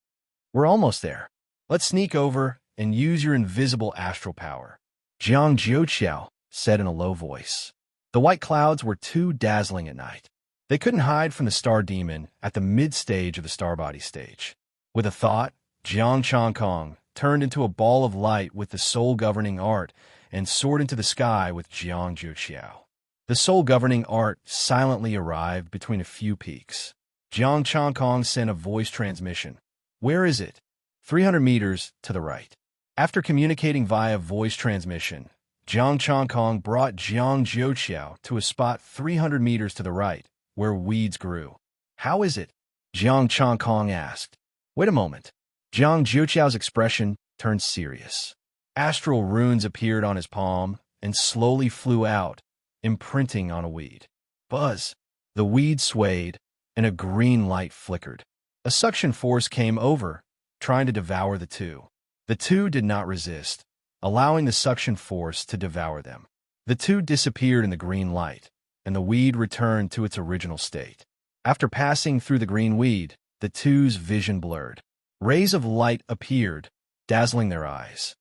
S1: We're almost there. Let's sneak over and use your invisible astral power, Jiang Zhou said in a low voice. The white clouds were too dazzling at night. They couldn't hide from the star demon at the mid-stage of the star body stage. With a thought, Jiang Changkong turned into a ball of light with the soul governing art and soared into the sky with Jiang Zhou. The soul governing art silently arrived between a few peaks. Jiang Changkong sent a voice transmission. "Where is it?" 300 meters to the right. After communicating via voice transmission, Jiang Changkong brought Jiang Zhou to a spot 300 meters to the right, where weeds grew. "How is it?" Jiang Changkong asked. "Wait a moment." Jiang Zhou's expression turned serious. Astral runes appeared on his palm and slowly flew out, imprinting on a weed. Buzz! The weed swayed, and a green light flickered. A suction force came over, trying to devour the two. The two did not resist, allowing the suction force to devour them. The two disappeared in the green light, and the weed returned to its original state. After passing through the green weed, the two's vision blurred. Rays of light appeared, dazzling their eyes.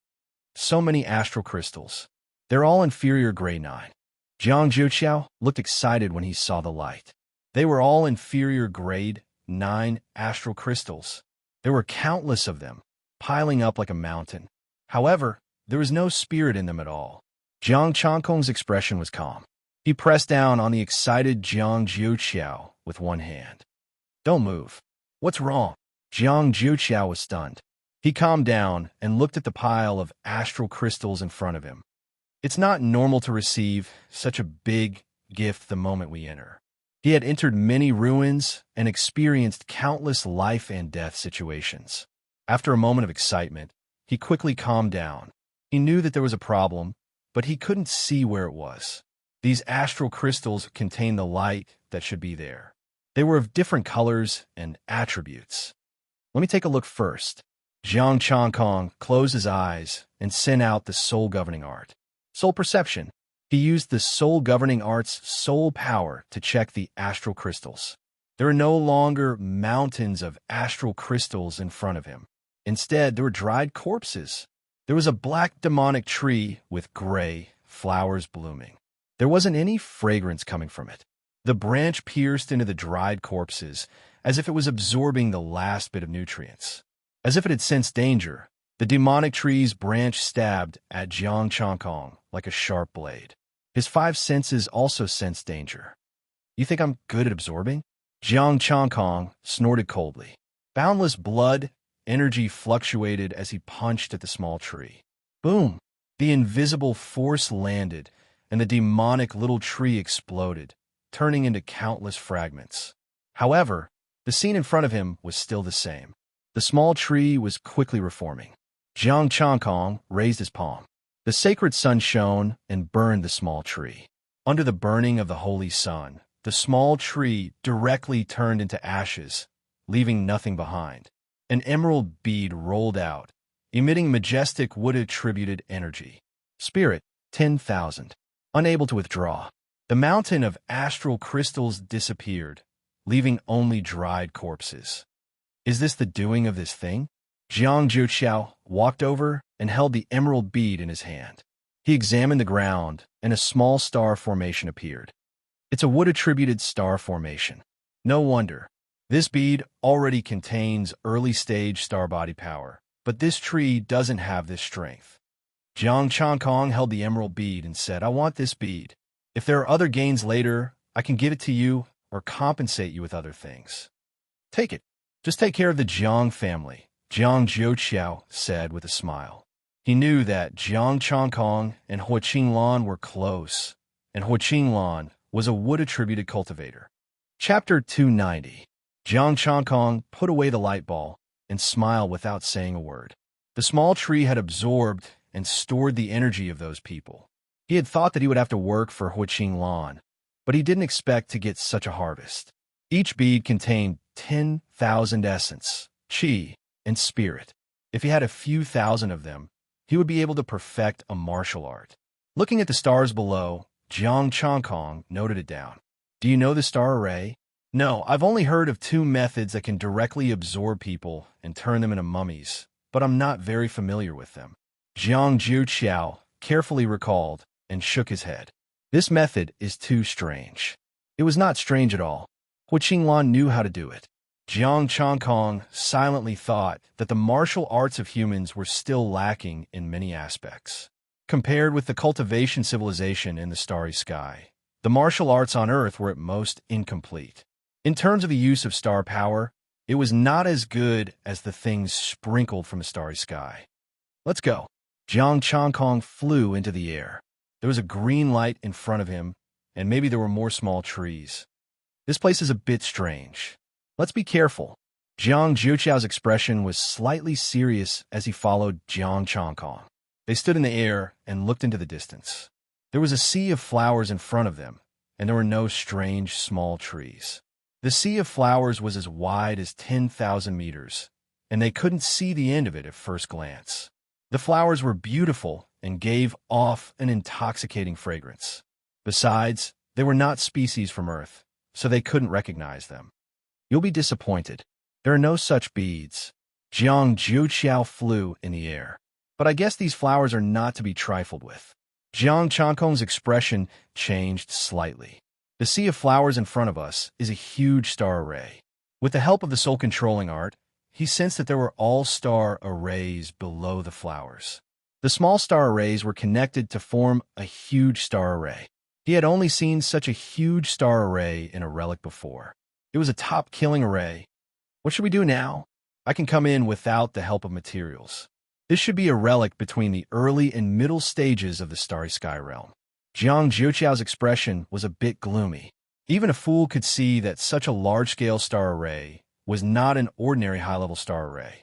S1: So many astral crystals. They're all inferior grade 9. Jiang Zhou looked excited when he saw the light. They were all inferior grade 9 astral crystals. There were countless of them, piling up like a mountain. However, there was no spirit in them at all. Jiang Changkong's expression was calm. He pressed down on the excited Jiang Zhou with one hand. "Don't move." "What's wrong?" Jiang Zhou was stunned. He calmed down and looked at the pile of astral crystals in front of him. It's not normal to receive such a big gift the moment we enter. He had entered many ruins and experienced countless life and death situations. After a moment of excitement, he quickly calmed down. He knew that there was a problem, but he couldn't see where it was. These astral crystals contained the light that should be there. They were of different colors and attributes. "Let me take a look first." Jiang Changkong closed his eyes and sent out the soul governing art. Soul perception. He used the soul governing art's soul power to check the astral crystals. There were no longer mountains of astral crystals in front of him. Instead, there were dried corpses. There was a black demonic tree with gray flowers blooming. There wasn't any fragrance coming from it. The branch pierced into the dried corpses as if it was absorbing the last bit of nutrients. As if it had sensed danger, the demonic tree's branch stabbed at Jiang Changkong like a sharp blade. His 5 senses also sensed danger. "You think I'm good at absorbing?" Jiang Changkong snorted coldly. Boundless blood energy fluctuated as he punched at the small tree. Boom! The invisible force landed, and the demonic little tree exploded, turning into countless fragments. However, the scene in front of him was still the same. The small tree was quickly reforming. Jiang Changkong raised his palm. The sacred sun shone and burned the small tree. Under the burning of the holy sun, the small tree directly turned into ashes, leaving nothing behind. An emerald bead rolled out, emitting majestic wood-attributed energy. Spirit, 10,000. Unable to withdraw. The mountain of astral crystals disappeared, leaving only dried corpses. "Is this the doing of this thing?" Jiang Zhou walked over and held the emerald bead in his hand. He examined the ground, and a small star formation appeared. It's a wood-attributed star formation. No wonder. This bead already contains early-stage star body power, but this tree doesn't have this strength. Jiang Changkong held the emerald bead and said, I want this bead. If there are other gains later, I can give it to you or compensate you with other things. Take it. Just take care of the Jiang family, Jiang Jiuqiao said with a smile. He knew that Jiang Changkong and Hua Qinglan were close, and Hua Qinglan was a wood-attributed cultivator. Chapter 290. Jiang Changkong put away the light ball and smiled without saying a word. The small tree had absorbed and stored the energy of those people. He had thought that he would have to work for Hua Qinglan, but he didn't expect to get such a harvest. Each bead contained 10,000 essence, qi, and spirit. If he had a few thousand of them, he would be able to perfect a martial art. Looking at the stars below, Jiang Changkong noted it down. Do you know the star array? No, I've only heard of 2 methods that can directly absorb people and turn them into mummies, but I'm not very familiar with them. Jiang Jiuqiao carefully recalled and shook his head. This method is too strange. It was not strange at all. Hua Qinglan knew how to do it. Jiang Changkong silently thought that the martial arts of humans were still lacking in many aspects. Compared with the cultivation civilization in the starry sky, the martial arts on Earth were at most incomplete. In terms of the use of star power, it was not as good as the things sprinkled from the starry sky. Let's go. Jiang Changkong flew into the air. There was a green light in front of him, and maybe there were more small trees. This place is a bit strange. Let's be careful. Jiang Jiuqiao's expression was slightly serious as he followed Jiang Changkong. They stood in the air and looked into the distance. There was a sea of flowers in front of them, and there were no strange small trees. The sea of flowers was as wide as 10,000 meters, and they couldn't see the end of it at first glance. The flowers were beautiful and gave off an intoxicating fragrance. Besides, they were not species from Earth, so they couldn't recognize them. You'll be disappointed. There are no such beads. Jiang Jiuqiao flew in the air. But I guess these flowers are not to be trifled with. Jiang Changkong's expression changed slightly. The sea of flowers in front of us is a huge star array. With the help of the soul-controlling art, he sensed that there were all-star arrays below the flowers. The small star arrays were connected to form a huge star array. He had only seen such a huge star array in a relic before. It was a top-killing array. What should we do now? I can come in without the help of materials. This should be a relic between the early and middle stages of the starry sky realm. Jiang Jiuqiao's expression was a bit gloomy. Even a fool could see that such a large-scale star array was not an ordinary high-level star array.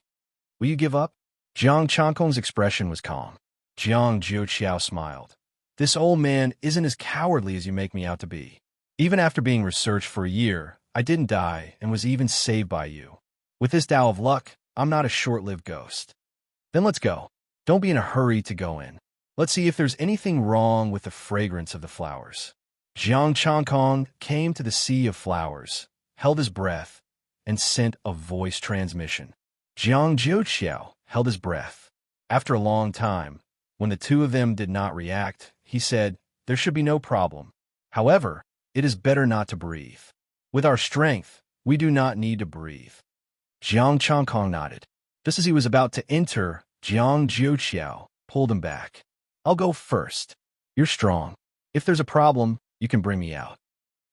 S1: Will you give up? Jiang Changkong's expression was calm. Jiang Jiuqiao smiled. This old man isn't as cowardly as you make me out to be. Even after being researched for a year, I didn't die and was even saved by you. With this Tao of luck, I'm not a short-lived ghost. Then let's go. Don't be in a hurry to go in. Let's see if there's anything wrong with the fragrance of the flowers. Jiang Changkong came to the sea of flowers, held his breath, and sent a voice transmission. Jiang Jiuqiao held his breath. After a long time, when the 2 of them did not react, he said, there should be no problem. However, it is better not to breathe. With our strength, we do not need to breathe. Jiang Changkong nodded. Just as he was about to enter, Jiang Jiuqiao pulled him back. I'll go first. You're strong. If there's a problem, you can bring me out.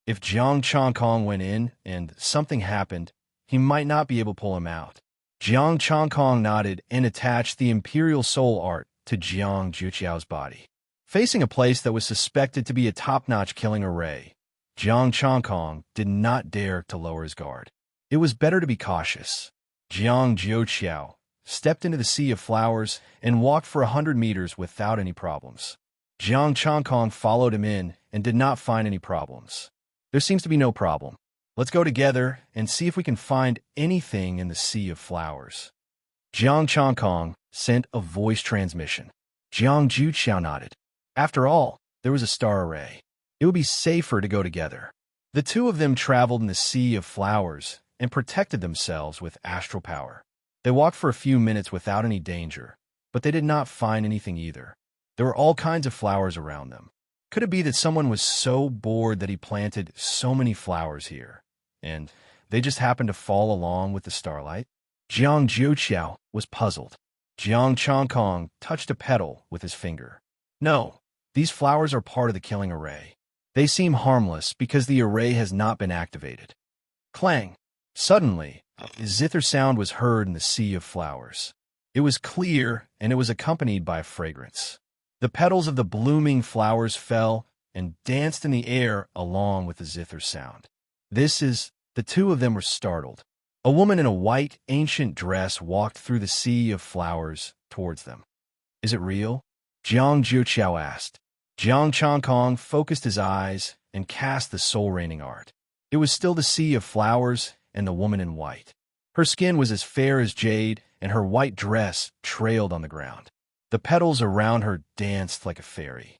S1: If Jiang Changkong went in and something happened, he might not be able to pull him out. Jiang Changkong nodded and attached the Imperial Soul Art to Jiang Jiuqiao's body. Facing a place that was suspected to be a top-notch killing array, Jiang Changkong did not dare to lower his guard. It was better to be cautious. Jiang Jiuqiao stepped into the sea of flowers and walked for 100 meters without any problems. Jiang Changkong followed him in and did not find any problems. There seems to be no problem. Let's go together and see if we can find anything in the sea of flowers. Jiang Changkong sent a voice transmission. Jiang Jiuqiao nodded. After all, there was a star array. It would be safer to go together. The 2 of them traveled in the sea of flowers and protected themselves with astral power. They walked for a few minutes without any danger, but they did not find anything either. There were all kinds of flowers around them. Could it be that someone was so bored that he planted so many flowers here, and they just happened to fall along with the starlight? Jiang Jiuqiao was puzzled. Jiang Chongkong touched a petal with his finger. No, these flowers are part of the killing array. They seem harmless because the array has not been activated. Clang! Suddenly, a zither sound was heard in the sea of flowers. It was clear, and it was accompanied by a fragrance. The petals of the blooming flowers fell and danced in the air along with the zither sound. The two of them were startled. A woman in a white, ancient dress walked through the sea of flowers towards them. Is it real? Jiang Jiuqiao asked. Jiang Chongkong focused his eyes and cast the soul-raining art. It was still the sea of flowers and the woman in white. Her skin was as fair as jade, and her white dress trailed on the ground. The petals around her danced like a fairy.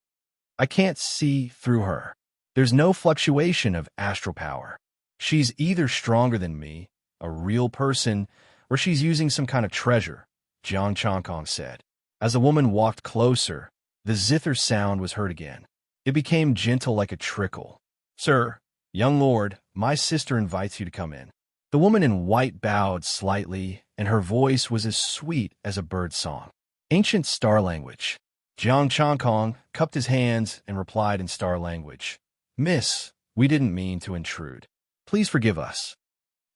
S1: I can't see through her. There's no fluctuation of astral power. She's either stronger than me, a real person, or she's using some kind of treasure, Jiang Chongkong said. As the woman walked closer, the zither sound was heard again. It became gentle like a trickle. Sir, young lord, my sister invites you to come in. The woman in white bowed slightly, and her voice was as sweet as a bird's song. Ancient star language. Jiang Chongkong cupped his hands and replied in star language. Miss, we didn't mean to intrude. Please forgive us.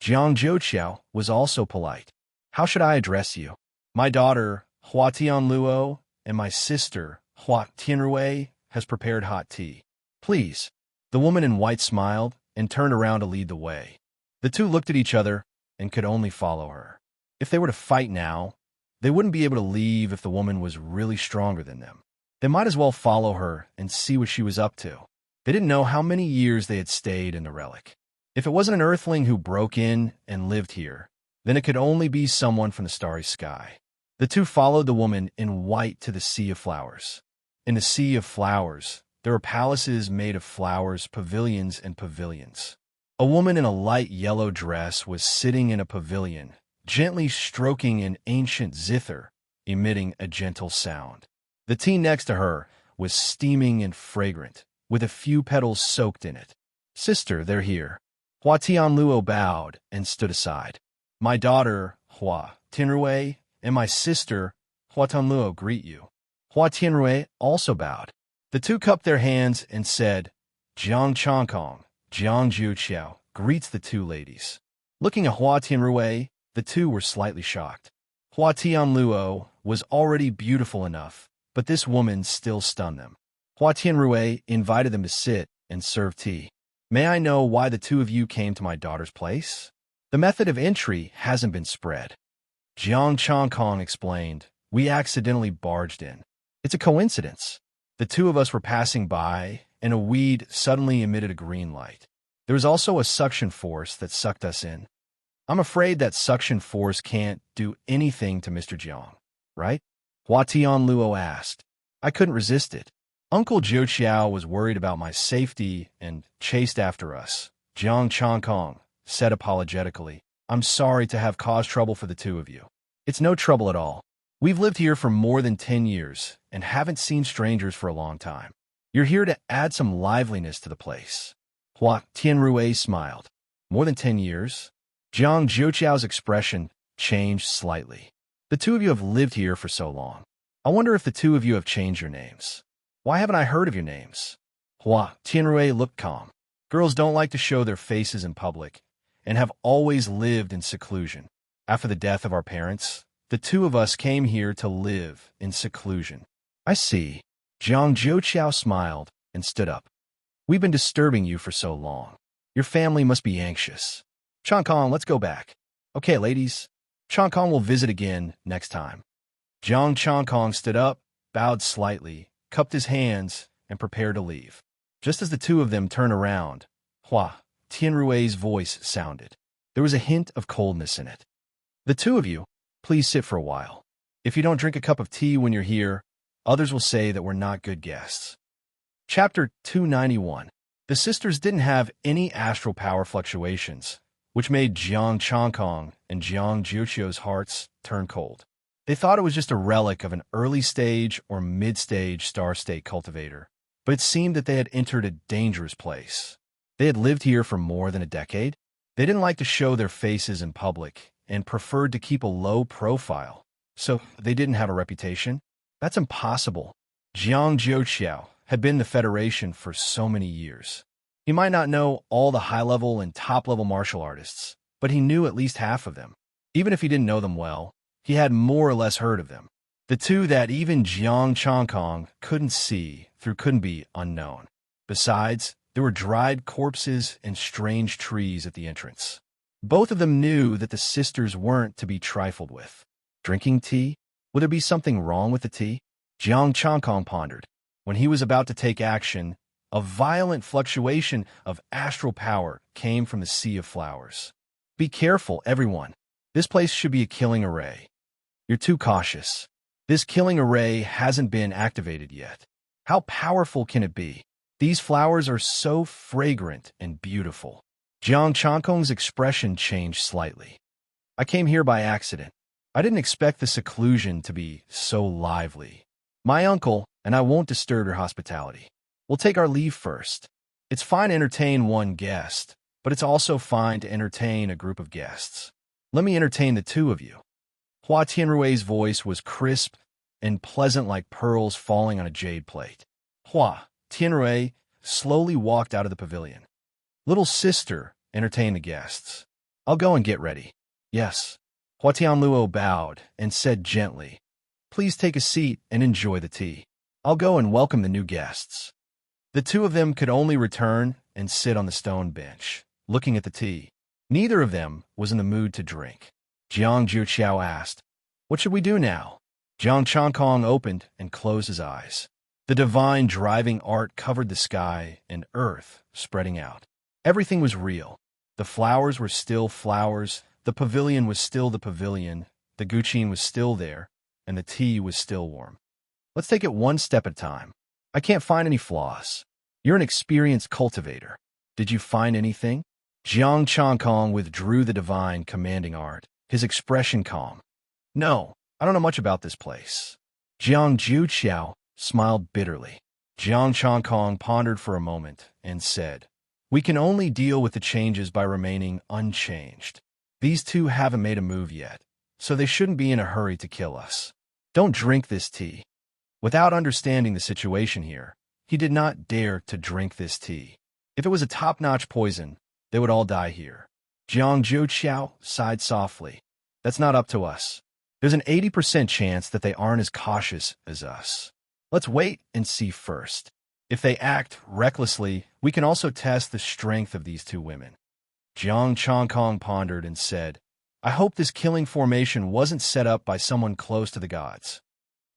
S1: Jiang Jiuqiao was also polite. How should I address you? My daughter, Hua Tianluo, and my sister, Hua Tianrui, has prepared hot tea. Please. The woman in white smiled and turned around to lead the way. The two looked at each other and could only follow her. If they were to fight now, they wouldn't be able to leave if the woman was really stronger than them. They might as well follow her and see what she was up to. They didn't know how many years they had stayed in the relic. If it wasn't an earthling who broke in and lived here, then it could only be someone from the starry sky. The two followed the woman in white to the sea of flowers. In the sea of flowers, there were palaces made of flowers, pavilions, and pavilions. A woman in a light yellow dress was sitting in a pavilion, gently stroking an ancient zither, emitting a gentle sound. The tea next to her was steaming and fragrant, with a few petals soaked in it. Sister, they're here. Hua Tianluo bowed and stood aside. My daughter, Hua Tianrui, and my sister, Hua Tianluo, greet you. Hua Tianrui also bowed. The two cupped their hands and said, Jiang Chongkong, Jiang Jiuqiao, greets the two ladies. Looking at Hua Tianrui, the two were slightly shocked. Hua Tianluo was already beautiful enough, but this woman still stunned them. Hua Tianrui invited them to sit and serve tea. May I know why the two of you came to my daughter's place? The method of entry hasn't been spread. Jiang Chongkong explained, we accidentally barged in. It's a coincidence. The two of us were passing by, and a weed suddenly emitted a green light. There was also a suction force that sucked us in. I'm afraid that suction force can't do anything to Mr. Jiang, right? Hua Tianluo asked. I couldn't resist it. Uncle Jiuqiao was worried about my safety and chased after us. Jiang Chongkong said apologetically, I'm sorry to have caused trouble for the two of you. It's no trouble at all. We've lived here for more than 10 years and haven't seen strangers for a long time. You're here to add some liveliness to the place. Hua Tianrui smiled. More than 10 years? Jiang Jiuqiao's expression changed slightly. The two of you have lived here for so long. I wonder if the two of you have changed your names. Why haven't I heard of your names? Hua Tianrui looked calm. Girls don't like to show their faces in public and have always lived in seclusion. After the death of our parents, the two of us came here to live in seclusion. I see. Jiang Jiuqiao smiled and stood up. We've been disturbing you for so long. Your family must be anxious. Chongkong, let's go back. Okay, ladies. Chongkong will visit again next time. Jiang Chongkong stood up, bowed slightly, cupped his hands, and prepared to leave. Just as the two of them turned around, Hua Tianrui's voice sounded. There was a hint of coldness in it. The two of you, please sit for a while. If you don't drink a cup of tea when you're here, others will say that we're not good guests. Chapter 291. The sisters didn't have any astral power fluctuations, which made Jiang Chongkong and Jiang Jiuqiao's hearts turn cold. They thought it was just a relic of an early-stage or mid-stage star-state cultivator, but it seemed that they had entered a dangerous place. They had lived here for more than a decade. They didn't like to show their faces in public and preferred to keep a low profile, So they didn't have a reputation? That's impossible. Jiang Zhouqiao had been in the Federation for so many years. He might not know all the high-level and top-level martial artists, but he knew at least half of them. Even if he didn't know them well, he had more or less heard of them. The two that even Jiang Changkong couldn't see through couldn't be unknown. Besides, there were dried corpses and strange trees at the entrance. Both of them knew that the sisters weren't to be trifled with. Drinking tea? Would there be something wrong with the tea? Jiang Changkong pondered. When he was about to take action, a violent fluctuation of astral power came from the sea of flowers. Be careful, everyone. This place should be a killing array. You're too cautious. This killing array hasn't been activated yet. How powerful can it be? These flowers are so fragrant and beautiful. Jiang Changkong's expression changed slightly. I came here by accident. I didn't expect the seclusion to be so lively. My uncle and I won't disturb your hospitality. We'll take our leave first. It's fine to entertain one guest, but it's also fine to entertain a group of guests. Let me entertain the two of you. Hua Tianrui's voice was crisp and pleasant like pearls falling on a jade plate. Hua Tianrui slowly walked out of the pavilion. Little sister, entertain the guests. I'll go and get ready. Yes. Hua Tianluo bowed and said gently, please take a seat and enjoy the tea. I'll go and welcome the new guests. The two of them could only return and sit on the stone bench, looking at the tea. Neither of them was in the mood to drink. Jiang Zhouqiao asked, what should we do now? Jiang Changkong opened and closed his eyes. The divine driving art covered the sky and earth, spreading out. Everything was real. The flowers were still flowers, the pavilion was still the pavilion, the guqin was still there, and the tea was still warm. Let's take it one step at a time. I can't find any flaws. You're an experienced cultivator. Did you find anything? Jiang Changkong withdrew the divine commanding art, his expression calm. No, I don't know much about this place. Jiang Zhouqiao smiled bitterly. Jiang Changkong pondered for a moment and said, we can only deal with the changes by remaining unchanged. These two haven't made a move yet, so they shouldn't be in a hurry to kill us. Don't drink this tea. Without understanding the situation here, he did not dare to drink this tea. If it was a top-notch poison, they would all die here. Jiang Zhouqiao sighed softly. That's not up to us. There's an 80% chance that they aren't as cautious as us. Let's wait and see first. If they act recklessly, we can also test the strength of these two women. Jiang Changkong pondered and said, I hope this killing formation wasn't set up by someone close to the gods.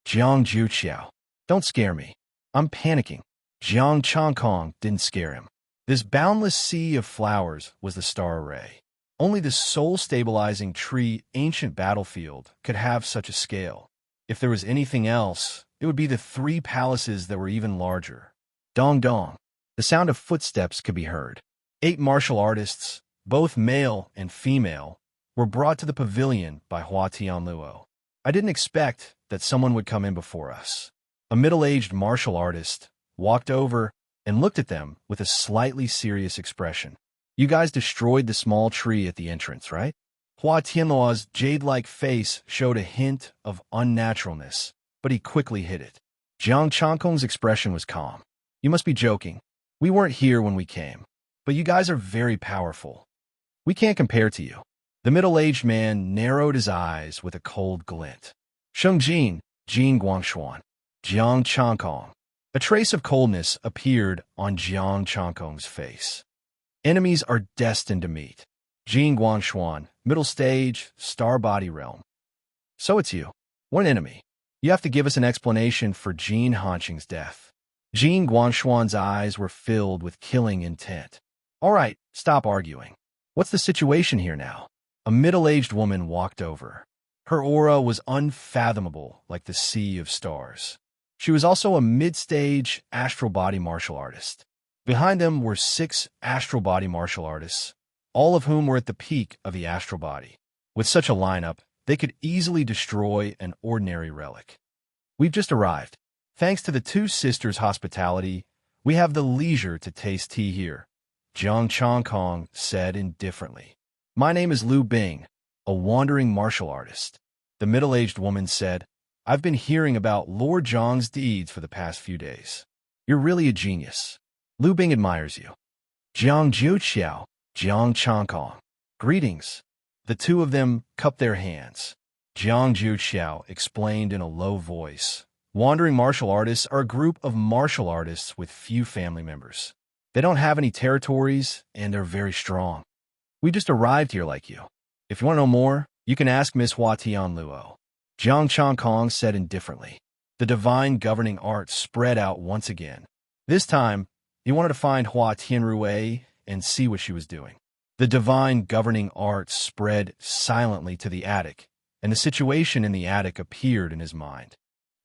S1: Jiang Zhouqiao, don't scare me. I'm panicking. Jiang Changkong didn't scare him. This boundless sea of flowers was the star array. Only the soul-stabilizing tree ancient battlefield could have such a scale. If there was anything else, it would be the three palaces that were even larger. Dong dong. The sound of footsteps could be heard. 8 martial artists, both male and female, were brought to the pavilion by Hua Tianluo. I didn't expect that someone would come in before us. A middle-aged martial artist walked over and looked at them with a slightly serious expression. You guys destroyed the small tree at the entrance, right? Hua Tianluo's jade-like face showed a hint of unnaturalness, but he quickly hid it. Jiang Changkong's expression was calm. You must be joking. We weren't here when we came. But you guys are very powerful. We can't compare to you. The middle-aged man narrowed his eyes with a cold glint. Shengjin, Jin Guangshuan, Jiang Changkong. A trace of coldness appeared on Jiang Changkong's face. Enemies are destined to meet. Jin Guangshuan, middle stage, star body realm. So it's you. One enemy. You have to give us an explanation for Jin Hanqing's death. Jin Guangshuan's eyes were filled with killing intent. All right, stop arguing. What's the situation here now? A middle-aged woman walked over. Her aura was unfathomable like the sea of stars. She was also a mid-stage astral body martial artist. Behind them were 6 astral body martial artists, all of whom were at the peak of the astral body. With such a lineup, they could easily destroy an ordinary relic. We've just arrived. Thanks to the two sisters' hospitality, we have the leisure to taste tea here, Jiang Changkong said indifferently. My name is Liu Bing, a wandering martial artist. The middle-aged woman said, "I've been hearing about Lord Zhang's deeds for the past few days. You're really a genius. Lu Bing admires you." Jiang Jiuqiao, Jiang Changkong. Greetings. The two of them cupped their hands. Jiang Jiuqiao explained in a low voice, "Wandering martial artists are a group of martial artists with few family members. They don't have any territories, and they're very strong. We just arrived here like you. If you want to know more, you can ask Miss Hua Tianluo." Jiang Changkong said indifferently. The divine governing art spread out once again. This time, he wanted to find Hua Tianrui and see what she was doing. The divine governing art spread silently to the attic, and the situation in the attic appeared in his mind.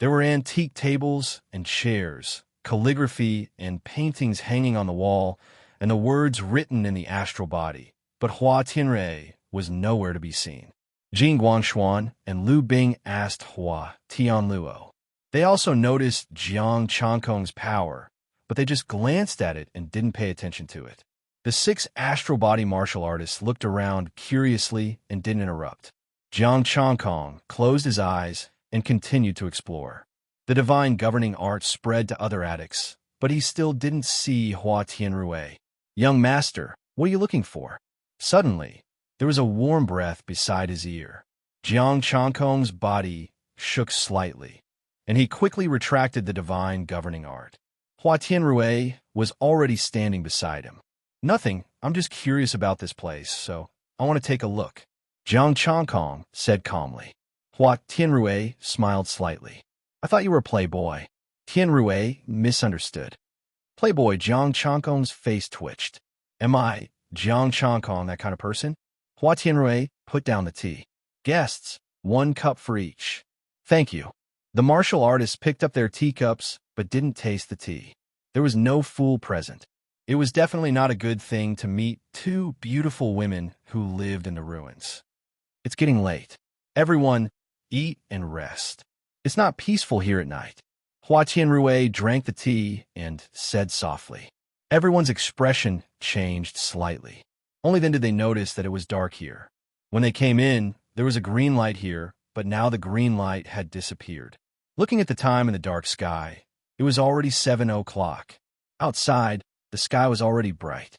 S1: There were antique tables and chairs, calligraphy and paintings hanging on the wall, and the words written in the astral body, but Hua Tianrui was nowhere to be seen. Jing Guangshuan and Lu Bing asked Hua Tianluo. They also noticed Jiang Changkong's power, but they just glanced at it and didn't pay attention to it. The 6 astral body martial artists looked around curiously and didn't interrupt. Jiang Changkong closed his eyes and continued to explore. The divine governing art spread to other attics, but he still didn't see Hua Tianrui. "Young master, what are you looking for?" Suddenly, there was a warm breath beside his ear. Jiang Changkong's body shook slightly, and he quickly retracted the divine governing art. Hua Tianrui was already standing beside him. "Nothing, I'm just curious about this place, so I want to take a look," Jiang Changkong said calmly. Hua Tianrui smiled slightly. "I thought you were a playboy." Tianrui misunderstood. Playboy. Jiang Changkong's face twitched. "Am I, Jiang Changkong, that kind of person?" Hua Tianrui put down the tea. "Guests, 1 cup for each." "Thank you." The martial artists picked up their teacups, but didn't taste the tea. There was no fool present. It was definitely not a good thing to meet 2 beautiful women who lived in the ruins. "It's getting late. Everyone, eat and rest. It's not peaceful here at night." Hua Tianrui drank the tea and said softly. Everyone's expression changed slightly. Only then did they notice that it was dark here. When they came in, there was a green light here, but now the green light had disappeared. Looking at the time in the dark sky, it was already 7 o'clock. Outside, the sky was already bright.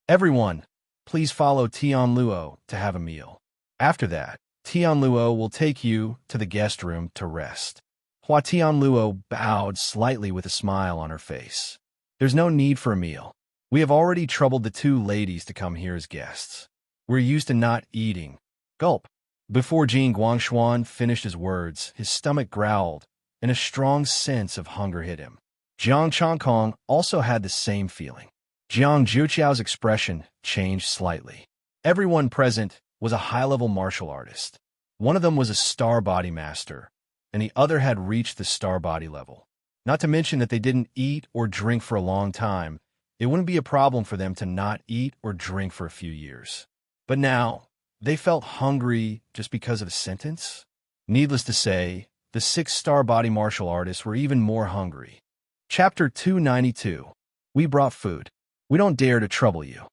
S1: "Everyone, please follow Tianluo to have a meal. After that, Tianluo will take you to the guest room to rest." Hua Tianluo bowed slightly with a smile on her face. "There's no need for a meal. We have already troubled the 2 ladies to come here as guests. We're used to not eating." Gulp. Before Jing Guangshuan finished his words, his stomach growled, and a strong sense of hunger hit him. Jiang Changkong also had the same feeling. Jiang Jiuqiao's expression changed slightly. Everyone present was a high-level martial artist. One of them was a star body master, and the other had reached the star body level. Not to mention that they didn't eat or drink for a long time. It wouldn't be a problem for them to not eat or drink for a few years. But now, they felt hungry just because of a sentence? Needless to say, the 6 star body martial artists were even more hungry. Chapter 292. We brought food. We don't dare to trouble you.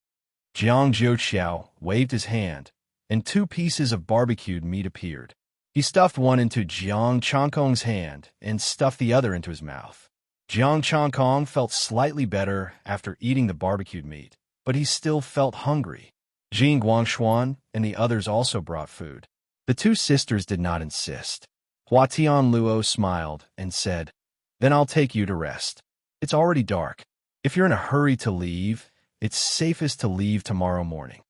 S1: Jiang Jiuqiao waved his hand, and 2 pieces of barbecued meat appeared. He stuffed one into Jiang Changkong's hand and stuffed the other into his mouth. Jiang Changkong felt slightly better after eating the barbecued meat, but he still felt hungry. Jing Guangshuan and the others also brought food. The 2 sisters did not insist. Hua Tianluo smiled and said, "Then I'll take you to rest. It's already dark. If you're in a hurry to leave, it's safest to leave tomorrow morning."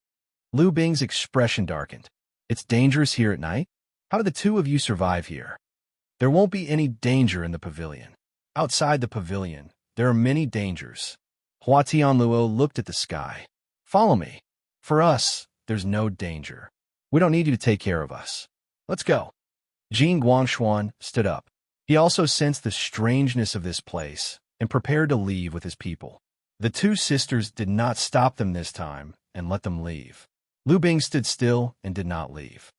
S1: Lu Bing's expression darkened. "It's dangerous here at night? How do the 2 of you survive here?" "There won't be any danger in the pavilion. Outside the pavilion, there are many dangers." Hua Tianluo looked at the sky. "Follow me. For us, there's no danger. We don't need you to take care of us. Let's go." Jing Guangshuan stood up. He also sensed the strangeness of this place and prepared to leave with his people. The 2 sisters did not stop them this time and let them leave. Lu Bing stood still and did not leave.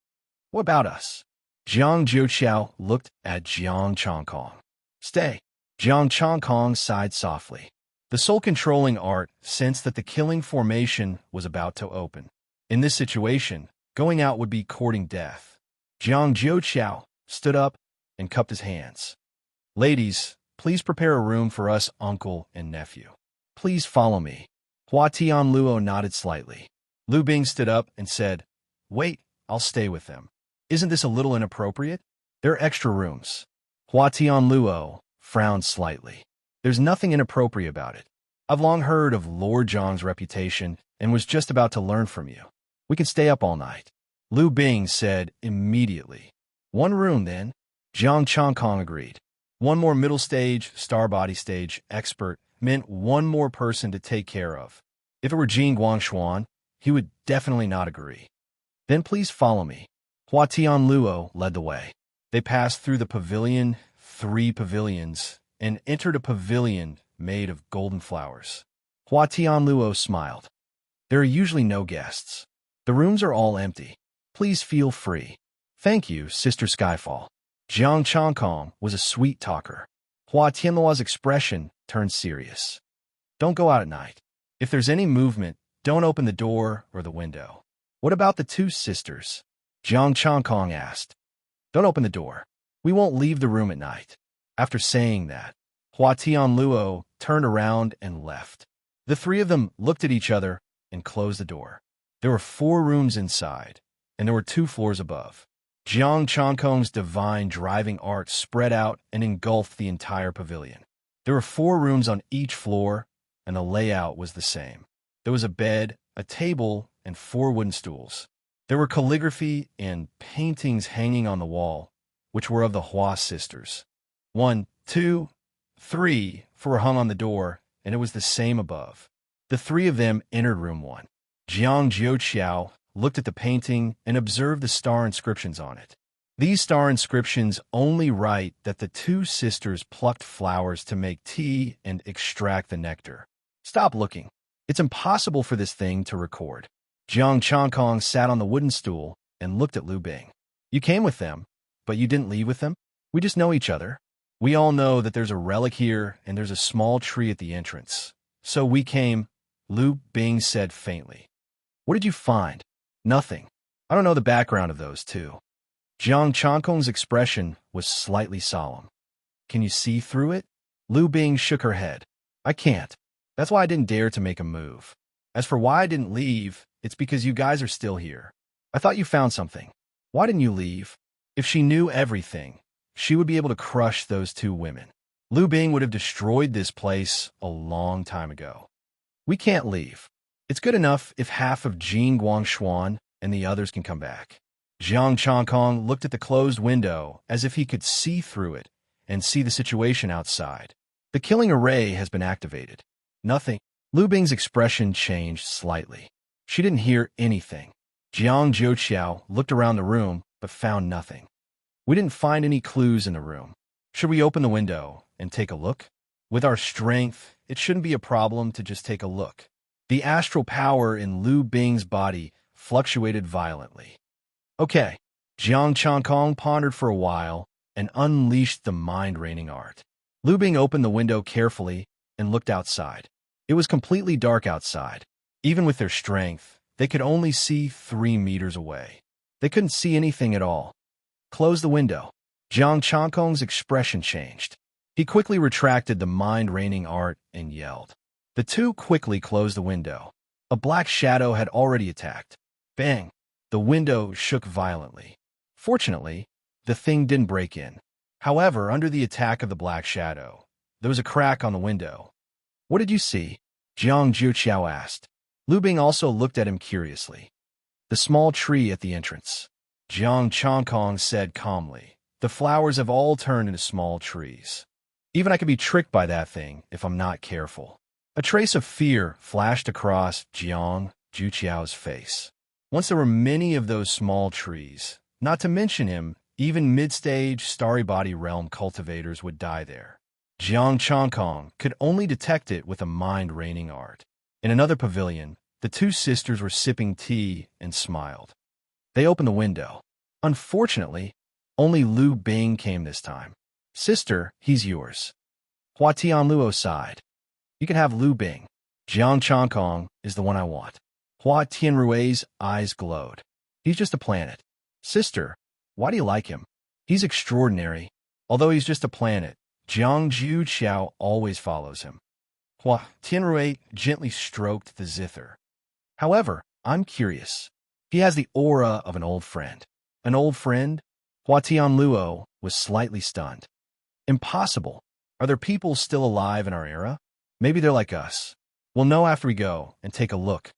S1: "What about us?" Jiang Jiuqiao looked at Jiang Changkong. "Stay." Jiang Changkong sighed softly. The soul-controlling art sensed that the killing formation was about to open. In this situation, going out would be courting death. Jiang Jiuqiao stood up and cupped his hands. Ladies, please prepare a room for us uncle and nephew. Please follow me. Hua Tianluo nodded slightly. Lu Bing stood up and said, Wait, I'll stay with them. Isn't this a little inappropriate? There are extra rooms. Hua Tianluo frowned slightly. There's nothing inappropriate about it. I've long heard of Lord Zhang's reputation and was just about to learn from you. We can stay up all night. Lu Bing said immediately. One room, then. Jiang Changkong agreed. One more middle stage, star body stage expert meant one more person to take care of. If it were Jing Guangshuan, he would definitely not agree. Then please follow me. Hua Tianluo led the way. They passed through the pavilion, 3 pavilions, and entered a pavilion made of golden flowers. Hua Tianluo smiled. There are usually no guests. The rooms are all empty. Please feel free. Thank you, Sister Skyfall. Jiang Changkong was a sweet talker. Hua Tianluo's expression turned serious. Don't go out at night. If there's any movement, don't open the door or the window. What about the 2 sisters? Jiang Changkong asked. Don't open the door. We won't leave the room at night. After saying that, Hua Tianluo turned around and left. The 3 of them looked at each other and closed the door. There were 4 rooms inside, and there were 2 floors above. Jiang Changkong's divine driving art spread out and engulfed the entire pavilion. There were 4 rooms on each floor, and the layout was the same. There was a bed, a table, and 4 wooden stools. There were calligraphy and paintings hanging on the wall, which were of the Hua sisters. 1, 2, 3 were hung on the door, and it was the same above. The 3 of them entered room 1. Jiang Jiuqiao looked at the painting and observed the star inscriptions on it. These star inscriptions only write that the 2 sisters plucked flowers to make tea and extract the nectar. Stop looking. It's impossible for this thing to record. Jiang Changkong sat on the wooden stool and looked at Lu Bing. You came with them, but you didn't leave with them? We just know each other. We all know that there's a relic here and there's a small tree at the entrance. So we came, Lu Bing said faintly. What did you find? Nothing. I don't know the background of those 2. Jiang Changkong's expression was slightly solemn. Can you see through it? Lu Bing shook her head. I can't. That's why I didn't dare to make a move. As for why I didn't leave, it's because you guys are still here. I thought you found something. Why didn't you leave? If she knew everything, she would be able to crush those 2 women. Lu Bing would have destroyed this place a long time ago. We can't leave. It's good enough if half of Jing Guangshuan and the others can come back. Jiang Changkong looked at the closed window as if he could see through it and see the situation outside. The killing array has been activated. Nothing. Lu Bing's expression changed slightly. She didn't hear anything. Jiang Jiuqiao looked around the room but found nothing. We didn't find any clues in the room. Should we open the window and take a look? With our strength, it shouldn't be a problem to just take a look. The astral power in Lu Bing's body fluctuated violently. Okay. Jiang Changkong pondered for a while and unleashed the mind-raining art. Lu Bing opened the window carefully and looked outside. It was completely dark outside. Even with their strength, they could only see 3 meters away. They couldn't see anything at all. Close the window. Jiang Changkong's expression changed. He quickly retracted the mind-raining art and yelled. The 2 quickly closed the window. A black shadow had already attacked. Bang! The window shook violently. Fortunately, the thing didn't break in. However, under the attack of the black shadow, there was a crack on the window. What did you see? Jiang Jiuqiao asked. Lu Bing also looked at him curiously. The small tree at the entrance. Jiang Changkong said calmly. The flowers have all turned into small trees. Even I could be tricked by that thing if I'm not careful. A trace of fear flashed across Jiang Jiuqiao's face. Once there were many of those small trees, not to mention him, even mid-stage starry body realm cultivators would die there. Jiang Changkong could only detect it with a mind-raining art. In another pavilion, the 2 sisters were sipping tea and smiled. They opened the window. Unfortunately, only Lu Bing came this time. Sister, he's yours. Hua Tianluo sighed. You can have Lu Bing. Jiang Changkong is the one I want. Hua Tianrui's eyes glowed. He's just a planet. Sister, Why do you like him? He's extraordinary. Although he's just a planet, Jiang Xiao always follows him. Hua Tianrui gently stroked the zither. However, I'm curious. He has the aura of an old friend. An old friend? Hua Tianluo was slightly stunned. Impossible. Are there people still alive in our era? Maybe they're like us. We'll know after we go and take a look.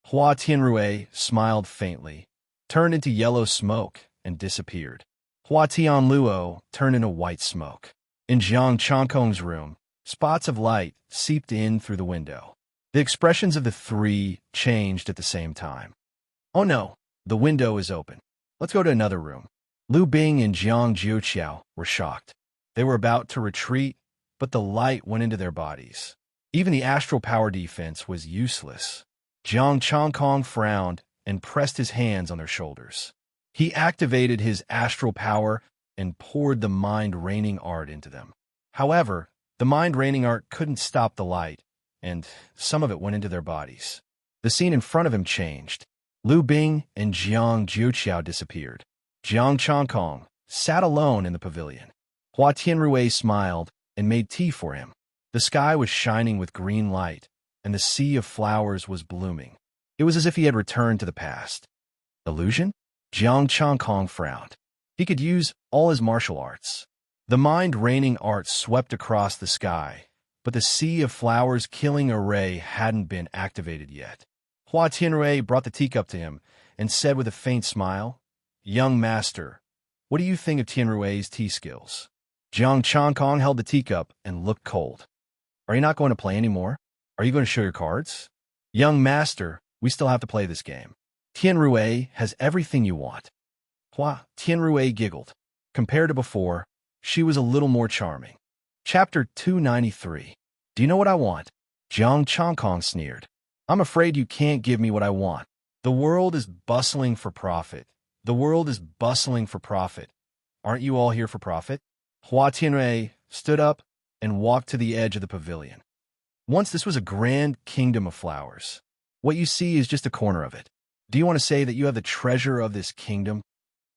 S1: Hua Tianrui smiled faintly, turned into yellow smoke, and disappeared. Hua Tianluo turned into white smoke. In Jiang Changkong's room, spots of light seeped in through the window. The expressions of the three changed at the same time. Oh no, the window is open. Let's go to another room. Lu Bing and Jiang Jiuqiao were shocked. They were about to retreat, but the light went into their bodies. Even the astral power defense was useless. Jiang Changkong frowned and pressed his hands on their shoulders. He activated his astral power and poured the mind-raining art into them. However, the mind-raining art couldn't stop the light, and some of it went into their bodies. The scene in front of him changed. Lu Bing and Jiang Jiuqiao disappeared. Jiang Changkong sat alone in the pavilion. Hua Tianrui smiled and made tea for him. The sky was shining with green light, and the sea of flowers was blooming. It was as if he had returned to the past. Illusion? Jiang Changkong frowned. He could use all his martial arts. The mind-raining art swept across the sky, but the sea of flowers killing array hadn't been activated yet. Hua Tianrui brought the teacup to him and said with a faint smile, "Young master, what do you think of Tianrui's tea skills?" Jiang Changkong held the teacup and looked cold. "Are you not going to play anymore? Are you going to show your cards?" "Young master, we still have to play this game. Tianrui has everything you want." Hua Tianrui giggled. Compared to before, she was a little more charming. Chapter 293. Do you know what I want? Jiang Changkong sneered. "I'm afraid you can't give me what I want. The world is bustling for profit. The world is bustling for profit. Aren't you all here for profit?" Hua Tianrui stood up and walked to the edge of the pavilion. Once this was a grand kingdom of flowers. What you see is just a corner of it. Do you want to say that you have the treasure of this kingdom?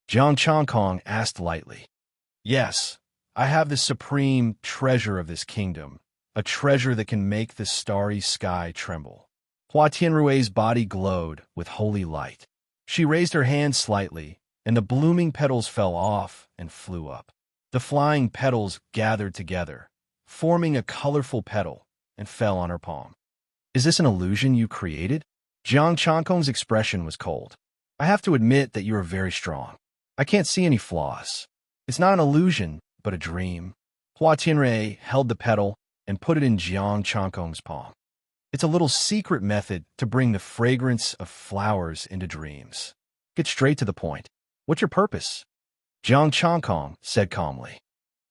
S1: Jiang Changkong asked lightly. Yes, I have the supreme treasure of this kingdom, a treasure that can make the starry sky tremble. Hua Tianrui's body glowed with holy light. She raised her hand slightly, and the blooming petals fell off and flew up. The flying petals gathered together, forming a colorful petal, and fell on her palm. Is this an illusion you created? Jiang Changkong's expression was cold. I have to admit that you are very strong. I can't see any flaws. It's not an illusion, but a dream. Hua Tianrui held the petal and put it in Jiang Changkong's palm. It's a little secret method to bring the fragrance of flowers into dreams. Get straight to the point. What's your purpose? Jiang Changkong said calmly.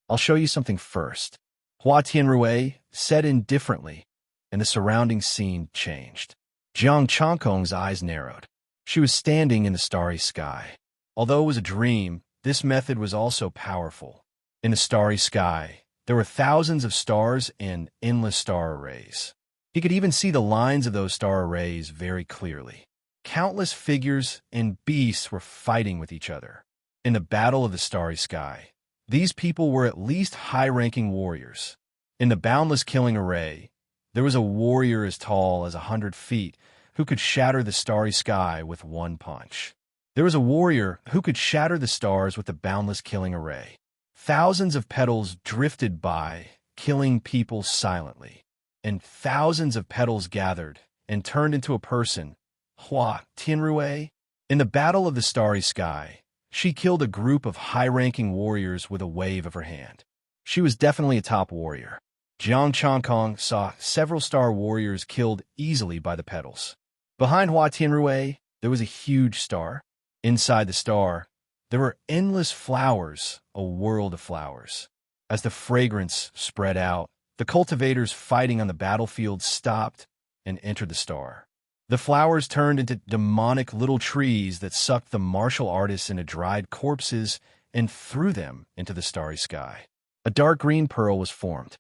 S1: I'll show you something first. Hua Tianrui said indifferently, and the surrounding scene changed. Jiang Changkong's eyes narrowed. She was standing in the starry sky. Although it was a dream, this method was also powerful. In the starry sky, there were thousands of stars and endless star arrays. He could even see the lines of those star arrays very clearly. Countless figures and beasts were fighting with each other. In the battle of the starry sky, these people were at least high-ranking warriors. In the boundless killing array, there was a warrior as tall as 100 feet who could shatter the starry sky with one punch. There was a warrior who could shatter the stars with the boundless killing array. Thousands of petals drifted by, killing people silently. And thousands of petals gathered and turned into a person, Hua Tianrui. In the battle of the starry sky, she killed a group of high-ranking warriors with a wave of her hand. She was definitely a top warrior. Jiang Changkong saw several star warriors killed easily by the petals. Behind Hua Tianrui, there was a huge star. Inside the star, there were endless flowers, a world of flowers. As the fragrance spread out, the cultivators fighting on the battlefield stopped and entered the star. The flowers turned into demonic little trees that sucked the martial artists into dried corpses and threw them into the starry sky. A dark green pearl was formed.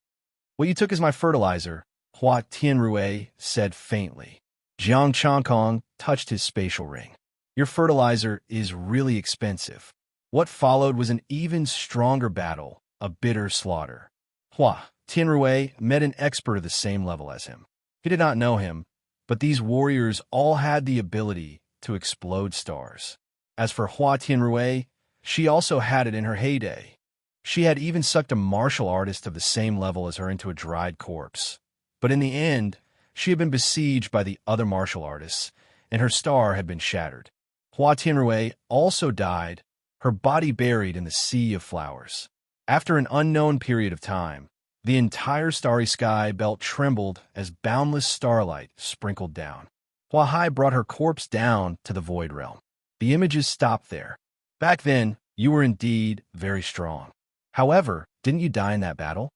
S1: What you took as my fertilizer, Hua Tianrui said faintly. Jiang Changkong touched his spatial ring. Your fertilizer is really expensive. What followed was an even stronger battle, a bitter slaughter. Hua Tianrui met an expert of the same level as him. He did not know him, but these warriors all had the ability to explode stars. As for Hua Tianrui, she also had it in her heyday. She had even sucked a martial artist of the same level as her into a dried corpse. But in the end, she had been besieged by the other martial artists, and her star had been shattered. Hua Tianrui also died, her body buried in the sea of flowers. After an unknown period of time, the entire starry sky belt trembled as boundless starlight sprinkled down. Hua Hai brought her corpse down to the void realm. The images stopped there. Back then, you were indeed very strong. However, didn't you die in that battle?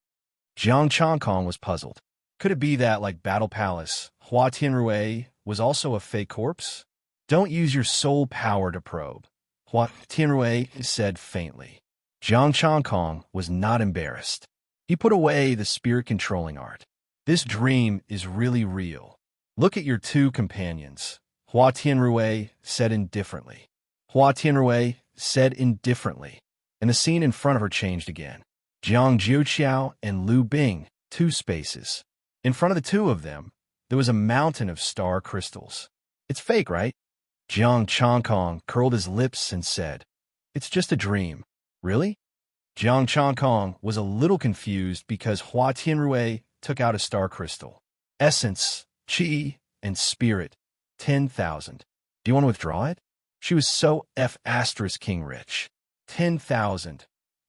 S1: Jiang Changkong was puzzled. Could it be that, like Battle Palace, Hua Tianrui was also a fake corpse? Don't use your soul power to probe, Hua Tianrui said faintly. Jiang Changkong was not embarrassed. He put away the spirit-controlling art. This dream is really real. Look at your two companions, Hua Tianrui said indifferently. Hua Tianrui said indifferently, and the scene in front of her changed again. Jiang Jiuqiao and Lu Bing, two spaces. In front of the two of them, there was a mountain of star crystals. It's fake, right? Jiang Changkong curled his lips and said, "It's just a dream." Really? Jiang Changkong was a little confused because Hua Tianrui took out a star crystal. Essence, Qi, and Spirit, 10,000. Do you want to withdraw it? She was so King rich. 10,000.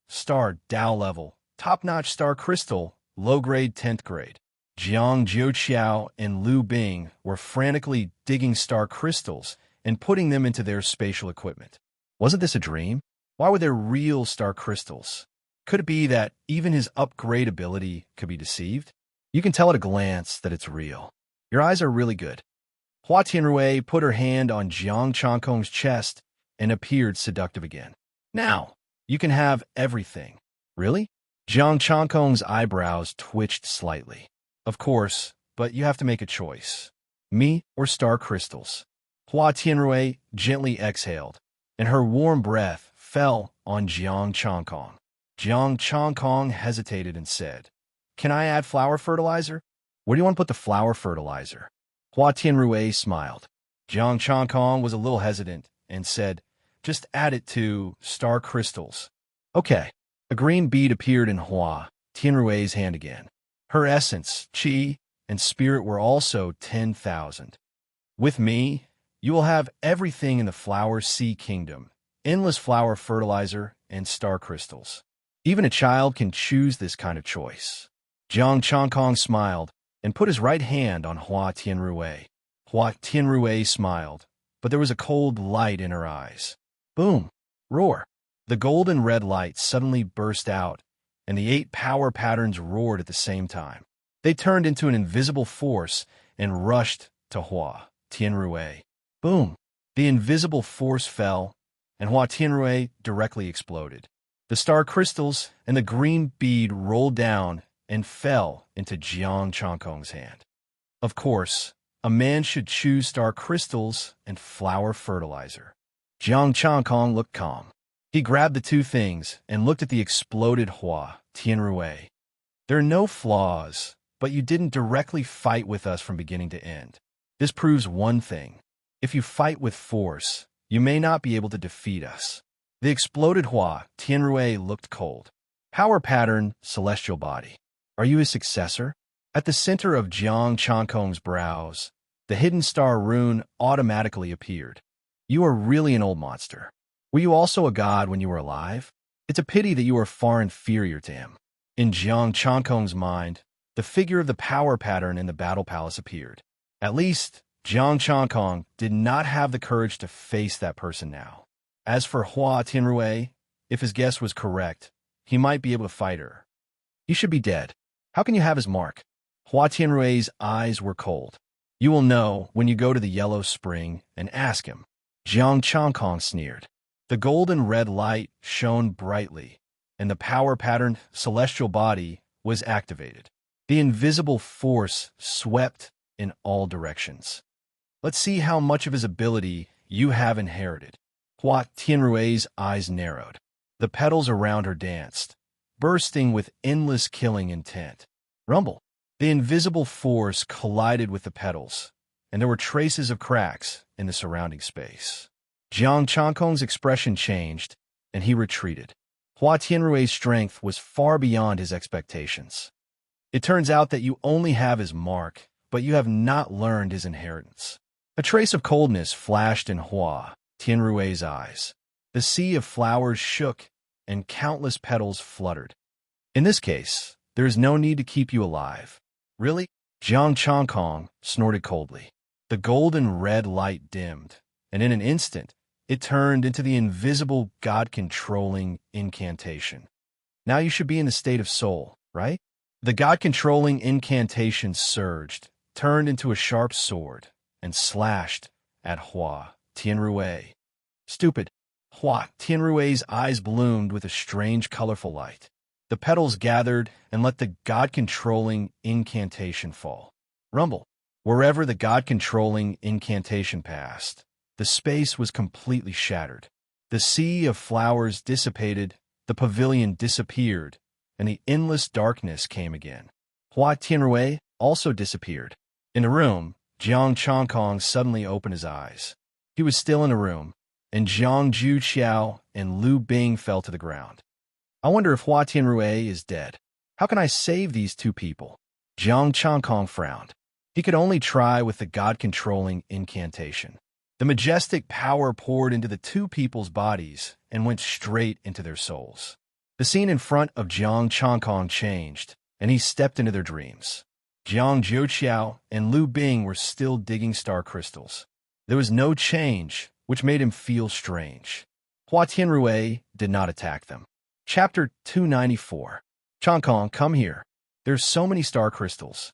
S1: Star Tao level, top-notch star crystal, low-grade 10th grade. Jiang Jiuqiao and Lu Bing were frantically digging star crystals and putting them into their spatial equipment. Wasn't this a dream? Why were there real star crystals? Could it be that even his upgrade ability could be deceived? You can tell at a glance that it's real. Your eyes are really good. Hua Tianrui put her hand on Jiang Changkong's chest and appeared seductive again. Now, you can have everything. Really? Jiang Changkong's eyebrows twitched slightly. Of course, but you have to make a choice. Me or star crystals? Hua Tianrui gently exhaled, and her warm breath fell on Jiang Changkong. Jiang Changkong hesitated and said, "Can I add flower fertilizer?" "Where do you want to put the flower fertilizer?" Hua Tianrui smiled. Jiang Changkong was a little hesitant and said, "Just add it to star crystals." Okay. A green bead appeared in Hua Tianrui's hand again. Her essence, Qi, and Spirit were also 10,000. With me, you will have everything in the Flower Sea Kingdom, endless flower fertilizer and star crystals. Even a child can choose this kind of choice. Jiang Changkong smiled and put his right hand on Hua Tianrui. Hua Tianrui smiled, but there was a cold light in her eyes. Boom! Roar! The golden red light suddenly burst out, and the 8 power patterns roared at the same time. They turned into an invisible force and rushed to Hua Tianrui. Boom! The invisible force fell, and Hua Tianrui directly exploded. The star crystals and the green bead rolled down and fell into Jiang Changkong's hand. Of course, a man should choose star crystals and flower fertilizer. Jiang Changkong looked calm. He grabbed the two things and looked at the exploded Hua Tianrui. There are no flaws, but you didn't directly fight with us from beginning to end. This proves one thing. If you fight with force, you may not be able to defeat us. The exploded Hua Tianrui looked cold. Power pattern, celestial body. Are you his successor? At the center of Jiang Changkong's brows, the hidden star rune automatically appeared. You are really an old monster. Were you also a god when you were alive? It's a pity that you are far inferior to him. In Jiang Changkong's mind, the figure of the power pattern in the battle palace appeared. At least, Jiang Changkong did not have the courage to face that person now. As for Hua Tianrui, if his guess was correct, he might be able to fight her. He should be dead. How can you have his mark? Hua Tianrui's eyes were cold. You will know when you go to the Yellow Spring and ask him. Jiang Changkong sneered. The golden red light shone brightly, and the power pattern celestial body was activated. The invisible force swept in all directions. Let's see how much of his ability you have inherited. Hua Tianrui's eyes narrowed. The petals around her danced, bursting with endless killing intent. Rumble. The invisible force collided with the petals, and there were traces of cracks in the surrounding space. Jiang Changkong's expression changed, and he retreated. Hua Tianrui's strength was far beyond his expectations. It turns out that you only have his mark, but you have not learned his inheritance. A trace of coldness flashed in Hua Tianrui's eyes. The sea of flowers shook, and countless petals fluttered. In this case, there is no need to keep you alive. Really? Jiang Changkong snorted coldly. The golden red light dimmed, and in an instant, it turned into the invisible God-controlling incantation. Now you should be in the state of soul, right? The God-controlling incantation surged, turned into a sharp sword, and slashed at Hua Tianrui. Stupid. Hua Tianrui's eyes bloomed with a strange, colorful light. The petals gathered and let the God-controlling incantation fall. Rumble. Wherever the God-controlling incantation passed, the space was completely shattered. The sea of flowers dissipated, the pavilion disappeared, and the endless darkness came again. Hua Tianrui also disappeared. In the room, Jiang Changkong suddenly opened his eyes. He was still in the room, and Zhang Juqiao and Lu Bing fell to the ground. I wonder if Hua Tianrui is dead. How can I save these two people? Jiang Changkong frowned. He could only try with the God-controlling incantation. The majestic power poured into the two people's bodies and went straight into their souls. The scene in front of Jiang Changkong changed, and he stepped into their dreams. Zhang Juqiao and Lu Bing were still digging star crystals. There was no change, which made him feel strange. Hua Tianrui did not attack them. Chapter 294. Changkong, come here. There's so many star crystals.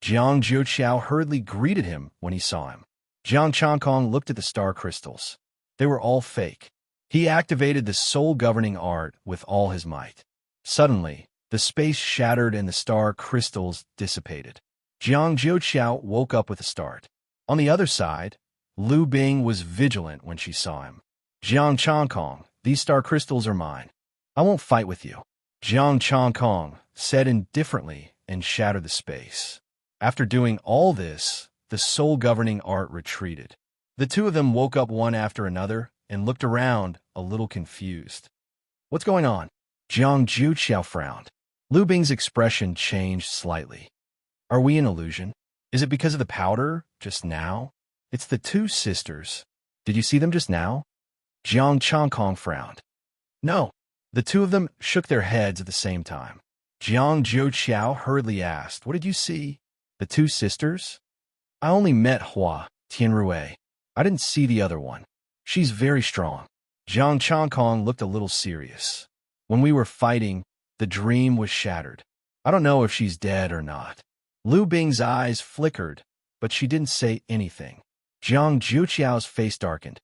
S1: Jiang Juqiao hurriedly greeted him when he saw him. Jiang Changkong looked at the star crystals. They were all fake. He activated the soul-governing art with all his might. Suddenly, the space shattered and the star crystals dissipated. Jiang Juqiao woke up with a start. On the other side, Lu Bing was vigilant when she saw him. Jiang Changkong, these star crystals are mine. I won't fight with you. Jiang Changkong said indifferently and shattered the space. After doing all this, the soul-governing art retreated. The two of them woke up one after another and looked around, a little confused. What's going on? Jiang Juqiao frowned. Lu Bing's expression changed slightly. Are we an illusion? Is it because of the powder just now? It's the two sisters. Did you see them just now? Jiang Changkong frowned. No. The two of them shook their heads at the same time. Jiang Juqiao hurriedly asked, what did you see? The two sisters? I only met Hua Tianrui. I didn't see the other one. She's very strong. Jiang Changkong looked a little serious. When we were fighting, the dream was shattered. I don't know if she's dead or not. Lu Bing's eyes flickered, but she didn't say anything. Jiang Juqiao's face darkened.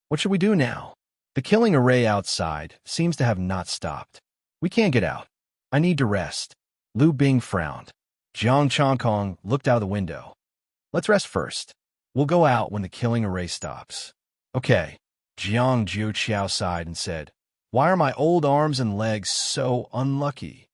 S1: What should we do now? The killing array outside seems to have not stopped. We can't get out. I need to rest. Lu Bing frowned. Jiang Changkong looked out the window. Let's rest first. We'll go out when the killing array stops. Okay. Jiang Juqiao sighed and said, why are my old arms and legs so unlucky?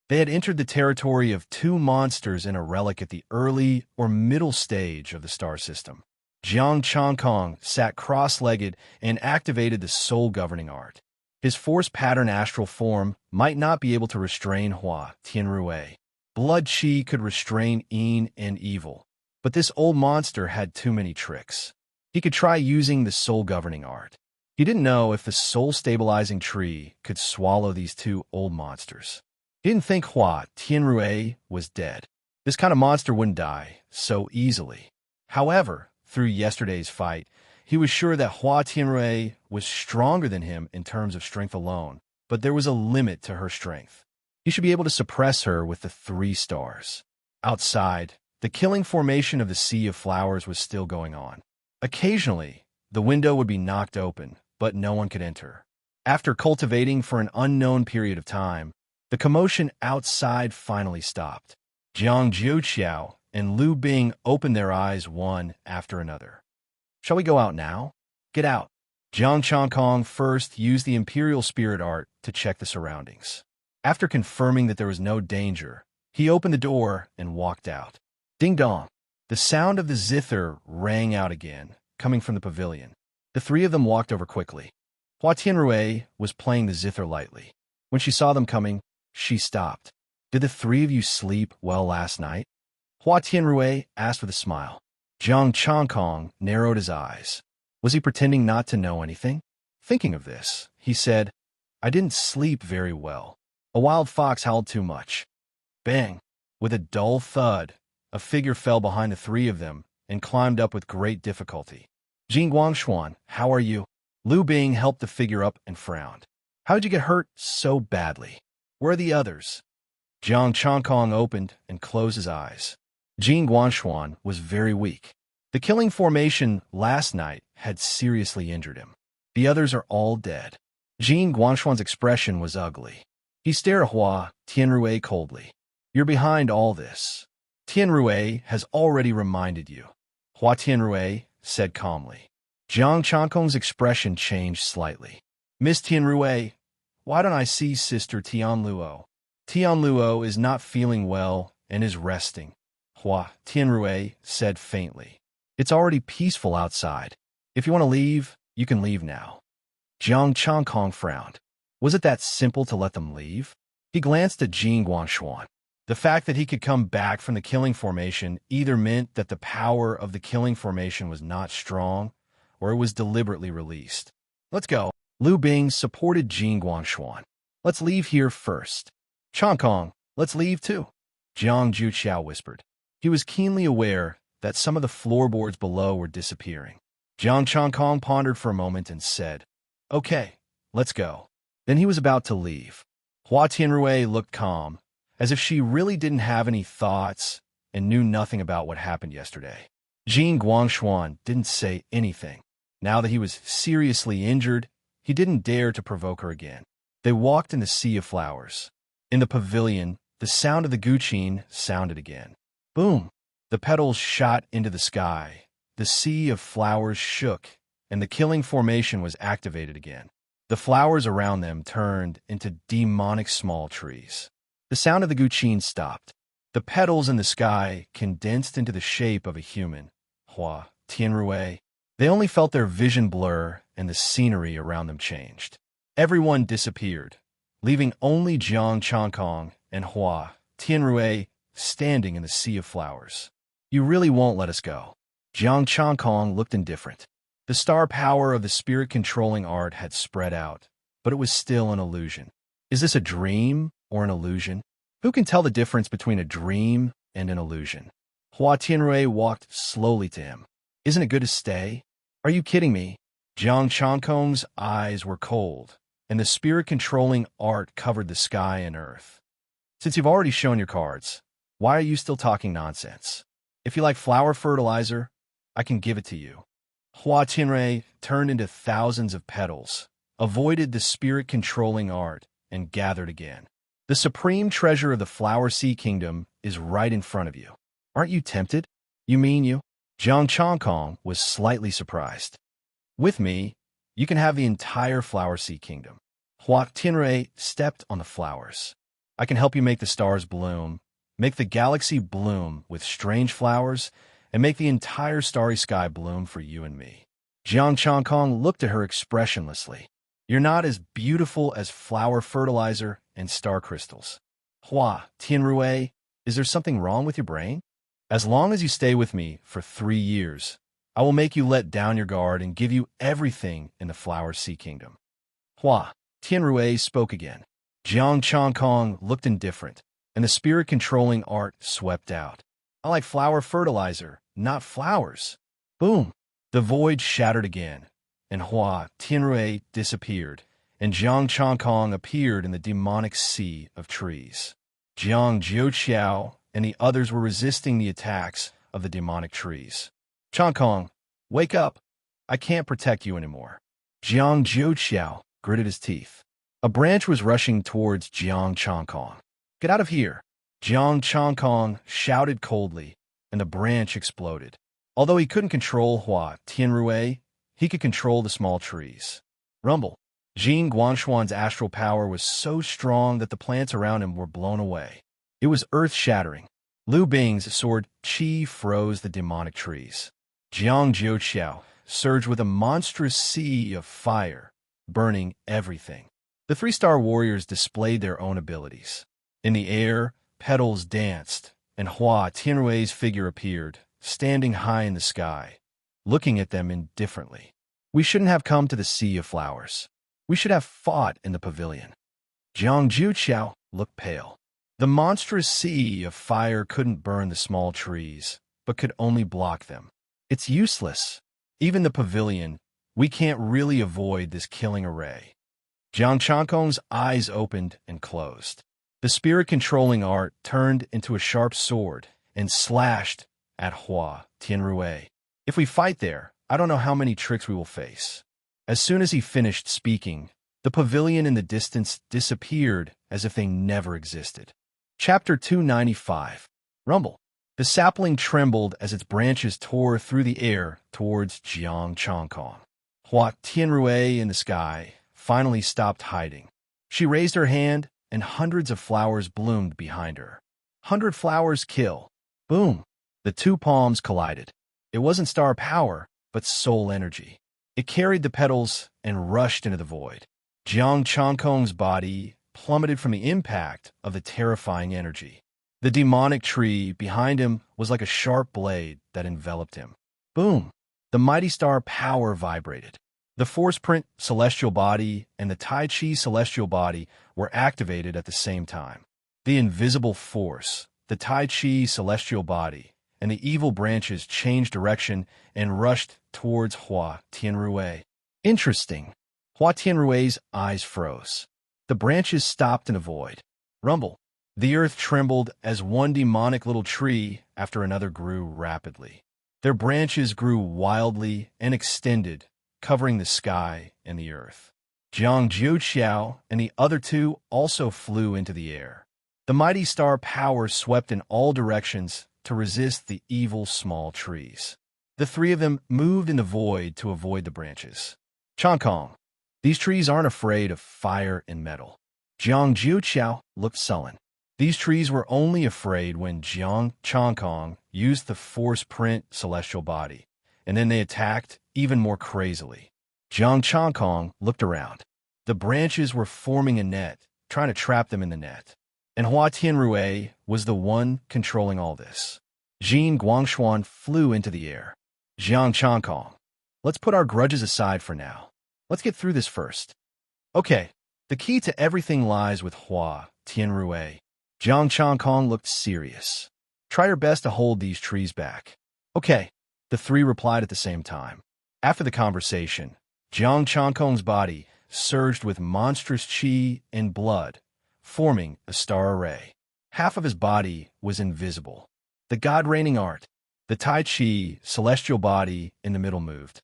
S1: They had entered the territory of two monsters in a relic at the early or middle stage of the star system. Jiang Changkong sat cross-legged and activated the soul-governing art. His force-pattern astral form might not be able to restrain Hua Tianrui. Blood Qi could restrain Yin and evil, but this old monster had too many tricks. He could try using the soul-governing art. He didn't know if the soul-stabilizing tree could swallow these two old monsters. He didn't think Hua Tianrui was dead. This kind of monster wouldn't die so easily. However, through yesterday's fight, he was sure that Hua Tianrui was stronger than him in terms of strength alone, but there was a limit to her strength. He should be able to suppress her with the 3 stars. Outside, the killing formation of the sea of flowers was still going on. Occasionally, the window would be knocked open, but no one could enter. After cultivating for an unknown period of time, the commotion outside finally stopped. Jiang Juqiao and Lu Bing opened their eyes one after another. Shall we go out now? Get out. Jiang Chongkong first used the Imperial Spirit Art to check the surroundings. After confirming that there was no danger, he opened the door and walked out. Ding dong! The sound of the zither rang out again, coming from the pavilion. The three of them walked over quickly. Hua Tianrui was playing the zither lightly. When she saw them coming, she stopped. Did the three of you sleep well last night? Hua Tianrui asked with a smile. Jiang Chongkong narrowed his eyes. Was he pretending not to know anything? Thinking of this, he said, I didn't sleep very well. A wild fox howled too much. Bang! With a dull thud, a figure fell behind the three of them and climbed up with great difficulty. Jing Guangshuan, how are you? Liu Bing helped the figure up and frowned. How did you get hurt so badly? Where are the others? Jiang Chongkong opened and closed his eyes. Jing Guangshuan was very weak. The killing formation last night had seriously injured him. The others are all dead. Jing Guangshuan's expression was ugly. He stared at Hua Tianrui coldly. You're behind all this. Tianrui has already reminded you. Hua Tianrui said calmly. Jiang Chongkong's expression changed slightly. Miss Tianrui, why don't I see Sister Tianluo? Tianluo is not feeling well and is resting. Hua Tianrui said faintly. It's already peaceful outside. If you want to leave, you can leave now. Jiang Chongkong frowned. Was it that simple to let them leave? He glanced at Jing Guangshuan. The fact that he could come back from the killing formation either meant that the power of the killing formation was not strong, or it was deliberately released. Let's go. Liu Bing supported Jing Guangshuan. Let's leave here first. Chongkong, let's leave too. Jiang Juqiao whispered. He was keenly aware that some of the floorboards below were disappearing. Jiang Chongkong pondered for a moment and said, Okay, let's go. Then he was about to leave. Hua Tianrui looked calm, as if she really didn't have any thoughts and knew nothing about what happened yesterday. Jing Guangshuan didn't say anything. Now that he was seriously injured, he didn't dare to provoke her again. They walked in the sea of flowers. In the pavilion, the sound of the guqin sounded again. Boom! The petals shot into the sky. The sea of flowers shook, and the killing formation was activated again. The flowers around them turned into demonic small trees. The sound of the guqin stopped. The petals in the sky condensed into the shape of a human. Hua Tianrui. They only felt their vision blur, and the scenery around them changed. Everyone disappeared, leaving only Jiang Chongkong and Hua Tianrui standing in the sea of flowers. You really won't let us go. Jiang Chongkong looked indifferent. The star power of the spirit-controlling art had spread out, but it was still an illusion. Is this a dream or an illusion? Who can tell the difference between a dream and an illusion? Hua Tianrui walked slowly to him. Isn't it good to stay? Are you kidding me? Jiang Chongkong's eyes were cold, and the spirit-controlling art covered the sky and earth. Since you've already shown your cards, why are you still talking nonsense? If you like flower fertilizer, I can give it to you. Hua Tianrui turned into thousands of petals, avoided the spirit-controlling art, and gathered again. The supreme treasure of the Flower Sea Kingdom is right in front of you. Aren't you tempted? You mean you? Jiang Chongkong was slightly surprised. With me, you can have the entire Flower Sea Kingdom. Hua Tianrui stepped on the flowers. I can help you make the stars bloom, make the galaxy bloom with strange flowers, and make the entire starry sky bloom for you and me. Jiang Chongkong looked at her expressionlessly. You're not as beautiful as flower fertilizer and star crystals. Hua Tianrui, is there something wrong with your brain? As long as you stay with me for 3 years, I will make you let down your guard and give you everything in the Flower Sea Kingdom. Hua Tianrui spoke again. Jiang Chongkong looked indifferent, and the spirit-controlling art swept out. I like flower fertilizer, not flowers. Boom! The void shattered again, and Hua Tianrui disappeared, and Jiang Chongkong appeared in the demonic sea of trees. Jiang Juqiao and the others were resisting the attacks of the demonic trees. Chongkong, wake up! I can't protect you anymore. Jiang Juqiao gritted his teeth. A branch was rushing towards Jiang Chongkong. Get out of here! Jiang Chongkong shouted coldly, and the branch exploded. Although he couldn't control Hua Tianrui, he could control the small trees. Rumble. Jin Guanshuan's astral power was so strong that the plants around him were blown away. It was earth-shattering. Lu Bing's sword Qi froze the demonic trees. Jiang Jiuqiao surged with a monstrous sea of fire, burning everything. The three-star warriors displayed their own abilities. In the air, petals danced, and Hua Tianrui's figure appeared, standing high in the sky, looking at them indifferently. We shouldn't have come to the sea of flowers. We should have fought in the pavilion. Jiang Jiuqiao looked pale. The monstrous sea of fire couldn't burn the small trees, but could only block them. It's useless. Even the pavilion, we can't really avoid this killing array. Jiang Chankong's eyes opened and closed. The spirit-controlling art turned into a sharp sword and slashed at Hua Tianrui. If we fight there, I don't know how many tricks we will face. As soon as he finished speaking, the pavilion in the distance disappeared as if they never existed. Chapter 295. Rumble. The sapling trembled as its branches tore through the air towards Jiang Changkong. Hua Tianrui in the sky finally stopped hiding. She raised her hand, and hundreds of flowers bloomed behind her. 100 flowers kill. Boom! The two palms collided. It wasn't star power, but soul energy. It carried the petals and rushed into the void. Jiang Changkong's body plummeted from the impact of the terrifying energy. The demonic tree behind him was like a sharp blade that enveloped him. Boom! The mighty star power vibrated. The force print celestial body and the Tai Chi celestial body were activated at the same time. The invisible force, the Tai Chi celestial body, and the evil branches changed direction and rushed towards Hua Tianrui. Interesting. Hua Tianrui's eyes froze. The branches stopped in a void. Rumble. The earth trembled as one demonic little tree after another grew rapidly. Their branches grew wildly and extended, covering the sky and the earth. Jiang Jiuqiao and the other two also flew into the air. The mighty star power swept in all directions to resist the evil small trees. The three of them moved in the void to avoid the branches. Changkong. These trees aren't afraid of fire and metal. Jiang Jiuqiao looked sullen. These trees were only afraid when Jiang Changkong used the force print celestial body, and then they attacked even more crazily. Jiang Changkong looked around. The branches were forming a net, trying to trap them in the net. And Hua Tianrui was the one controlling all this. Jin Guangshuan flew into the air. Jiang Changkong, let's put our grudges aside for now. Let's get through this first. Okay, the key to everything lies with Hua Tianrui. Jiang Changkong looked serious. Try your best to hold these trees back. Okay, the three replied at the same time. After the conversation, Jiang Changkong's body surged with monstrous qi and blood, forming a star array. Half of his body was invisible. The god-reigning art, the Tai Chi celestial body in the middle moved.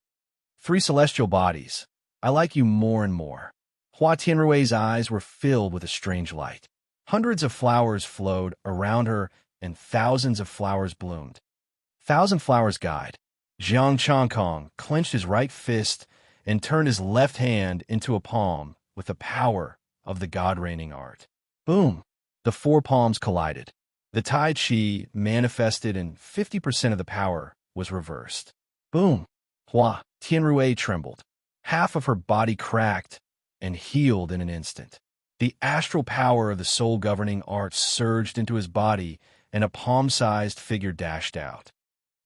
S1: 3 celestial bodies. I like you more and more. Hua Tianrui's eyes were filled with a strange light. Hundreds of flowers flowed around her, and thousands of flowers bloomed. 1,000 flowers guide. Jiang Changkong clenched his right fist and turned his left hand into a palm with the power of the god-reigning art. Boom! The 4 palms collided. The Tai Chi manifested and 50% of the power was reversed. Boom! Hua Tianrui trembled. Half of her body cracked and healed in an instant. The astral power of the soul-governing art surged into his body, and a palm-sized figure dashed out.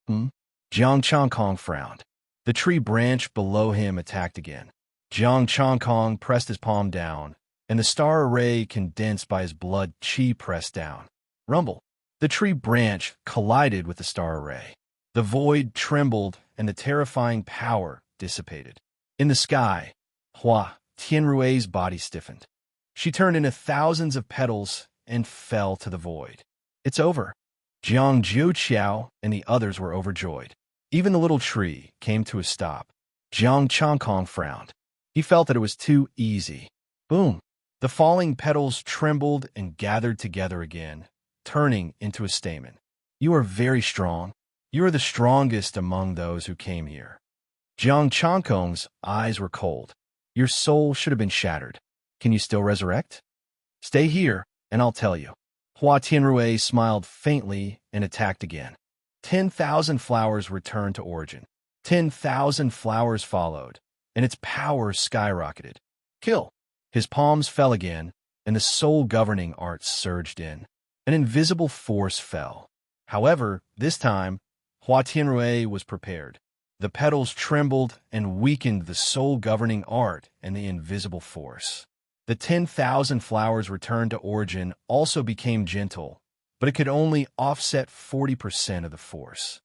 S1: Jiang Changkong frowned. The tree branch below him attacked again. Jiang Changkong pressed his palm down, and the star array condensed by his blood qi pressed down. Rumble. The tree branch collided with the star array. The void trembled, and the terrifying power dissipated. In the sky, Hua Tianrui's body stiffened. She turned into thousands of petals and fell to the void. It's over. Jiang Jiuqiao and the others were overjoyed. Even the little tree came to a stop. Jiang Changkong frowned. He felt that it was too easy. Boom! The falling petals trembled and gathered together again, turning into a stamen. You are very strong. You are the strongest among those who came here. Jiang Changkong's eyes were cold. Your soul should have been shattered. Can you still resurrect? Stay here, and I'll tell you. Hua Tianrui smiled faintly and attacked again. 10,000 flowers returned to origin. 10,000 flowers followed, and its power skyrocketed. Kill! His palms fell again, and the soul-governing art surged in. An invisible force fell. However, this time, Hua Tianrui was prepared. The petals trembled and weakened the soul-governing art and the invisible force. The 10,000 flowers returned to origin also became gentle, but it could only offset 40% of the force.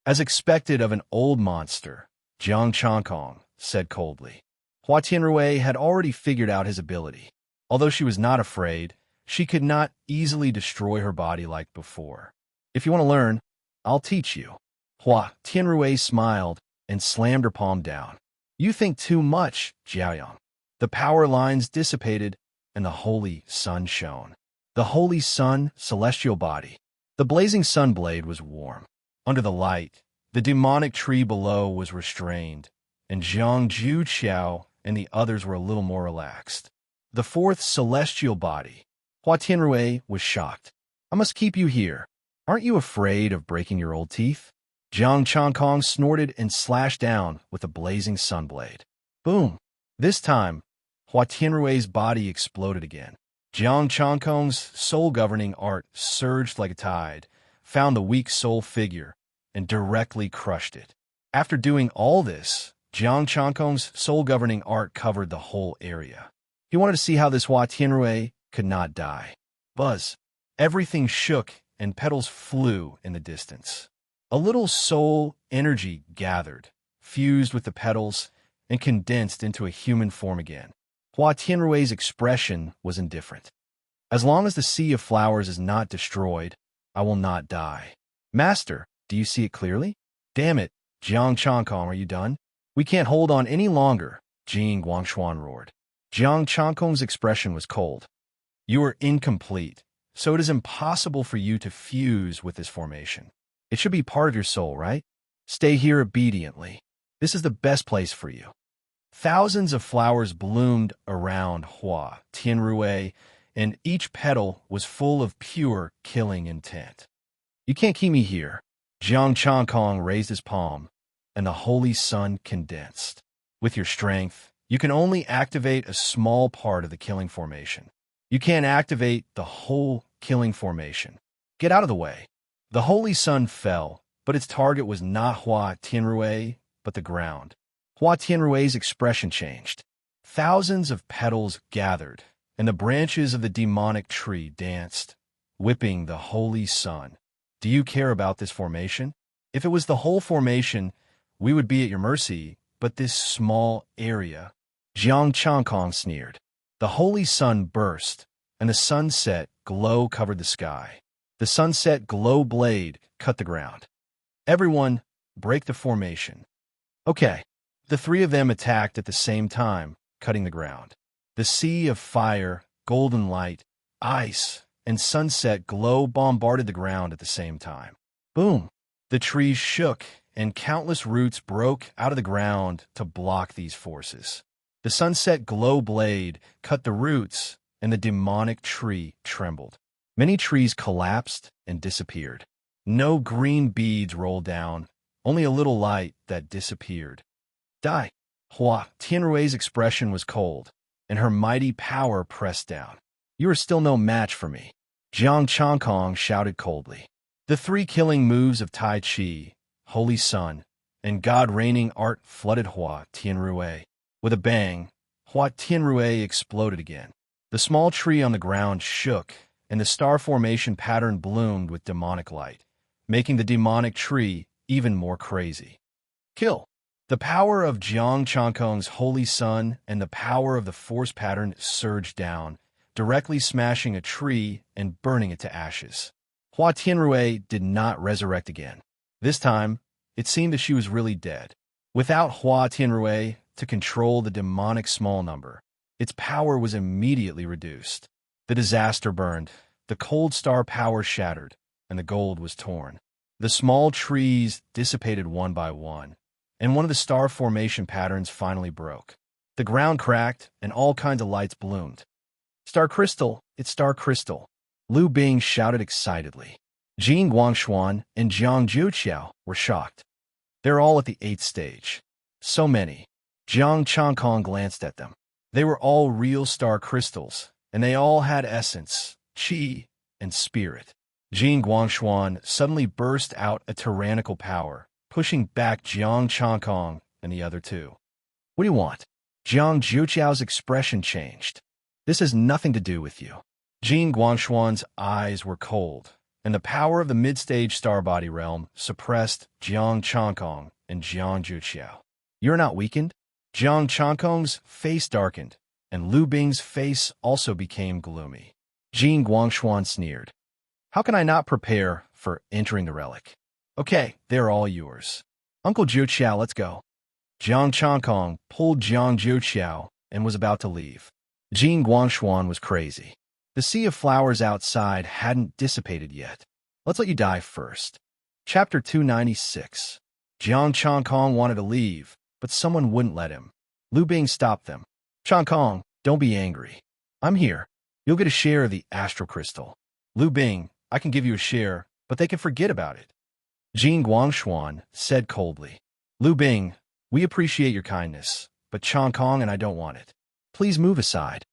S1: As expected of an old monster, Jiang Changkong said coldly. Hua Tianrui had already figured out his ability. Although she was not afraid, she could not easily destroy her body like before. If you want to learn, I'll teach you. Hua Tianrui smiled and slammed her palm down. You think too much, Jiaoyang. The power lines dissipated, and the holy sun shone. The holy sun, celestial body. The blazing sun blade was warm. Under the light, the demonic tree below was restrained, and Zhang Juqiao and the others were a little more relaxed. The fourth celestial body. Hua Tianrui was shocked. I must keep you here. Aren't you afraid of breaking your old teeth? Jiang Changkong snorted and slashed down with a blazing sunblade. Boom! This time, Hua Tianrui's body exploded again. Jiang Changkong's soul-governing art surged like a tide, found the weak soul figure, and directly crushed it. After doing all this, Jiang Changkong's soul-governing art covered the whole area. He wanted to see how this Hua Tianrui could not die. Buzz! Everything shook and petals flew in the distance. A little soul energy gathered, fused with the petals, and condensed into a human form again. Hua Tianrui's expression was indifferent. As long as the sea of flowers is not destroyed, I will not die. Master, do you see it clearly? Damn it, Jiang Changkong, are you done? We can't hold on any longer, Jing Guangshuan roared. Jiang Changkong's expression was cold. You are incomplete, so it is impossible for you to fuse with this formation. It should be part of your soul, right? Stay here obediently. This is the best place for you. Thousands of flowers bloomed around Hua Tianrui, and each petal was full of pure killing intent. You can't keep me here. Jiang Changkong raised his palm, and the holy sun condensed. With your strength, you can only activate a small part of the killing formation. You can't activate the whole killing formation. Get out of the way. The holy sun fell, but its target was not Hua Tianrui, but the ground. Hua Tianrui's expression changed. Thousands of petals gathered, and the branches of the demonic tree danced, whipping the holy sun. Do you care about this formation? If it was the whole formation, we would be at your mercy, but this small area. Jiang Changkong sneered. The holy sun burst, and the sunset glow covered the sky. The sunset glow blade cut the ground. Everyone, break the formation. Okay. The three of them attacked at the same time, cutting the ground. The sea of fire, golden light, ice, and sunset glow bombarded the ground at the same time. Boom! The trees shook, and countless roots broke out of the ground to block these forces. The sunset glow blade cut the roots, and the demonic tree trembled. Many trees collapsed and disappeared. No green beads rolled down, only a little light that disappeared. Die. Hua Tianrui's expression was cold, and her mighty power pressed down. You are still no match for me. Jiang Changkong shouted coldly. The three killing moves of Tai Chi, Holy Sun, and God-reigning art flooded Hua Tianrui. With a bang, Hua Tianrui exploded again. The small tree on the ground shook, and the star formation pattern bloomed with demonic light, making the demonic tree even more crazy. Kill! The power of Jiang Changkong's holy sun and the power of the force pattern surged down, directly smashing a tree and burning it to ashes. Hua Tianrui did not resurrect again. This time, it seemed that she was really dead. Without Hua Tianrui to control the demonic small number, its power was immediately reduced. The disaster burned, the cold star power shattered, and the gold was torn. The small trees dissipated one by one, and one of the star formation patterns finally broke. The ground cracked, and all kinds of lights bloomed. Star crystal, it's star crystal, Lu Bing shouted excitedly. Jing Guangshuan and Jiang Juqiao were shocked. They're all at the 8th stage. So many. Jiang Changkong glanced at them. They were all real star crystals, and they all had essence, qi, and spirit. Jing Guangshuan suddenly burst out a tyrannical power, pushing back Jiang Changkong and the other two. What do you want? Jiang Juqiao's expression changed. This has nothing to do with you. Jing Guangshuan's eyes were cold, and the power of the mid-stage star-body realm suppressed Jiang Changkong and Jiang Juqiao. You're not weakened? Jiang Changkong's face darkened, and Lu Bing's face also became gloomy. Jing Guangshuan sneered. How can I not prepare for entering the relic? Okay, they're all yours. Uncle Juqiao, let's go. Jiang Changkong pulled Jiang Juqiao and was about to leave. Jing Guangshuan was crazy. The sea of flowers outside hadn't dissipated yet. Let's let you die first. Chapter 296. Jiang Changkong wanted to leave, but someone wouldn't let him. Lu Bing stopped them. Changkong, don't be angry. I'm here. You'll get a share of the astral crystal. Lu Bing, I can give you a share, but they can forget about it. Jing Guangshuan said coldly. Lu Bing, we appreciate your kindness, but Changkong and I don't want it. Please move aside.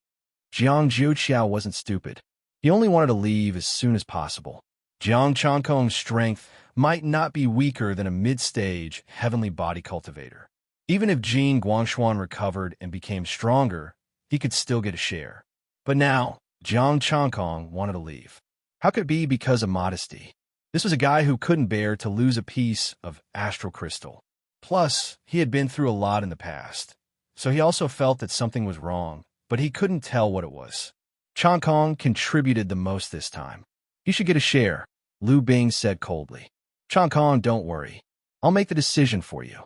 S1: Jiang Juqiao wasn't stupid. He only wanted to leave as soon as possible. Jiang Changkong's strength might not be weaker than a mid-stage heavenly body cultivator. Even if Jing Guangshuan recovered and became stronger, he could still get a share. But now, Jiang Changkong wanted to leave. How could it be because of modesty? This was a guy who couldn't bear to lose a piece of astral crystal. Plus, he had been through a lot in the past, so he also felt that something was wrong, but he couldn't tell what it was. Changkong contributed the most this time. You should get a share, Lu Bing said coldly. Changkong, don't worry. I'll make the decision for you.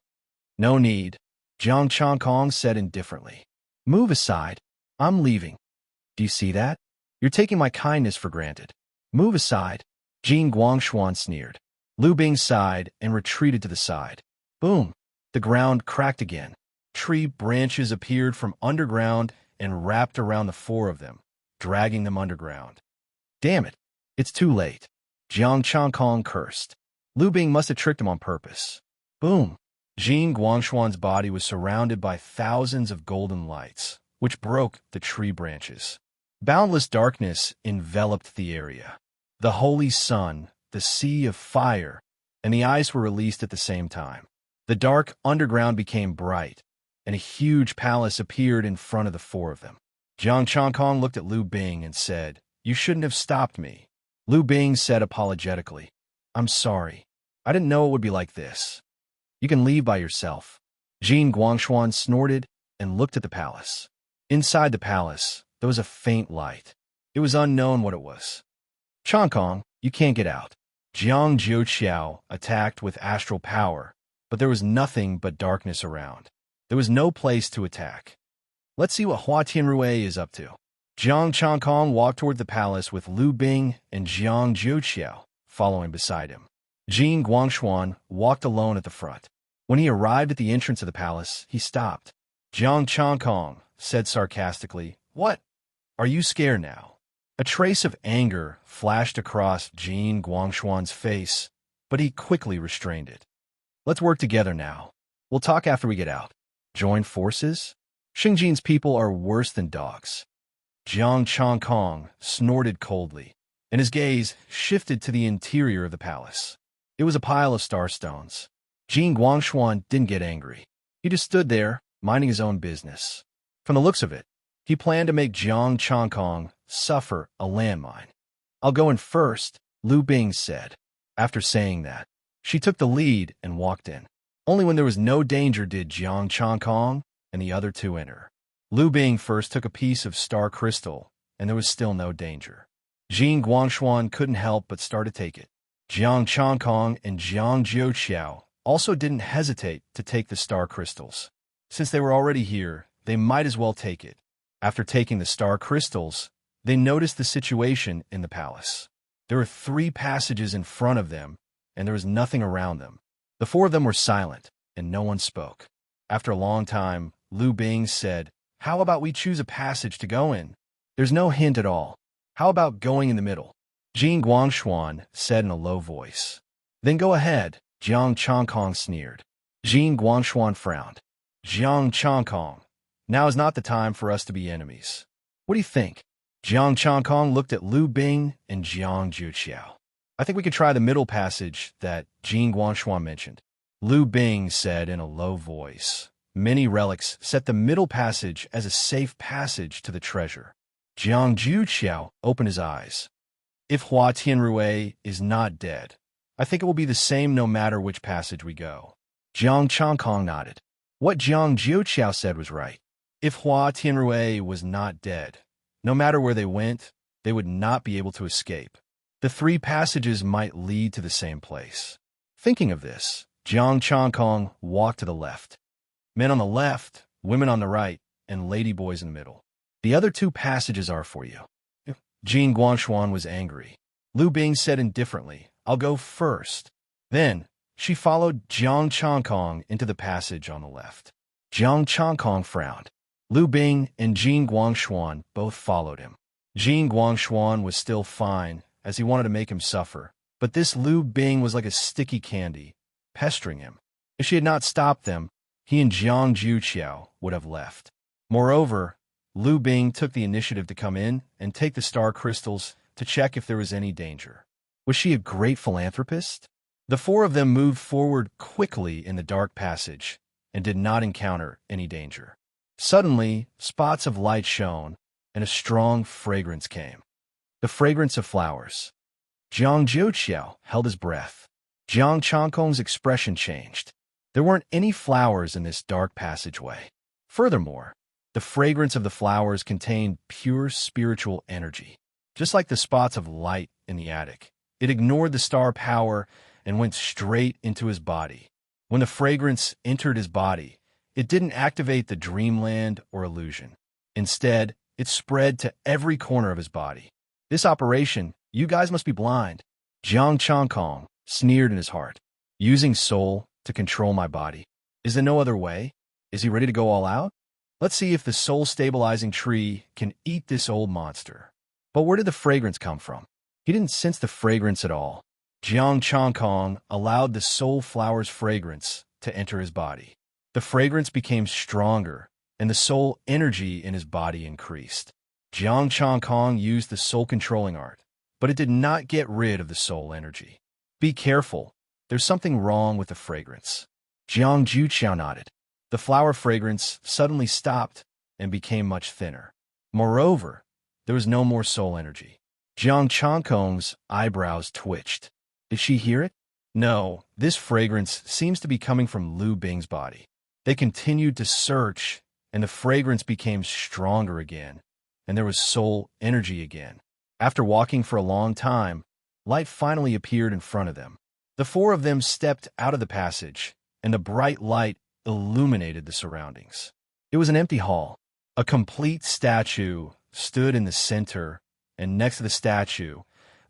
S1: No need, Jiang Changkong said indifferently. Move aside. I'm leaving. Do you see that? You're taking my kindness for granted. Move aside. Jing Guangshuan sneered. Lu Bing sighed and retreated to the side. Boom! The ground cracked again. Tree branches appeared from underground and wrapped around the four of them, dragging them underground. Damn it! It's too late. Jiang Changkong cursed. Lu Bing must have tricked him on purpose. Boom! Jing Guangshuan's body was surrounded by thousands of golden lights, which broke the tree branches. Boundless darkness enveloped the area. The holy sun, the sea of fire, and the ice were released at the same time. The dark underground became bright, and a huge palace appeared in front of the four of them. Jiang Changkong looked at Lu Bing and said, You shouldn't have stopped me. Lu Bing said apologetically, I'm sorry. I didn't know it would be like this. You can leave by yourself. Jing Guangshuan snorted and looked at the palace. Inside the palace, there was a faint light. It was unknown what it was. Changkong, you can't get out. Jiang Juqiao attacked with astral power, but there was nothing but darkness around. There was no place to attack. Let's see what Hua Tianrui is up to. Jiang Changkong walked toward the palace with Lu Bing and Jiang Juqiao following beside him. Jing Guangshuan walked alone at the front. When he arrived at the entrance of the palace, he stopped. Jiang Changkong said sarcastically, What? Are you scared now? A trace of anger flashed across Jing Guangshuan's face, but he quickly restrained it. Let's work together now. We'll talk after we get out. Join forces? Xingjin's people are worse than dogs. Jiang Changkong snorted coldly, and his gaze shifted to the interior of the palace. It was a pile of starstones. Jing Guangshuan didn't get angry. He just stood there, minding his own business. From the looks of it, he planned to make Jiang Changkong suffer a landmine. I'll go in first, Lu Bing said. After saying that, she took the lead and walked in. Only when there was no danger did Jiang Changkong and the other two enter. Lu Bing first took a piece of star crystal, and there was still no danger. Jing Guangshuan couldn't help but start to take it. Jiang Changkong and Jiang Juqiao also didn't hesitate to take the star crystals. Since they were already here, they might as well take it. After taking the star crystals, they noticed the situation in the palace. There were 3 passages in front of them, and there was nothing around them. The 4 of them were silent. and no one spoke. After a long time, Lu Bing said, "How about we choose a passage to go in? There's no hint at all. How about going in the middle?" Jing Guangshuan said in a low voice. "Then go ahead," Jiang Chongkong sneered. Jing Guangshuan frowned. "Jiang Chongkong, now is not the time for us to be enemies. What do you think?" Jiang Chongkong looked at Lu Bing and Jiang Juqiao. "I think we could try the middle passage that Jing Guangshuan mentioned," Lu Bing said in a low voice. Many relics set the middle passage as a safe passage to the treasure. Jiang Juqiao opened his eyes. "If Hua Tianrui is not dead, I think it will be the same no matter which passage we go." Jiang Chongkong nodded. What Jiang Juqiao said was right. If Hua Tianrui was not dead, no matter where they went, they would not be able to escape. The three passages might lead to the same place. Thinking of this, Jiang Chongkong walked to the left. Men on the left, women on the right, and ladyboys in the middle. "The other two passages are for you." Jing Guangshuan was angry. Lu Bing said indifferently, "I'll go first." Then, she followed Jiang Chongkong into the passage on the left. Jiang Chongkong frowned. Lu Bing and Jing Guangshuan both followed him. Jing Guangshuan was still fine, as he wanted to make him suffer, but this Lu Bing was like a sticky candy, pestering him. If she had not stopped them, he and Jiang Juqiao would have left. Moreover, Lu Bing took the initiative to come in and take the star crystals to check if there was any danger. Was she a great philanthropist? The four of them moved forward quickly in the dark passage and did not encounter any danger. Suddenly, spots of light shone, and a strong fragrance came. The fragrance of flowers. Jiang Juqiao held his breath. Jiang Chongkong's expression changed. There weren't any flowers in this dark passageway. Furthermore, the fragrance of the flowers contained pure spiritual energy. Just like the spots of light in the attic, it ignored the star power and went straight into his body. When the fragrance entered his body, it didn't activate the dreamland or illusion. Instead, it spread to every corner of his body. "This operation, you guys must be blind." Jiang Chongkong sneered in his heart. "Using soul to control my body. Is there no other way? Is he ready to go all out? Let's see if the soul-stabilizing tree can eat this old monster." But where did the fragrance come from? He didn't sense the fragrance at all. Jiang Chongkong allowed the soul flower's fragrance to enter his body. The fragrance became stronger, and the soul energy in his body increased. Jiang Chongkong used the soul-controlling art, but it did not get rid of the soul energy. "Be careful. There's something wrong with the fragrance." Jiang Juqiao nodded. The flower fragrance suddenly stopped and became much thinner. Moreover, there was no more soul energy. Jiang Chongkong's eyebrows twitched. Did she hear it? No, this fragrance seems to be coming from Lu Bing's body. They continued to search, and the fragrance became stronger again, and there was soul energy again. After walking for a long time, light finally appeared in front of them. The four of them stepped out of the passage, and the bright light illuminated the surroundings. It was an empty hall. A complete statue stood in the center, and next to the statue,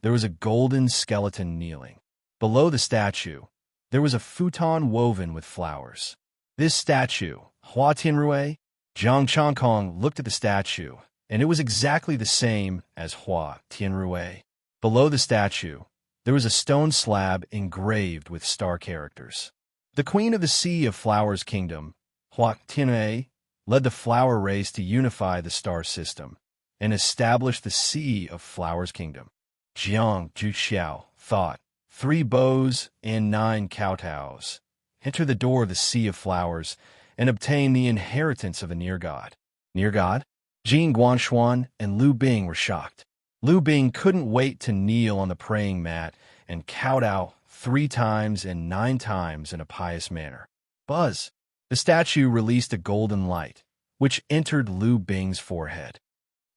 S1: there was a golden skeleton kneeling. Below the statue, there was a futon woven with flowers. This statue, Hua Tianrui, Jiang Chongkong looked at the statue, and it was exactly the same as Hua Tianrui. Below the statue, there was a stone slab engraved with star characters. The Queen of the Sea of Flowers Kingdom, Hua Tianrui, led the flower race to unify the star system and establish the Sea of Flowers Kingdom. Jiang Juqiao thought, 3 bows and 9 kowtows. Enter the door of the Sea of Flowers and obtain the inheritance of the Near God. Near God? Jing Guangshuan and Lu Bing were shocked. Lu Bing couldn't wait to kneel on the praying mat and kowtow 3 times and 9 times in a pious manner. Buzz! The statue released a golden light, which entered Lu Bing's forehead.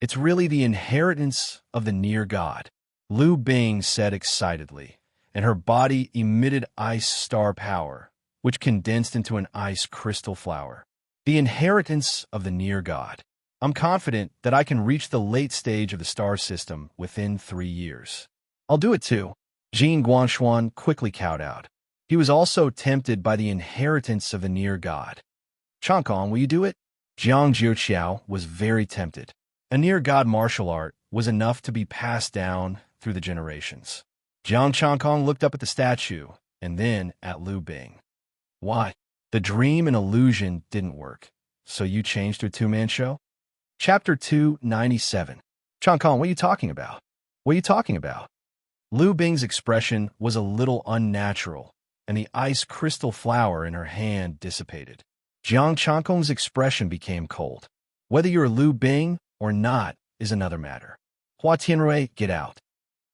S1: It's really the inheritance of the Near God, Lu Bing said excitedly, and her body emitted ice star power, which condensed into an ice crystal flower. The inheritance of the Near God. I'm confident that I can reach the late stage of the star system within 3 years. I'll do it too. Jing Guangshuan quickly kowtowed. He was also tempted by the inheritance of the near god. Changkong, will you do it? Jiang Jiuqiao was very tempted. A near god martial art was enough to be passed down through the generations. Jiang Changkong looked up at the statue and then at Liu Bing. Why? The dream and illusion didn't work, so you changed to a two-man show? Chapter 297. Changkong, what are you talking about? What are you talking about? Liu Bing's expression was a little unnatural, and the ice crystal flower in her hand dissipated. Jiang Changkong's expression became cold. Whether you're Liu Bing or not is another matter. Hua Tianrui, get out.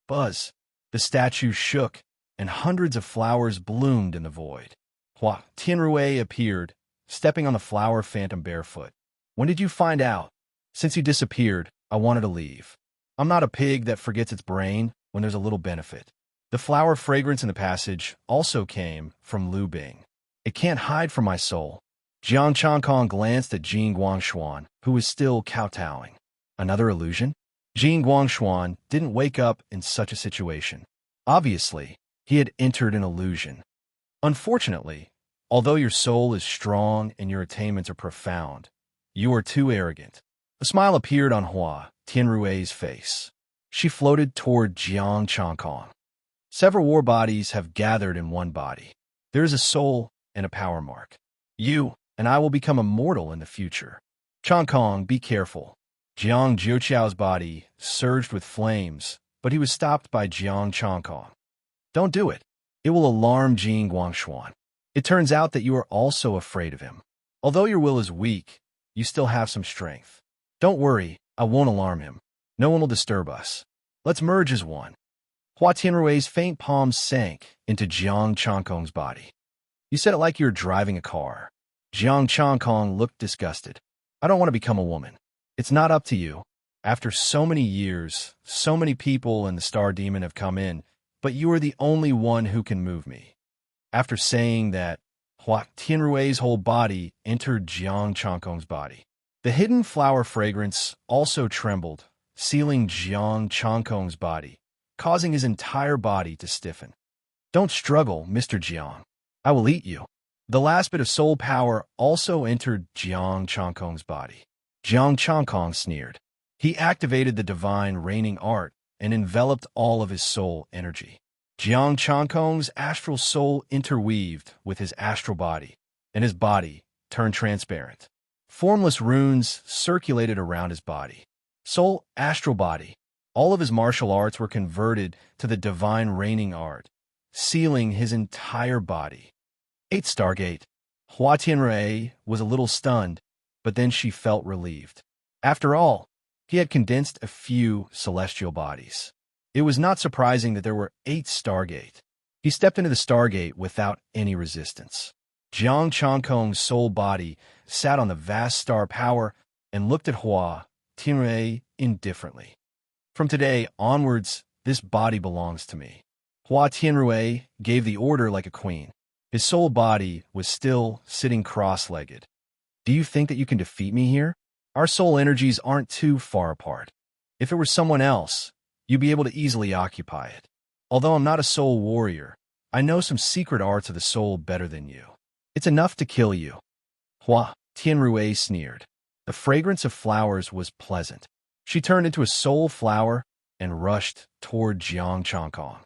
S1: Buzz. The statue shook, and hundreds of flowers bloomed in the void. Hua Tianrui appeared, stepping on the flower phantom barefoot. When did you find out? Since you disappeared, I wanted to leave. I'm not a pig that forgets its brain when there's a little benefit. The flower fragrance in the passage also came from Liu Bing. It can't hide from my soul. Jiang Changkong glanced at Jing Guangshuan, who was still kowtowing. Another illusion? Jing Guangshuan didn't wake up in such a situation. Obviously, he had entered an illusion. Unfortunately, although your soul is strong and your attainments are profound, you are too arrogant. A smile appeared on Hua Tianrui's face. She floated toward Jiang Changkong. Several war bodies have gathered in one body. There is a soul and a power mark. You and I will become immortal in the future. Changkong, be careful. Jiang Jiuqiao's body surged with flames, but he was stopped by Jiang Changkong. Don't do it. It will alarm Jing Guangshuan. It turns out that you are also afraid of him. Although your will is weak, you still have some strength. Don't worry, I won't alarm him. No one will disturb us. Let's merge as one. Hua Tianrui's faint palms sank into Jiang Changkong's body. You said it like you were driving a car. Jiang Changkong looked disgusted. I don't want to become a woman. It's not up to you. After so many years, so many people and the Star Demon have come in, but you are the only one who can move me. After saying that, Hua Tianrui's whole body entered Jiang Changkong's body. The hidden flower fragrance also trembled, sealing Jiang Changkong's body, causing his entire body to stiffen. Don't struggle, Mr. Jiang. I will eat you. The last bit of soul power also entered Jiang Changkong's body. Jiang Changkong sneered. He activated the divine reigning art and enveloped all of his soul energy. Jiang Changkong's astral soul interweaved with his astral body, and his body turned transparent. Formless runes circulated around his body. Soul, astral body. All of his martial arts were converted to the divine reigning art, sealing his entire body. 8 Stargate. Hua Tianrui was a little stunned, but then she felt relieved. After all, he had condensed a few celestial bodies. It was not surprising that there were 8 Stargate. He stepped into the Stargate without any resistance. Jiang Changkong's soul body sat on the vast star power and looked at Hua Tianrui indifferently. From today onwards, this body belongs to me. Hua Tianrui gave the order like a queen. His soul body was still sitting cross-legged. Do you think that you can defeat me here? Our soul energies aren't too far apart. If it were someone else, you'd be able to easily occupy it. Although I'm not a soul warrior, I know some secret arts of the soul better than you. It's enough to kill you. Hua Tianrui sneered. The fragrance of flowers was pleasant. She turned into a soul flower and rushed toward Jiang Changkong.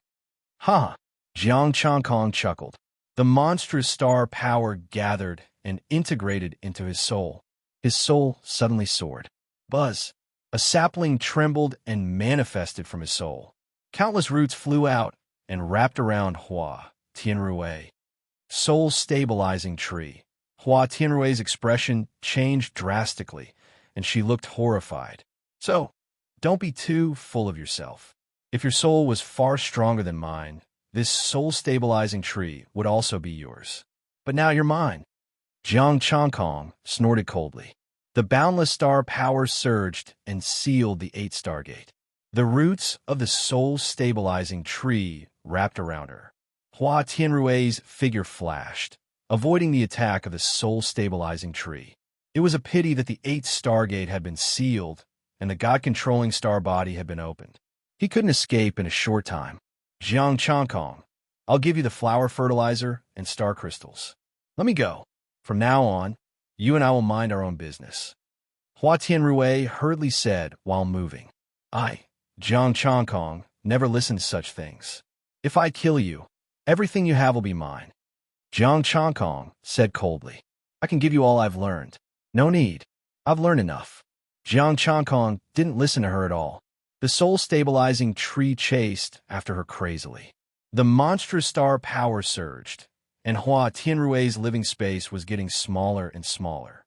S1: Ha! Jiang Changkong chuckled. The monstrous star power gathered and integrated into his soul. His soul suddenly soared. Buzz! A sapling trembled and manifested from his soul. Countless roots flew out and wrapped around Hua Tianrui. Soul-stabilizing tree. Hua Tianrui's expression changed drastically, and she looked horrified. So, don't be too full of yourself. If your soul was far stronger than mine, this soul-stabilizing tree would also be yours. But now you're mine. Jiang Changkong snorted coldly. The boundless star power surged and sealed the 8 Stargate. The roots of the soul-stabilizing tree wrapped around her. Hua Tianrui's figure flashed, avoiding the attack of the soul-stabilizing tree. It was a pity that the 8th Stargate had been sealed and the God-controlling star body had been opened. He couldn't escape in a short time. Jiang Changkong, I'll give you the flower fertilizer and star crystals. Let me go. From now on, you and I will mind our own business. Hua Tianrui hurriedly said while moving. I, Jiang Chongkong, never listen to such things. If I kill you, everything you have will be mine. Jiang Chongkong said coldly. I can give you all I've learned. No need. I've learned enough. Jiang Chongkong didn't listen to her at all. The soul-stabilizing tree chased after her crazily. The monstrous star power surged, and Hua Tianrui's living space was getting smaller and smaller.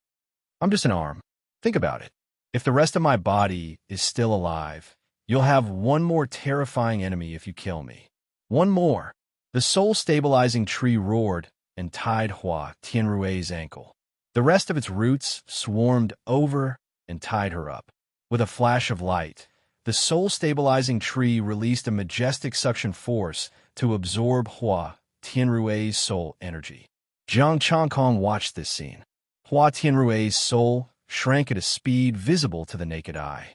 S1: I'm just an arm. Think about it. If the rest of my body is still alive, you'll have one more terrifying enemy if you kill me. One more. The soul-stabilizing tree roared and tied Hua Tianrui's ankle. The rest of its roots swarmed over and tied her up. With a flash of light, the soul-stabilizing tree released a majestic suction force to absorb Hua Tianrui's soul energy. Jiang Chongkong watched this scene. Hua Tianrui's soul shrank at a speed visible to the naked eye.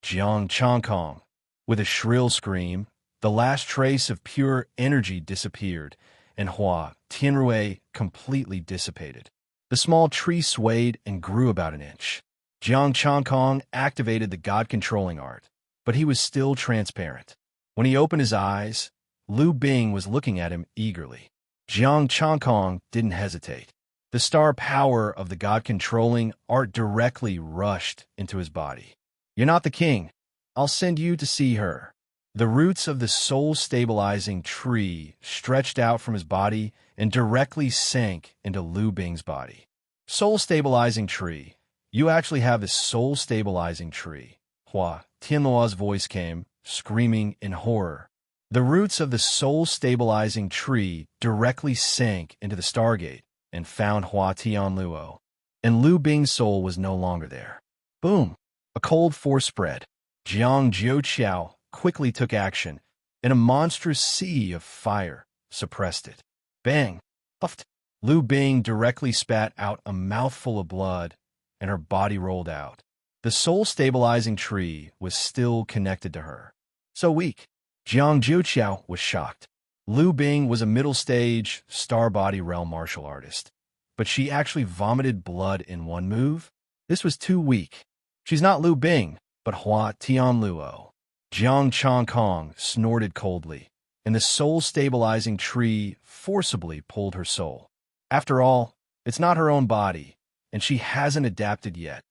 S1: Jiang Chongkong, with a shrill scream, the last trace of pure energy disappeared, and Hua Tianrui completely dissipated. The small tree swayed and grew about an inch. Jiang Chongkong activated the God-controlling art, but he was still transparent. When he opened his eyes, Liu Bing was looking at him eagerly. Jiang Chongkong didn't hesitate. The star power of the God-controlling art directly rushed into his body. You're not the king. I'll send you to see her. The roots of the soul-stabilizing tree stretched out from his body and directly sank into Liu Bing's body. Soul-stabilizing tree. You actually have this soul-stabilizing tree. Hua Tianluo's voice came, screaming in horror. The roots of the soul-stabilizing tree directly sank into the Stargate and found Hua Tianluo, and Liu Bing's soul was no longer there. Boom! A cold force spread. Jiang Jiuqiao quickly took action, and a monstrous sea of fire suppressed it. Bang! Puffed! Liu Bing directly spat out a mouthful of blood, and her body rolled out. The soul-stabilizing tree was still connected to her. So weak. Jiang Jiuqiao was shocked. Liu Bing was a middle-stage, star-body realm martial artist, but she actually vomited blood in one move? This was too weak. She's not Liu Bing, but Hua Tianluo. Jiang Chongkong snorted coldly, and the soul-stabilizing tree forcibly pulled her soul. After all, it's not her own body, and she hasn't adapted yet.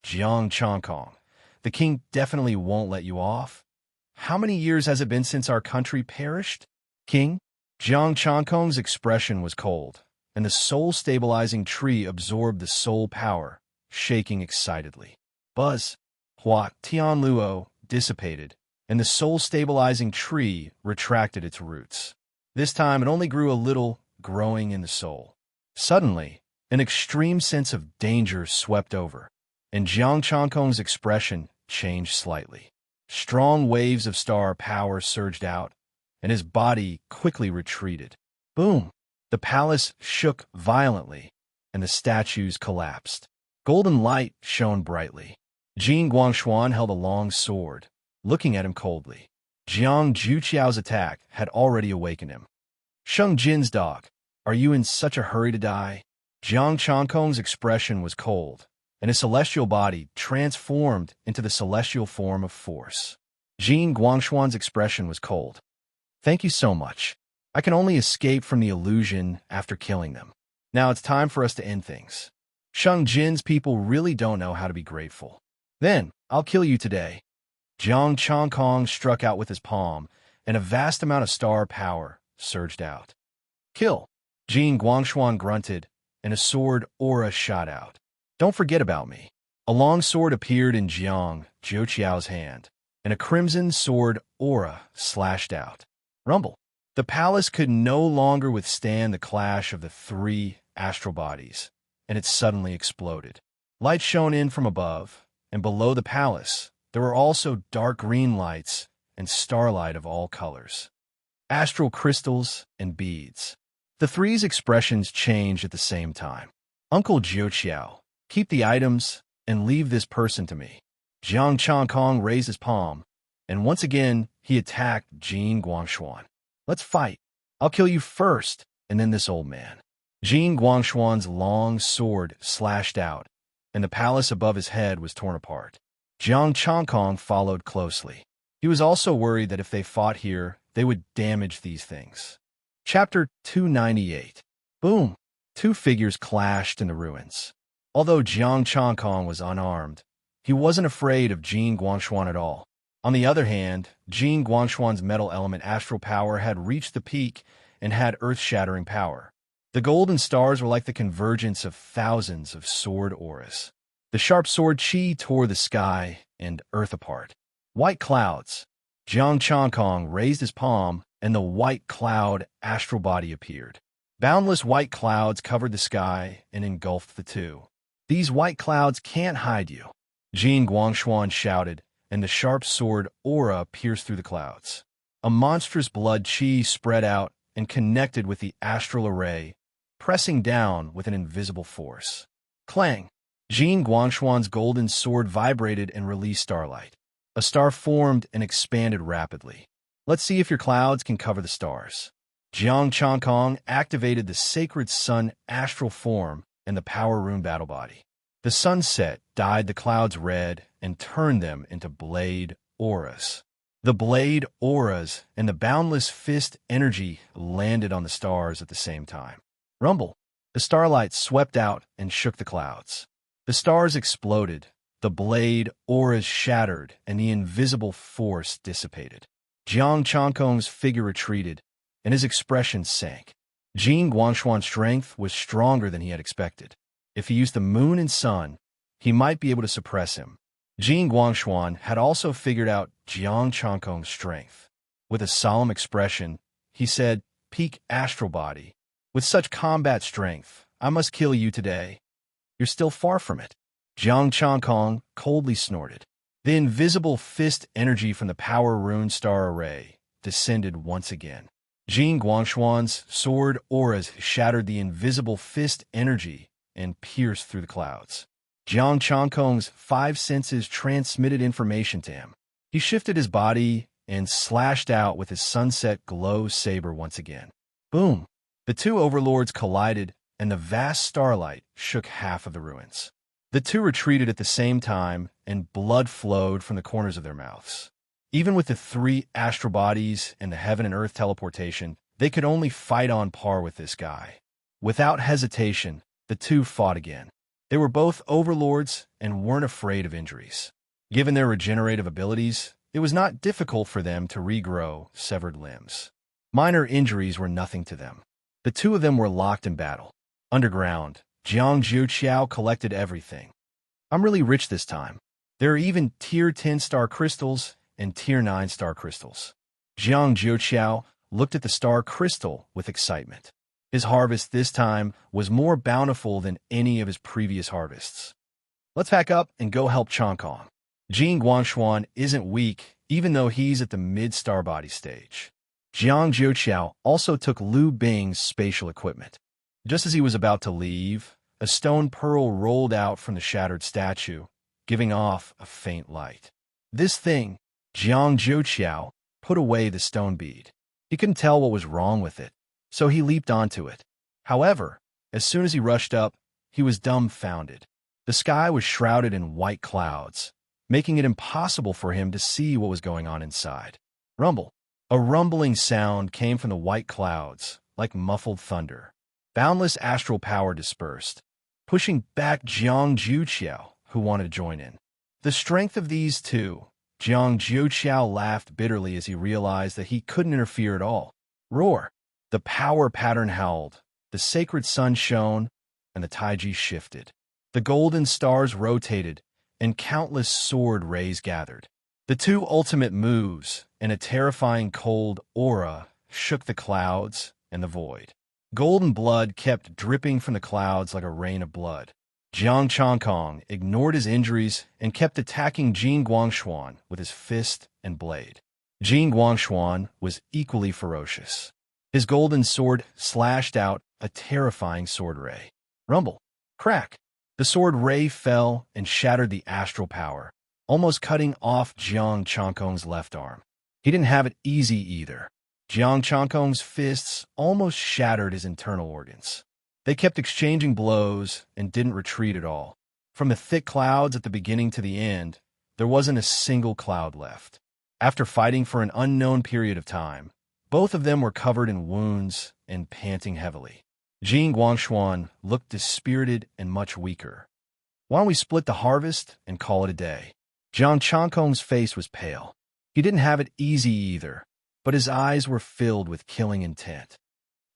S1: Jiang Chongkong, the king definitely won't let you off. How many years has it been since our country perished? King? Jiang Chongkong's expression was cold, and the soul-stabilizing tree absorbed the soul power, shaking excitedly. Buzz. Hua Tianluo dissipated, and the soul-stabilizing tree retracted its roots. This time it only grew a little, growing in the soul. Suddenly, an extreme sense of danger swept over, and Jiang Chongkong's expression changed slightly. Strong waves of star power surged out, and his body quickly retreated. Boom! The palace shook violently, and the statues collapsed. Golden light shone brightly. Jin Guangshuan held a long sword, looking at him coldly. Jiang Jiuqiao's attack had already awakened him. Sheng Jin's dog, are you in such a hurry to die? Jiang Chongkong's expression was cold, and his celestial body transformed into the celestial form of force. Jin Guangshuan's expression was cold. Thank you so much. I can only escape from the illusion after killing them. Now it's time for us to end things. Sheng Jin's people really don't know how to be grateful. Then, I'll kill you today. Jiang Chongkong struck out with his palm, and a vast amount of star power surged out. Kill! Jin Guangshuan grunted, and a sword aura shot out. Don't forget about me. A long sword appeared in Jiang Jiuqiao's hand, and a crimson sword aura slashed out. Rumble. The palace could no longer withstand the clash of the three astral bodies, and it suddenly exploded. Light shone in from above, and below the palace, there were also dark green lights and starlight of all colors. Astral crystals and beads. The three's expressions changed at the same time. Uncle Jiuqiao, keep the items and leave this person to me. Jiang Chongkong raised his palm, and once again he attacked Jin Guangshuan. Let's fight. I'll kill you first, and then this old man. Jin Guangshuan's long sword slashed out, and the palace above his head was torn apart. Jiang Changkong followed closely. He was also worried that if they fought here, they would damage these things. Chapter 298. Boom! Two figures clashed in the ruins. Although Jiang Changkong was unarmed, he wasn't afraid of Jin Guangshuan at all. On the other hand, Jin Guangshuan's metal element astral power had reached the peak and had earth-shattering power. The golden stars were like the convergence of thousands of sword auras. The sharp sword chi tore the sky and earth apart. White clouds. Jiang Changkong raised his palm, and the white cloud astral body appeared. Boundless white clouds covered the sky and engulfed the two. These white clouds can't hide you, Jin Guangshuan shouted, and the sharp sword aura pierced through the clouds. A monstrous blood chi spread out and connected with the astral array, pressing down with an invisible force. Clang! Jin Guangshuan's golden sword vibrated and released starlight. A star formed and expanded rapidly. Let's see if your clouds can cover the stars. Jiang Changkong activated the sacred sun astral form and the power rune battle body. The sunset dyed the clouds red and turned them into blade auras. The blade auras and the boundless fist energy landed on the stars at the same time. Rumble! The starlight swept out and shook the clouds. The stars exploded, the blade auras shattered, and the invisible force dissipated. Jiang Changkong's figure retreated, and his expression sank. Jin Guangshuan's strength was stronger than he had expected. If he used the moon and sun, he might be able to suppress him. Jin Guangshuan had also figured out Jiang Changkong's strength. With a solemn expression, he said, "Peak astral body. With such combat strength, I must kill you today." "You're still far from it." Jiang Changkong coldly snorted. The invisible fist energy from the power rune star array descended once again. Jin Guangshuan's sword auras shattered the invisible fist energy and pierced through the clouds. Jiang Changkong's 5 senses transmitted information to him. He shifted his body and slashed out with his sunset glow saber once again. Boom! The two overlords collided, and the vast starlight shook half of the ruins. The two retreated at the same time, and blood flowed from the corners of their mouths. Even with the 3 astral bodies and the heaven and earth teleportation, they could only fight on par with this guy. Without hesitation, the two fought again. They were both overlords and weren't afraid of injuries. Given their regenerative abilities, it was not difficult for them to regrow severed limbs. Minor injuries were nothing to them. The two of them were locked in battle. Underground, Jiang Jiuqiao collected everything. "I'm really rich this time. There are even Tier 10 star crystals and Tier 9 star crystals." Jiang Jiuqiao looked at the star crystal with excitement. His harvest this time was more bountiful than any of his previous harvests. "Let's pack up and go help Changkong. Jin Guangshuan isn't weak, even though he's at the mid-star body stage." Jiang Jiuqiao also took Liu Bing's spatial equipment. Just as he was about to leave, a stone pearl rolled out from the shattered statue, giving off a faint light. This thing, Jiang Jiuqiao put away the stone bead. He couldn't tell what was wrong with it, so he leaped onto it. However, as soon as he rushed up, he was dumbfounded. The sky was shrouded in white clouds, making it impossible for him to see what was going on inside. Rumble. A rumbling sound came from the white clouds, like muffled thunder. Boundless astral power dispersed, pushing back Jiang Jiuqiao, who wanted to join in. The strength of these two, Jiang Jiuqiao laughed bitterly as he realized that he couldn't interfere at all. Roar! The power pattern howled, the sacred sun shone, and the taiji shifted. The golden stars rotated, and countless sword rays gathered. The two ultimate moves, and a terrifying cold aura, shook the clouds and the void. Golden blood kept dripping from the clouds like a rain of blood. Jiang Changkong ignored his injuries and kept attacking Jin Guangshuan with his fist and blade. Jin Guangshuan was equally ferocious. His golden sword slashed out a terrifying sword ray. Rumble. Crack. The sword ray fell and shattered the astral power, almost cutting off Jiang Changkong's left arm. He didn't have it easy either. Jiang Chankong's fists almost shattered his internal organs. They kept exchanging blows and didn't retreat at all. From the thick clouds at the beginning to the end, there wasn't a single cloud left. After fighting for an unknown period of time, both of them were covered in wounds and panting heavily. Jin Guangshuan looked dispirited and much weaker. "Why don't we split the harvest and call it a day?" Jiang Chankong's face was pale. He didn't have it easy either, but his eyes were filled with killing intent.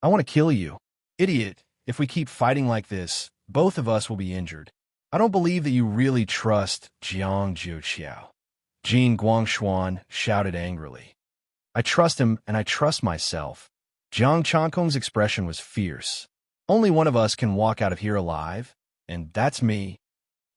S1: "I want to kill you. Idiot, if we keep fighting like this, both of us will be injured. I don't believe that you really trust Jiang Jiuqiao." Jin Guangshuan shouted angrily. "I trust him and I trust myself." Jiang Chankong's expression was fierce. "Only one of us can walk out of here alive, and that's me."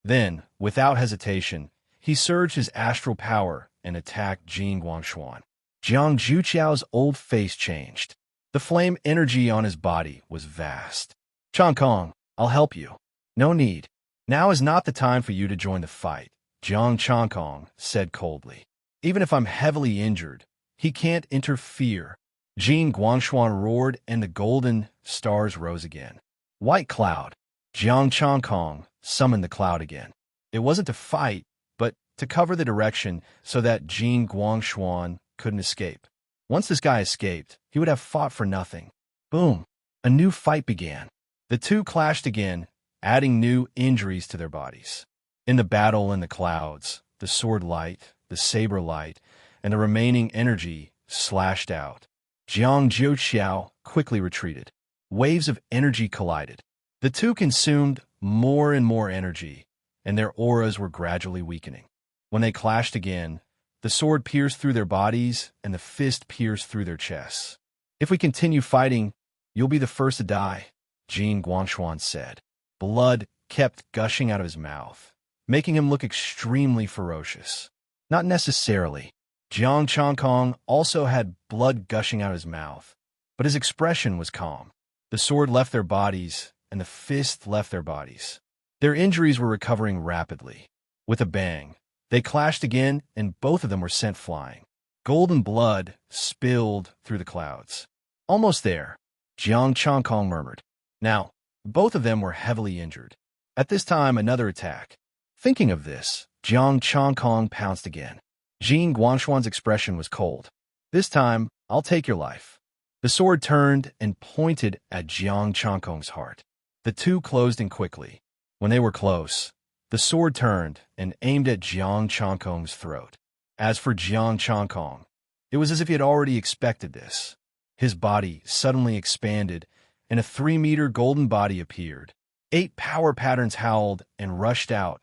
S1: Then, without hesitation, he surged his astral power and attacked Jin Guangshuan. Jiang Jiuqiao's old face changed. The flame energy on his body was vast. "Chankong, I'll help you." "No need. Now is not the time for you to join the fight," Jiang Chankong said coldly. "Even if I'm heavily injured, he can't interfere." Jin Guangshuan roared and the golden stars rose again. "White cloud." Jiang Chankong summoned the cloud again. It wasn't to fight, but to cover the direction so that Jin Guangshuan couldn't escape. Once this guy escaped, he would have fought for nothing. Boom! A new fight began. The two clashed again, adding new injuries to their bodies. In the battle in the clouds, the sword light, the saber light, and the remaining energy slashed out. Jiang Jiuqiao quickly retreated. Waves of energy collided. The two consumed more and more energy, and their auras were gradually weakening. When they clashed again, the sword pierced through their bodies and the fist pierced through their chests. "If we continue fighting, you'll be the first to die," Jin Guangshuan said. Blood kept gushing out of his mouth, making him look extremely ferocious. Not necessarily. Jiang Chankong also had blood gushing out of his mouth, but his expression was calm. The sword left their bodies, and the fist left their bodies. Their injuries were recovering rapidly. With a bang, they clashed again, and both of them were sent flying. Golden blood spilled through the clouds. "Almost there," Jiang Chankong murmured. Now, both of them were heavily injured. At this time, another attack. Thinking of this, Jiang Chankong pounced again. Jin Guangshuan's expression was cold. "This time, I'll take your life." The sword turned and pointed at Jiang Chankong's heart. The two closed in quickly. When they were close, the sword turned and aimed at Jiang Chankong's throat. As for Jiang Chankong, it was as if he had already expected this. His body suddenly expanded, and a 3-meter golden body appeared. 8 power patterns howled and rushed out,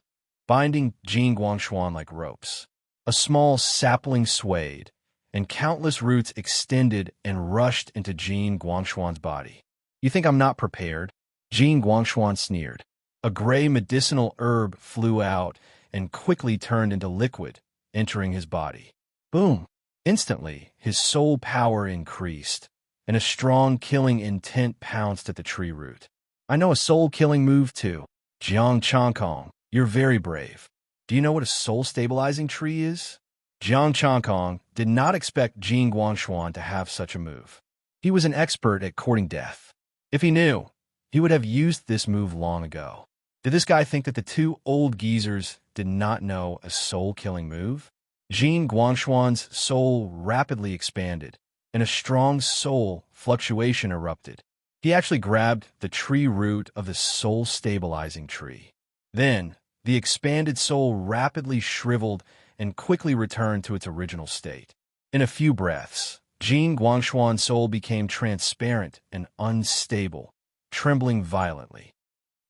S1: binding Jin Guangshuan like ropes. A small sapling swayed, and countless roots extended and rushed into Jin Guangshuan's body. "You think I'm not prepared?" Jin Guangshuan sneered. A gray medicinal herb flew out and quickly turned into liquid, entering his body. Boom! Instantly, his soul power increased, and a strong killing intent pounced at the tree root. "I know a soul-killing move too. Jiang Chankong, you're very brave. Do you know what a soul-stabilizing tree is?" Jiang Chankong did not expect Jin Guangshuan to have such a move. He was an expert at courting death. If he knew, he would have used this move long ago. Did this guy think that the two old geezers did not know a soul-killing move? Jin Guangshuan's soul rapidly expanded, and a strong soul fluctuation erupted. He actually grabbed the tree root of the soul-stabilizing tree. Then, the expanded soul rapidly shriveled and quickly returned to its original state. In a few breaths, Jin Guangshuan's soul became transparent and unstable, trembling violently.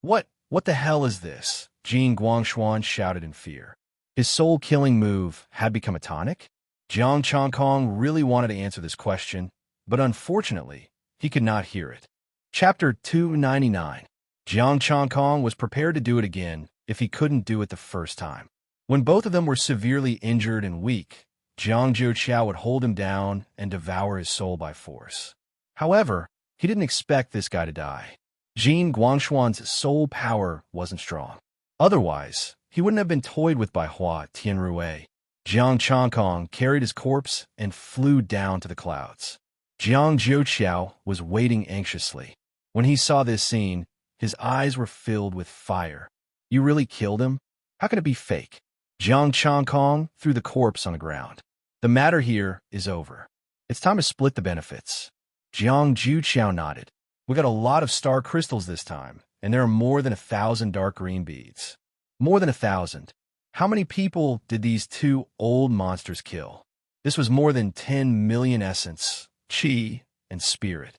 S1: What the hell is this?" Jin Guangshuan shouted in fear. His soul-killing move had become a tonic? Jiang Chankong really wanted to answer this question, but unfortunately, he could not hear it. Chapter 299. Jiang Chankong was prepared to do it again if he couldn't do it the first time. When both of them were severely injured and weak, Jiang Jiuqiao would hold him down and devour his soul by force. However, he didn't expect this guy to die. Jin Guangshuan's soul power wasn't strong. Otherwise, he wouldn't have been toyed with by Hua Tianrui. Jiang Chankong carried his corpse and flew down to the clouds. Jiang Zhouqiao was waiting anxiously. When he saw this scene, his eyes were filled with fire. You really killed him? How can it be fake? Jiang Changkong threw the corpse on the ground. The matter here is over. It's time to split the benefits. Jiang Zhouqiao nodded. We got a lot of star crystals this time, and there are more than 1,000 dark green beads. More than 1,000. How many people did these two old monsters kill? This was more than 10 million essence, chi, and spirit.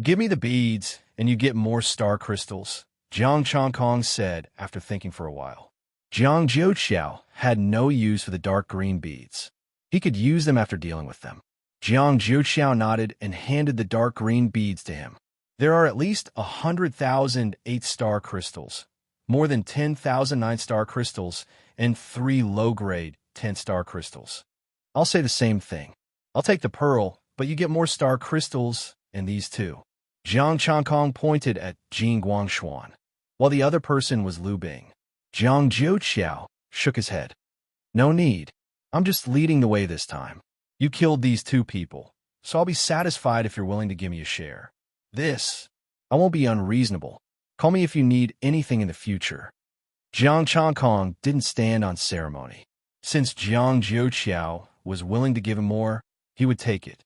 S1: Give me the beads, and you get more star crystals, Jiang Changkong said after thinking for a while. Jiang Zhouqiao had no use for the dark green beads. He could use them after dealing with them. Jiang Zhouqiao nodded and handed the dark green beads to him. There are at least 100,000 8-star crystals, more than 10,000 9-star crystals, and 3 low-grade 10-star crystals. I'll say the same thing. I'll take the pearl, but you get more star crystals and these too. Jiang Changkong pointed at Jing Guangshuan, while the other person was Lu Bing. Jiang Zhouqiao shook his head. No need. I'm just leading the way this time. You killed these two people, so I'll be satisfied if you're willing to give me a share. I won't be unreasonable. Call me if you need anything in the future. Jiang Changkong didn't stand on ceremony. Since Jiang Zhouqiao was willing to give him more, he would take it.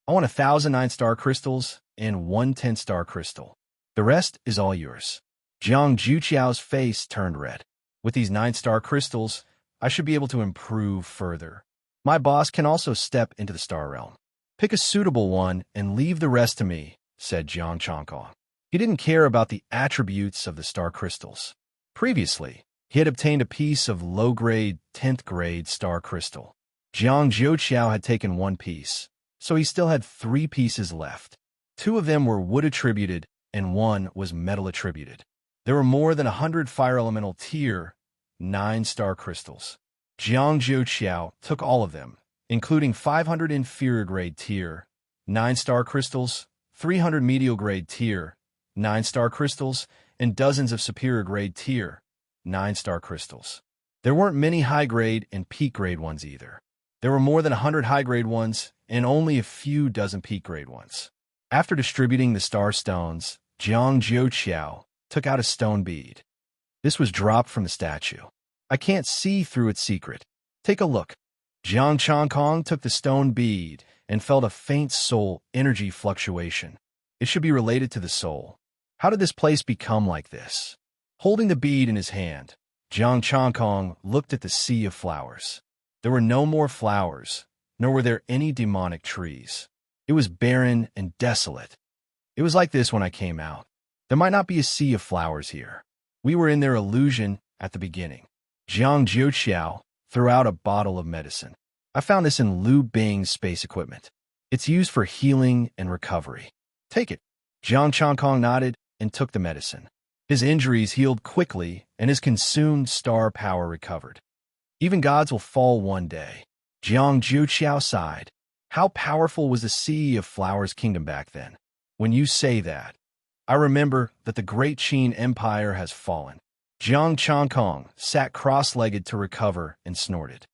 S1: I want 1,000 9-star crystals and 1 10-star crystal. The rest is all yours. Jiang Zhouqiao's face turned red. With these 9-star crystals, I should be able to improve further. My boss can also step into the star realm. Pick a suitable one and leave the rest to me, said Jiang Changkong. He didn't care about the attributes of the star crystals. Previously, he had obtained a piece of low-grade, 10th-grade star crystal. Jiang Zhouqiao had taken 1 piece, so he still had 3 pieces left. 2 of them were wood-attributed, and 1 was metal-attributed. There were more than 100 fire elemental tier 9-star crystals. Jiang Zhouqiao took all of them, including 500 inferior-grade tier 9-star crystals, 300 medial-grade tier 9-star crystals, and dozens of superior-grade tier 9-star crystals. There weren't many high-grade and peak-grade ones either. There were more than 100 high-grade ones and only a few dozen peak-grade ones. After distributing the star stones, Jiang Zhouqiao took out a stone bead. This was dropped from the statue. I can't see through its secret. Take a look. Jiang Changkong took the stone bead and felt a faint soul energy fluctuation. It should be related to the soul. How did this place become like this? Holding the bead in his hand, Jiang Changkong looked at the sea of flowers. There were no more flowers, nor were there any demonic trees. It was barren and desolate. It was like this when I came out. There might not be a sea of flowers here. We were in their illusion at the beginning. Jiang Zhouqiao threw out a bottle of medicine. I found this in Lu Bing's space equipment. It's used for healing and recovery. Take it. Jiang Changkong nodded and took the medicine. His injuries healed quickly and his consumed star power recovered. Even gods will fall one day. Jiang Zhouqiao sighed. How powerful was the Sea of Flowers Kingdom back then? When you say that, I remember that the great Qin Empire has fallen. Jiang Changkong sat cross-legged to recover and snorted.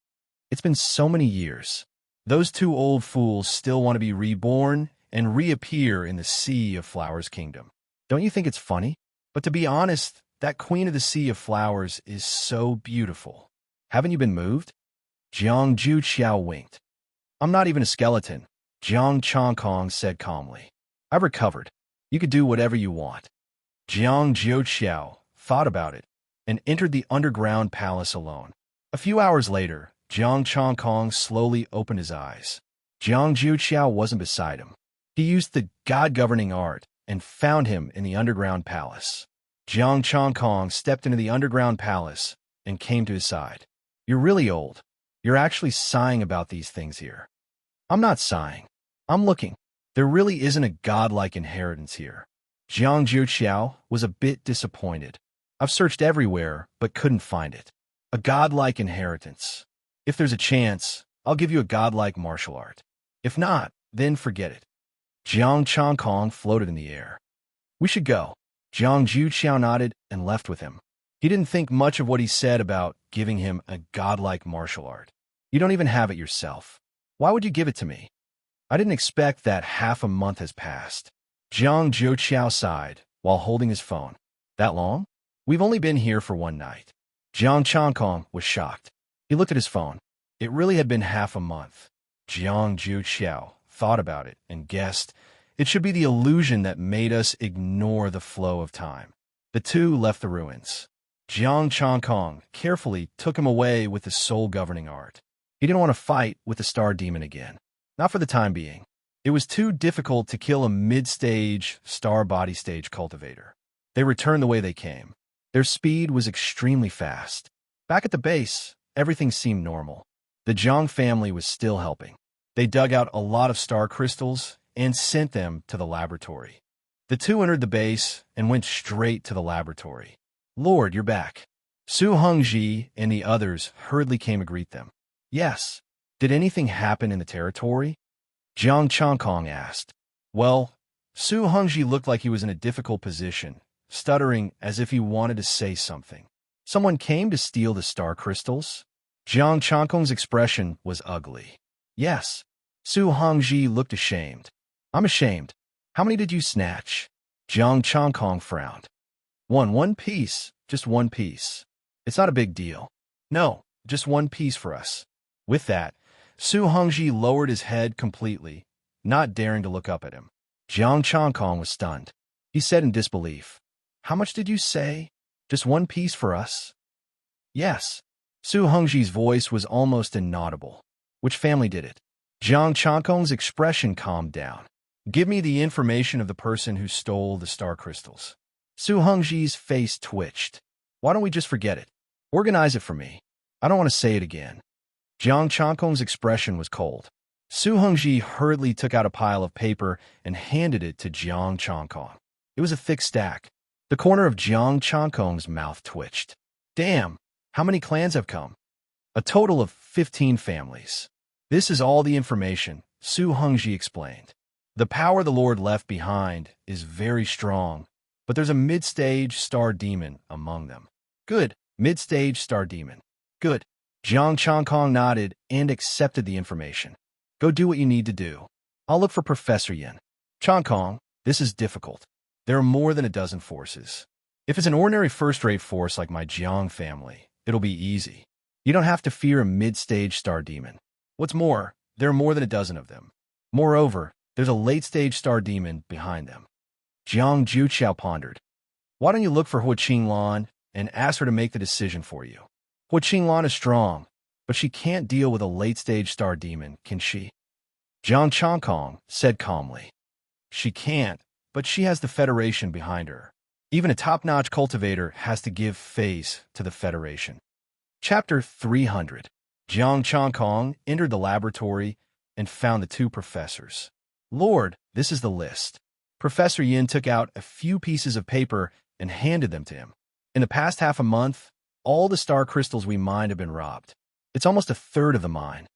S1: It's been so many years. Those two old fools still want to be reborn and reappear in the Sea of Flowers Kingdom. Don't you think it's funny? But to be honest, that Queen of the Sea of Flowers is so beautiful. Haven't you been moved? Jiang Zhouqiao winked. I'm not even a skeleton, Jiang Changkong said calmly. I've recovered. You could do whatever you want. Jiang Zhouqiao thought about it and entered the underground palace alone. A few hours later, Jiang Changkong slowly opened his eyes. Jiang Zhouqiao wasn't beside him. He used the god-governing art and found him in the underground palace. Jiang Changkong stepped into the underground palace and came to his side. You're really old. You're actually sighing about these things here. I'm not sighing. I'm looking. There really isn't a godlike inheritance here. Jiang Zhouqiao was a bit disappointed. I've searched everywhere, but couldn't find it. A godlike inheritance. If there's a chance, I'll give you a godlike martial art. If not, then forget it. Jiang Changkong floated in the air. We should go. Jiang Zhouqiao nodded and left with him. He didn't think much of what he said about giving him a godlike martial art. You don't even have it yourself. Why would you give it to me? I didn't expect that half a month has passed. Jiang Zhouqiao sighed while holding his phone. That long? We've only been here for one night. Jiang Changkong was shocked. He looked at his phone. It really had been half a month. Jiang Zhouqiao thought about it and guessed it should be the illusion that made us ignore the flow of time. The two left the ruins. Jiang Changkong carefully took him away with the soul governing art. He didn't want to fight with the star demon again. Not for the time being. It was too difficult to kill a mid-stage star body stage cultivator. They returned the way they came. Their speed was extremely fast. Back at the base, everything seemed normal. The Zhang family was still helping. They dug out a lot of star crystals and sent them to the laboratory. The two entered the base and went straight to the laboratory. Lord, you're back. Su Hongji and the others hurriedly came to greet them. Yes. Did anything happen in the territory? Jiang Changkong asked. Well, Su Hongji looked like he was in a difficult position, stuttering as if he wanted to say something. Someone came to steal the star crystals? Jiang Changkong's expression was ugly. Yes. Su Hongji looked ashamed. I'm ashamed. How many did you snatch? Jiang Changkong frowned. One piece, just one piece. It's not a big deal. No, just one piece for us. With that, Su Hongji lowered his head completely, not daring to look up at him. Jiang Changkong was stunned. He said in disbelief, How much did you say? Just one piece for us? Yes. Su Hongji's voice was almost inaudible. Which family did it? Jiang Changkong's expression calmed down. Give me the information of the person who stole the star crystals. Su Hongji's face twitched. Why don't we just forget it? Organize it for me. I don't want to say it again. Jiang Changkong's expression was cold. Su Hongji hurriedly took out a pile of paper and handed it to Jiang Changkong. It was a thick stack. The corner of Jiang Changkong's mouth twitched. Damn, how many clans have come? A total of 15 families. This is all the information, Su Hongji explained. The power the Lord left behind is very strong, but there's a mid-stage star demon among them. Good, mid-stage star demon. Good. Jiang Changkong nodded and accepted the information. Go do what you need to do. I'll look for Professor Yin. Changkong, this is difficult. There are more than a dozen forces. If it's an ordinary first-rate force like my Jiang family, it'll be easy. You don't have to fear a mid-stage star demon. What's more, there are more than a dozen of them. Moreover, there's a late-stage star demon behind them. Jiang Zhouqiao pondered. Why don't you look for Hua Qinglan and ask her to make the decision for you? Hua Qinglan is strong, but she can't deal with a late-stage star demon, can she? Jiang Changkong said calmly. She can't, but she has the Federation behind her. Even a top-notch cultivator has to give face to the Federation. Chapter 300. Jiang Changkong entered the laboratory and found the two professors. Lord, this is the list. Professor Yin took out a few pieces of paper and handed them to him. In the past half a month, all the star crystals we mined have been robbed. It's almost a third of the mine.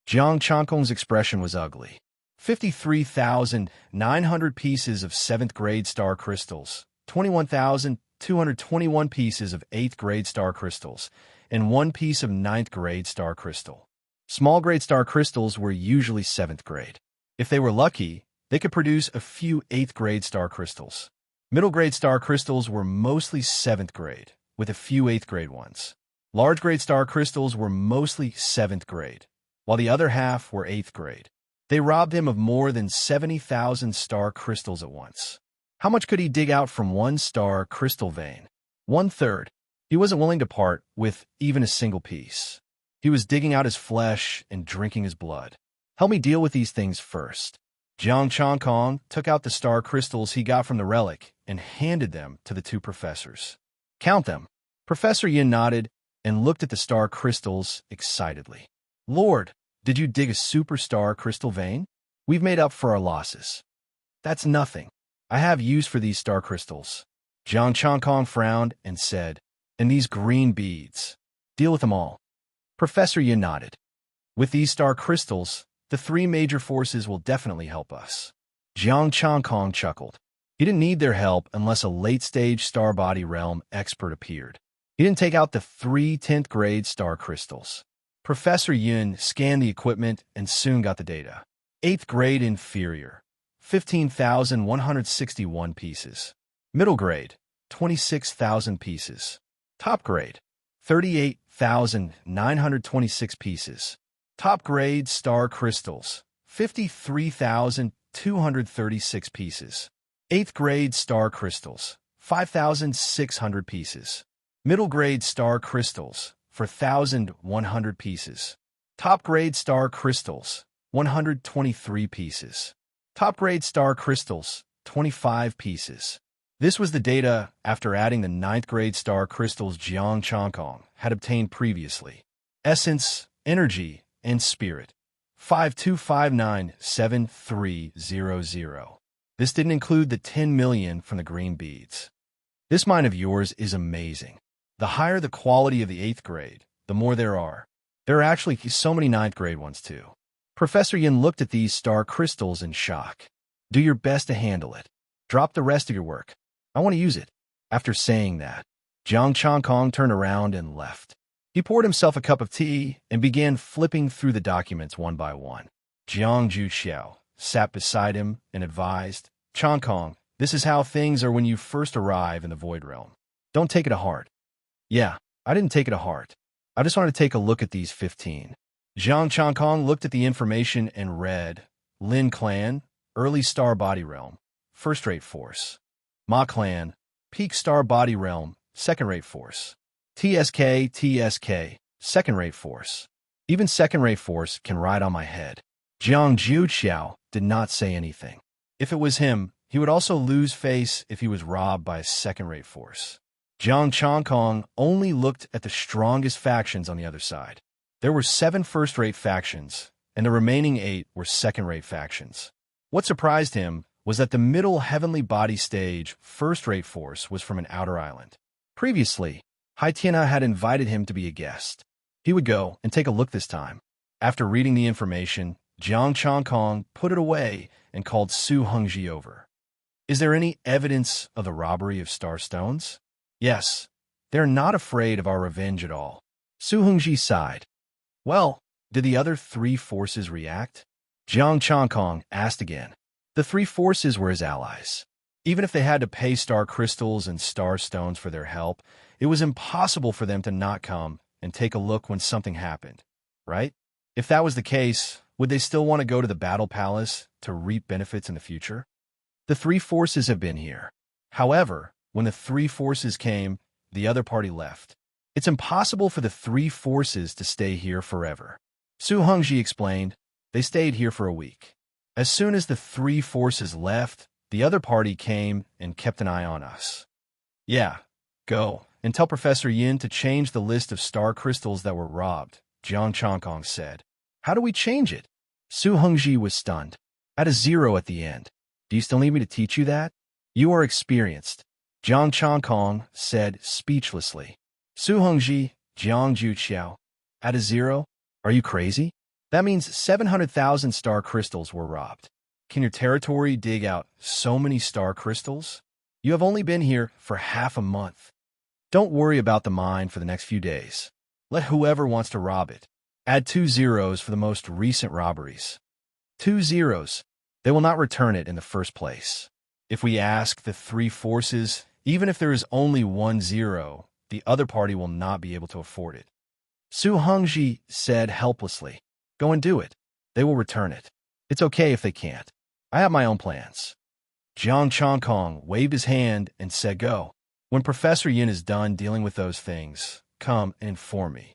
S1: Jiang Changkong's expression was ugly. 53,900 pieces of 7th-grade star crystals, 21,221 pieces of 8th-grade star crystals, and 1 piece of 9th-grade star crystal. Small-grade star crystals were usually 7th grade. If they were lucky, they could produce a few 8th-grade star crystals. Middle-grade star crystals were mostly 7th grade, with a few 8th grade ones. Large-grade star crystals were mostly 7th grade, while the other half were 8th grade. They robbed him of more than 70,000 star crystals at once. How much could he dig out from one star crystal vein? 1/3. He wasn't willing to part with even a single piece. He was digging out his flesh and drinking his blood. Help me deal with these things first. Jiang Changkong took out the star crystals he got from the relic and handed them to the two professors. Count them. Professor Yin nodded and looked at the star crystals excitedly. Lord, did you dig a superstar crystal vein? We've made up for our losses. That's nothing. I have use for these star crystals. Jiang Changkong frowned and said, and these green beads. Deal with them all. Professor Yin nodded. With these star crystals, the 3 major forces will definitely help us. Jiang Changkong chuckled. He didn't need their help unless a late-stage star body realm expert appeared. He didn't take out the 3 10th-grade star crystals. Professor Yin scanned the equipment and soon got the data. 8th grade inferior, 15,161 pieces. Middle grade, 26,000 pieces. Top grade, 38,926 pieces. Top grade star crystals, 53,236 pieces. 8th grade star crystals, 5,600 pieces. Middle grade star crystals, 4,100 pieces. Top grade star crystals, 123 pieces. Top grade star crystals, 25 pieces. This was the data after adding the 9th grade star crystals Jiang Changkong had obtained previously. Essence, energy, and spirit. 52597300. This didn't include the 10 million from the green beads. This mind of yours is amazing. The higher the quality of the 8th grade, the more there are. There are actually so many 9th grade ones too. Professor Yin looked at these star crystals in shock. Do your best to handle it. Drop the rest of your work. I want to use it. After saying that, Jiang Changkong turned around and left. He poured himself a cup of tea and began flipping through the documents one by one. Jiang Juxiao sat beside him and advised, Changkong, this is how things are when you first arrive in the Void Realm. Don't take it to heart. Yeah, I didn't take it to heart. I just wanted to take a look at these 15. Jiang Changkong looked at the information and read, Lin Clan, Early Star Body Realm, First-Rate Force. Ma Clan, Peak Star Body Realm, Second-Rate Force. TSK, Second-Rate Force. Even Second-Rate Force can ride on my head. Jiang Juxiao did not say anything. If it was him, he would also lose face if he was robbed by a second-rate force. Jiang Changkong only looked at the strongest factions on the other side. There were 7 first-rate factions, and the remaining 8 were second-rate factions. What surprised him was that the middle heavenly body stage first-rate force was from an outer island. Previously, Haitiana had invited him to be a guest. He would go and take a look this time. After reading the information, Jiang Changkong put it away and called Su Hongji over. Is there any evidence of the robbery of star stones? Yes. They're not afraid of our revenge at all. Su Hongji sighed. Well, did the other 3 forces react? Jiang Changkong asked again. The 3 forces were his allies. Even if they had to pay star crystals and star stones for their help, it was impossible for them to not come and take a look when something happened, right? If that was the case, would they still want to go to the Battle Palace to reap benefits in the future? The 3 forces have been here. However, when the 3 forces came, the other party left. It's impossible for the 3 forces to stay here forever. Su Hongji explained, they stayed here for a week. As soon as the 3 forces left, the other party came and kept an eye on us. Yeah, go and tell Professor Yin to change the list of star crystals that were robbed, Jiang Changkong said. How do we change it? Su Hongji was stunned. Add a 0 at the end. Do you still need me to teach you that? You are experienced, Jiang Changkong said speechlessly. Su Hongji, Jiang Juxiao. Add a 0? Are you crazy? That means 700,000 star crystals were robbed. Can your territory dig out so many star crystals? You have only been here for half a month. Don't worry about the mine for the next few days. Let whoever wants to rob it. Add 2 zeros for the most recent robberies. 2 zeros. They will not return it in the first place. If we ask the 3 forces, even if there is only 1 0, the other party will not be able to afford it. Su Hongji said helplessly, Go and do it. They will return it. It's okay if they can't. I have my own plans. Jiang Changkong waved his hand and said go. When Professor Yin is done dealing with those things, come and inform me.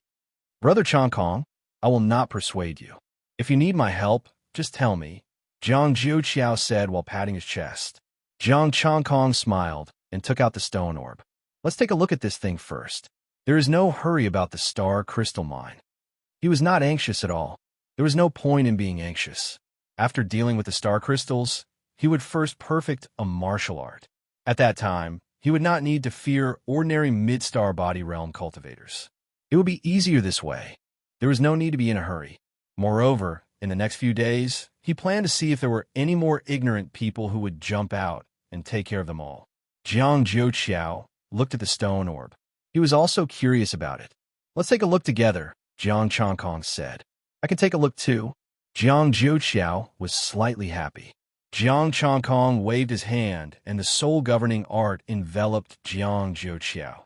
S1: Brother Changkong, I will not persuade you. If you need my help, just tell me, Jiang Juxiao said while patting his chest. Jiang Changkong smiled and took out the stone orb. Let's take a look at this thing first. There is no hurry about the star crystal mine. He was not anxious at all. There was no point in being anxious. After dealing with the star crystals, he would first perfect a martial art. At that time, he would not need to fear ordinary mid-star body realm cultivators. It would be easier this way. There was no need to be in a hurry. Moreover, in the next few days, he planned to see if there were any more ignorant people who would jump out and take care of them all. Jiang Juxiao looked at the stone orb. He was also curious about it. Let's take a look together, Jiang Changkong said. I can take a look too. Jiang Zhuoqiao was slightly happy. Jiang Changkong waved his hand, and the soul-governing art enveloped Jiang Zhuoqiao,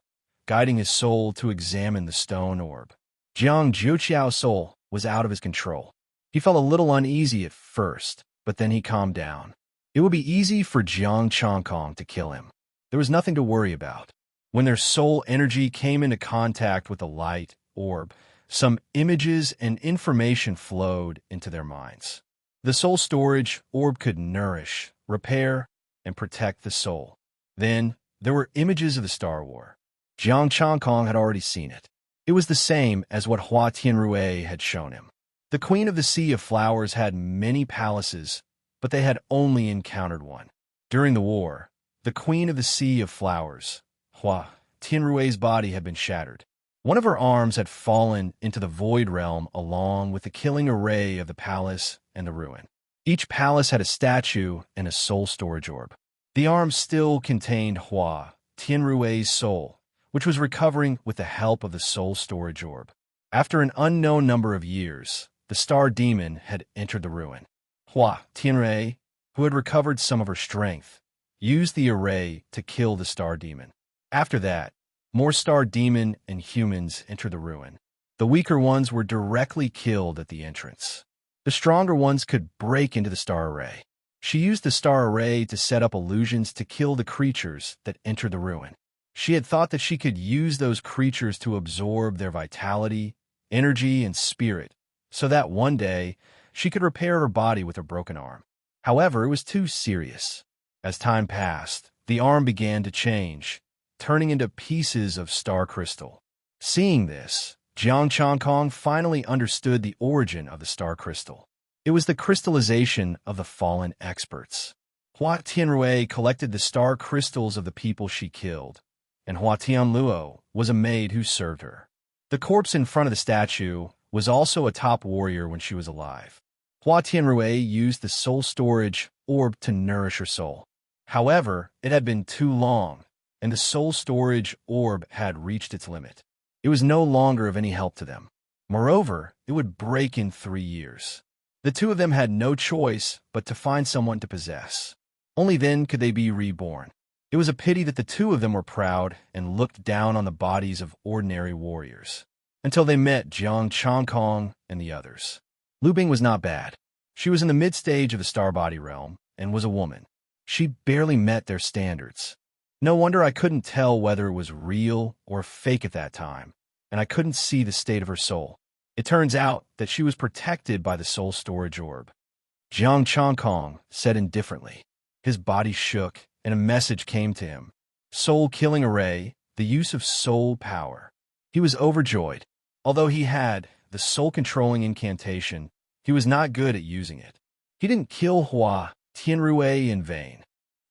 S1: guiding his soul to examine the stone orb. Jiang Zhuoqiao's soul was out of his control. He felt a little uneasy at first, but then he calmed down. It would be easy for Jiang Changkong to kill him. There was nothing to worry about. When their soul energy came into contact with the light orb, some images and information flowed into their minds. The soul storage orb could nourish, repair, and protect the soul. Then, there were images of the Star War. Jiang Changkong had already seen it. It was the same as what Hua Tianrui had shown him. The Queen of the Sea of Flowers had many palaces, but they had only encountered one. During the war, the Queen of the Sea of Flowers, Hua Tianrui's body had been shattered. One of her arms had fallen into the void realm along with the killing array of the palace and the ruin. Each palace had a statue and a soul storage orb. The arm still contained Hua Tianrui's soul, which was recovering with the help of the soul storage orb. After an unknown number of years, the star demon had entered the ruin. Hua Tianrui, who had recovered some of her strength, used the array to kill the star demon. After that, more star demon and humans entered the ruin. The weaker ones were directly killed at the entrance. The stronger ones could break into the star array. She used the star array to set up illusions to kill the creatures that entered the ruin. She had thought that she could use those creatures to absorb their vitality, energy, and spirit, so that one day she could repair her body with her broken arm. However, it was too serious. As time passed, the arm began to change, turning into pieces of star crystal. Seeing this, Jiang Changkong finally understood the origin of the star crystal. It was the crystallization of the fallen experts. Hua Tianrui collected the star crystals of the people she killed, and Hua Tianluo was a maid who served her. The corpse in front of the statue was also a top warrior when she was alive. Hua Tianrui used the soul storage orb to nourish her soul. However, it had been too long, and the soul storage orb had reached its limit. It was no longer of any help to them. Moreover, it would break in 3 years. The two of them had no choice but to find someone to possess. Only then could they be reborn. It was a pity that the two of them were proud and looked down on the bodies of ordinary warriors, until they met Jiang Changkong and the others. Lu Bing was not bad. She was in the mid-stage of the star body realm and was a woman. She barely met their standards. No wonder I couldn't tell whether it was real or fake at that time, and I couldn't see the state of her soul. It turns out that she was protected by the soul storage orb. Jiang Changkong said indifferently. His body shook, and a message came to him. Soul-killing array, the use of soul power. He was overjoyed. Although he had the soul-controlling incantation, he was not good at using it. He didn't kill Hua Tianrui in vain.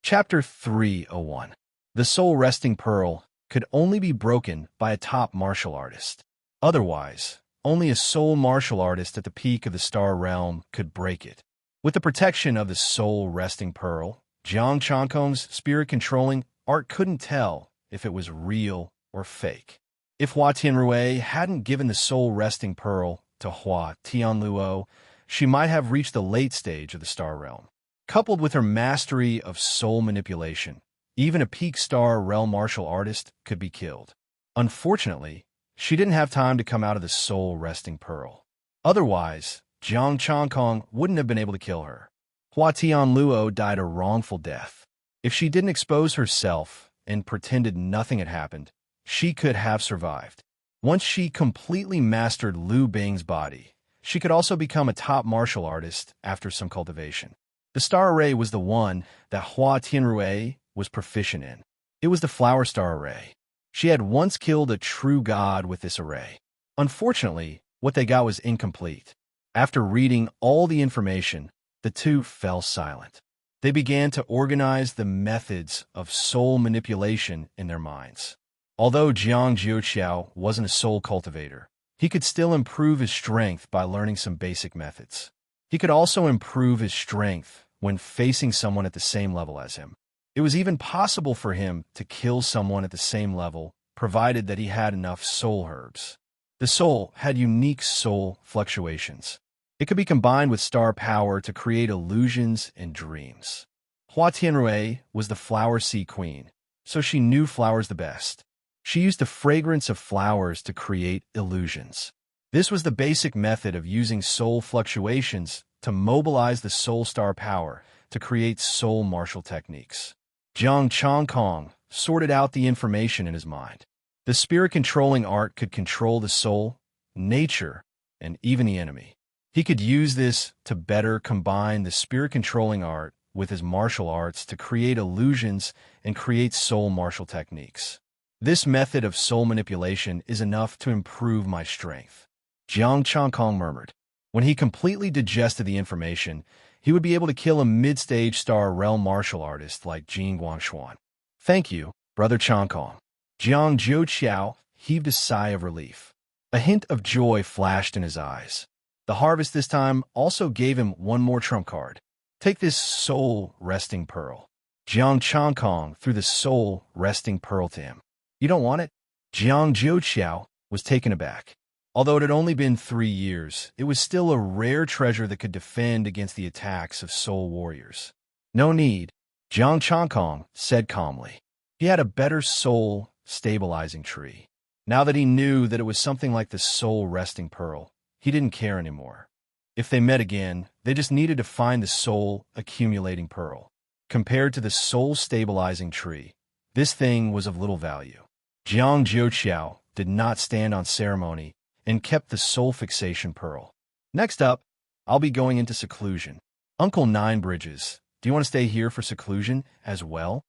S1: Chapter 301. The soul resting pearl could only be broken by a top martial artist. Otherwise, only a soul martial artist at the peak of the star realm could break it. With the protection of the soul resting pearl, Jiang Changkong's spirit-controlling art couldn't tell if it was real or fake. If Hua Tianrui hadn't given the soul resting pearl to Hua Tianluo, she might have reached the late stage of the star realm. Coupled with her mastery of soul manipulation, even a peak star realm martial artist could be killed. Unfortunately, she didn't have time to come out of the soul resting pearl. Otherwise, Jiang Changkong wouldn't have been able to kill her. Hua Tianluo died a wrongful death. If she didn't expose herself and pretended nothing had happened, she could have survived. Once she completely mastered Lu Bing's body, she could also become a top martial artist after some cultivation. The star array was the one that Hua Tianrui was proficient in. It was the flower star array. She had once killed a true god with this array. Unfortunately, what they got was incomplete. After reading all the information, the two fell silent. They began to organize the methods of soul manipulation in their minds. Although Jiang Zhuoqiao wasn't a soul cultivator, he could still improve his strength by learning some basic methods. He could also improve his strength when facing someone at the same level as him. It was even possible for him to kill someone at the same level, provided that he had enough soul herbs. The soul had unique soul fluctuations. It could be combined with star power to create illusions and dreams. Hua Tianrui was the flower sea queen, so she knew flowers the best. She used the fragrance of flowers to create illusions. This was the basic method of using soul fluctuations to mobilize the soul star power to create soul martial techniques. Jiang Chongkong sorted out the information in his mind. The spirit-controlling art could control the soul, nature, and even the enemy. He could use this to better combine the spirit-controlling art with his martial arts to create illusions and create soul martial techniques. This method of soul manipulation is enough to improve my strength, Jiang Chongkong murmured. When he completely digested the information, he would be able to kill a mid-stage star realm martial artist like Jing Guangshuan. Thank you, Brother Chongkong. Jiang Zhouqiao heaved a sigh of relief. A hint of joy flashed in his eyes. The harvest this time also gave him one more trump card. Take this soul resting pearl. Jiang Chongkong threw the soul resting pearl to him. You don't want it? Jiang Zhouqiao was taken aback. Although it had only been 3 years, it was still a rare treasure that could defend against the attacks of soul warriors. No need, Jiang Chongkong said calmly. He had a better soul stabilizing tree. Now that he knew that it was something like the soul resting pearl, he didn't care anymore. If they met again, they just needed to find the soul accumulating pearl. Compared to the soul stabilizing tree, this thing was of little value. Jiang Zhouqiao did not stand on ceremony and kept the soul fixation pearl. Next up, I'll be going into seclusion. Uncle Nine Bridges, do you want to stay here for seclusion as well?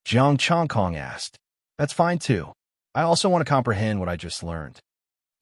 S1: Jiang Chongkong asked. That's fine too. I also want to comprehend what I just learned.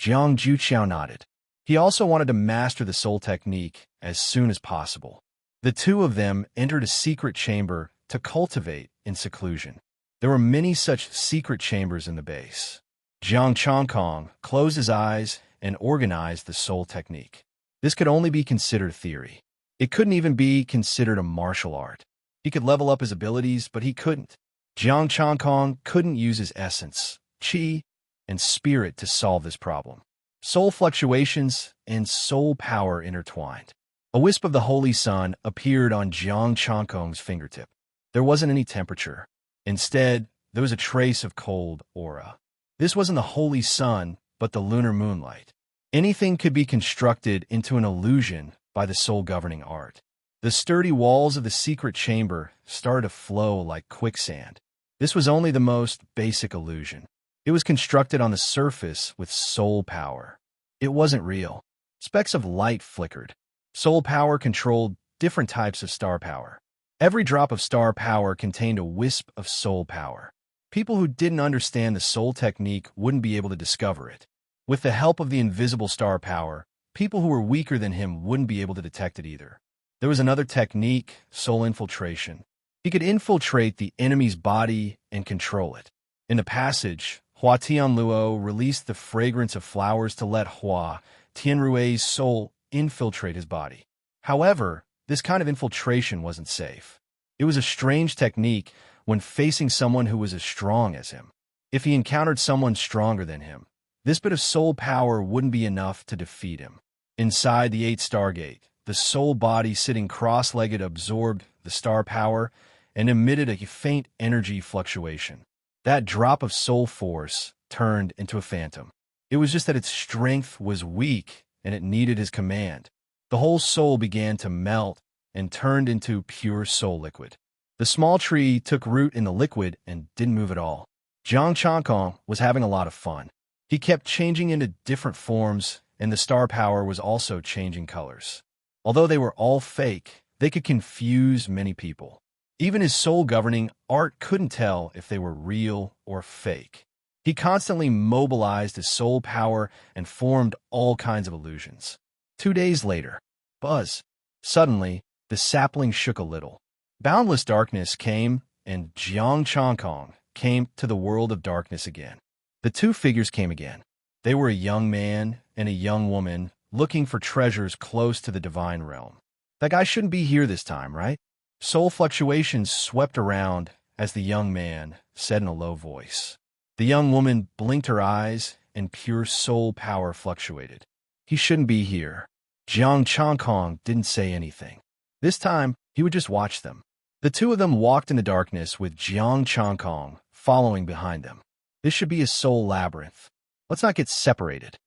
S1: Jiang Zhouqiao nodded. He also wanted to master the soul technique as soon as possible. The two of them entered a secret chamber to cultivate in seclusion. There were many such secret chambers in the base. Jiang Chongkong closed his eyes and organized the soul technique. This could only be considered theory. It couldn't even be considered a martial art. He could level up his abilities, but he couldn't. Jiang Chongkong couldn't use his essence, qi, and spirit to solve this problem. Soul fluctuations and soul power intertwined. A wisp of the holy sun appeared on Jiang Chongkong's fingertip. There wasn't any temperature. Instead, there was a trace of cold aura. This wasn't the holy sun, but the lunar moonlight. Anything could be constructed into an illusion by the soul-governing art. The sturdy walls of the secret chamber started to flow like quicksand. This was only the most basic illusion. It was constructed on the surface with soul power. It wasn't real. Specks of light flickered. Soul power controlled different types of star power. Every drop of star power contained a wisp of soul power. People who didn't understand the soul technique wouldn't be able to discover it. With the help of the invisible star power, people who were weaker than him wouldn't be able to detect it either. There was another technique, soul infiltration. He could infiltrate the enemy's body and control it. In the passage, Hua Tianluo released the fragrance of flowers to let Hua Tianrui's soul infiltrate his body. However, this kind of infiltration wasn't safe. It was a strange technique when facing someone who was as strong as him. If he encountered someone stronger than him, this bit of soul power wouldn't be enough to defeat him. Inside the 8 Stargate, the soul body sitting cross-legged absorbed the star power and emitted a faint energy fluctuation. That drop of soul force turned into a phantom. It was just that its strength was weak and it needed his command. The whole soul began to melt and turned into pure soul liquid. The small tree took root in the liquid and didn't move at all. Jiang Chongkong was having a lot of fun. He kept changing into different forms, and the star power was also changing colors. Although they were all fake, they could confuse many people. Even his soul-governing art couldn't tell if they were real or fake. He constantly mobilized his soul power and formed all kinds of illusions. 2 days later, buzz. Suddenly, the sapling shook a little. Boundless darkness came, and Jiang Chongkong came to the world of darkness again. The two figures came again. They were a young man and a young woman looking for treasures close to the divine realm. That guy shouldn't be here this time, right? Soul fluctuations swept around as the young man said in a low voice. The young woman blinked her eyes and pure soul power fluctuated. He shouldn't be here. Jiang Changkong didn't say anything. This time, he would just watch them. The two of them walked in the darkness with Jiang Changkong following behind them. This should be a soul labyrinth. Let's not get separated,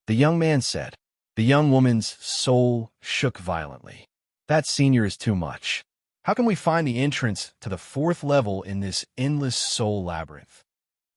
S1: the young man said. The young woman's soul shook violently. That senior is too much. How can we find the entrance to the fourth level in this endless soul labyrinth?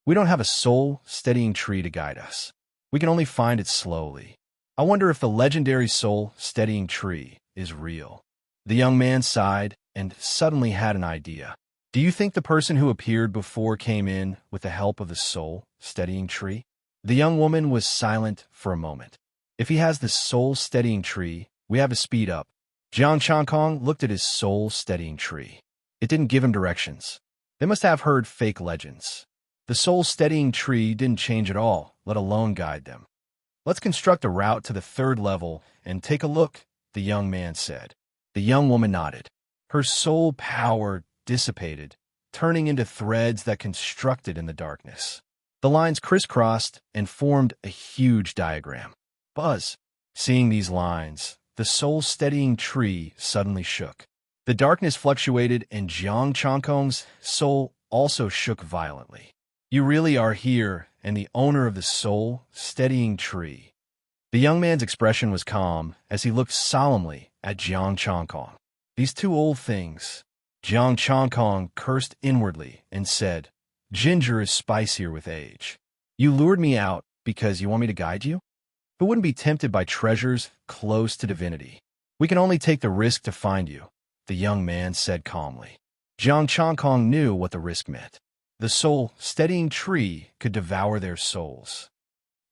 S1: We don't have a soul-steadying tree to guide us. We can only find it slowly. I wonder if the legendary soul-steadying tree is real. The young man sighed and suddenly had an idea. Do you think the person who appeared before came in with the help of the soul-steadying tree? The young woman was silent for a moment. If he has the soul-steadying tree, we have to speed up. Jiang Changkong looked at his soul-steadying tree. It didn't give him directions. They must have heard fake legends. The soul-steadying tree didn't change at all, let alone guide them. Let's construct a route to the third level and take a look, the young man said. The young woman nodded. Her soul power dissipated, turning into threads that constructed in the darkness. The lines crisscrossed and formed a huge diagram. Buzz. Seeing these lines, the soul-steadying tree suddenly shook. The darkness fluctuated and Jiang Changkong's soul also shook violently. You really are here and the owner of the soul-steadying tree. The young man's expression was calm as he looked solemnly at Jiang Changkong. These two old things. Jiang Changkong cursed inwardly and said, Ginger is spicier with age. You lured me out because you want me to guide you? Who wouldn't be tempted by treasures close to divinity? We can only take the risk to find you, the young man said calmly. Jiang Changkong knew what the risk meant. The soul-steadying tree could devour their souls.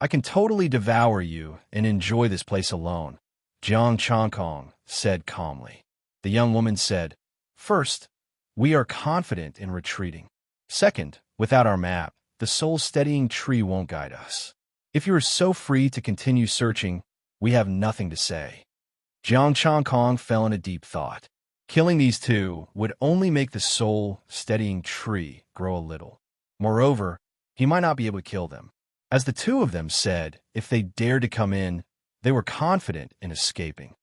S1: I can totally devour you and enjoy this place alone, Jiang Changkong said calmly. The young woman said, First, we are confident in retreating. Second, without our map, the soul-steadying tree won't guide us. If you are so free to continue searching, we have nothing to say. Jiang Changkong fell in a deep thought. Killing these two would only make the soul-steadying tree grow a little. Moreover, he might not be able to kill them. As the two of them said, if they dared to come in, they were confident in escaping.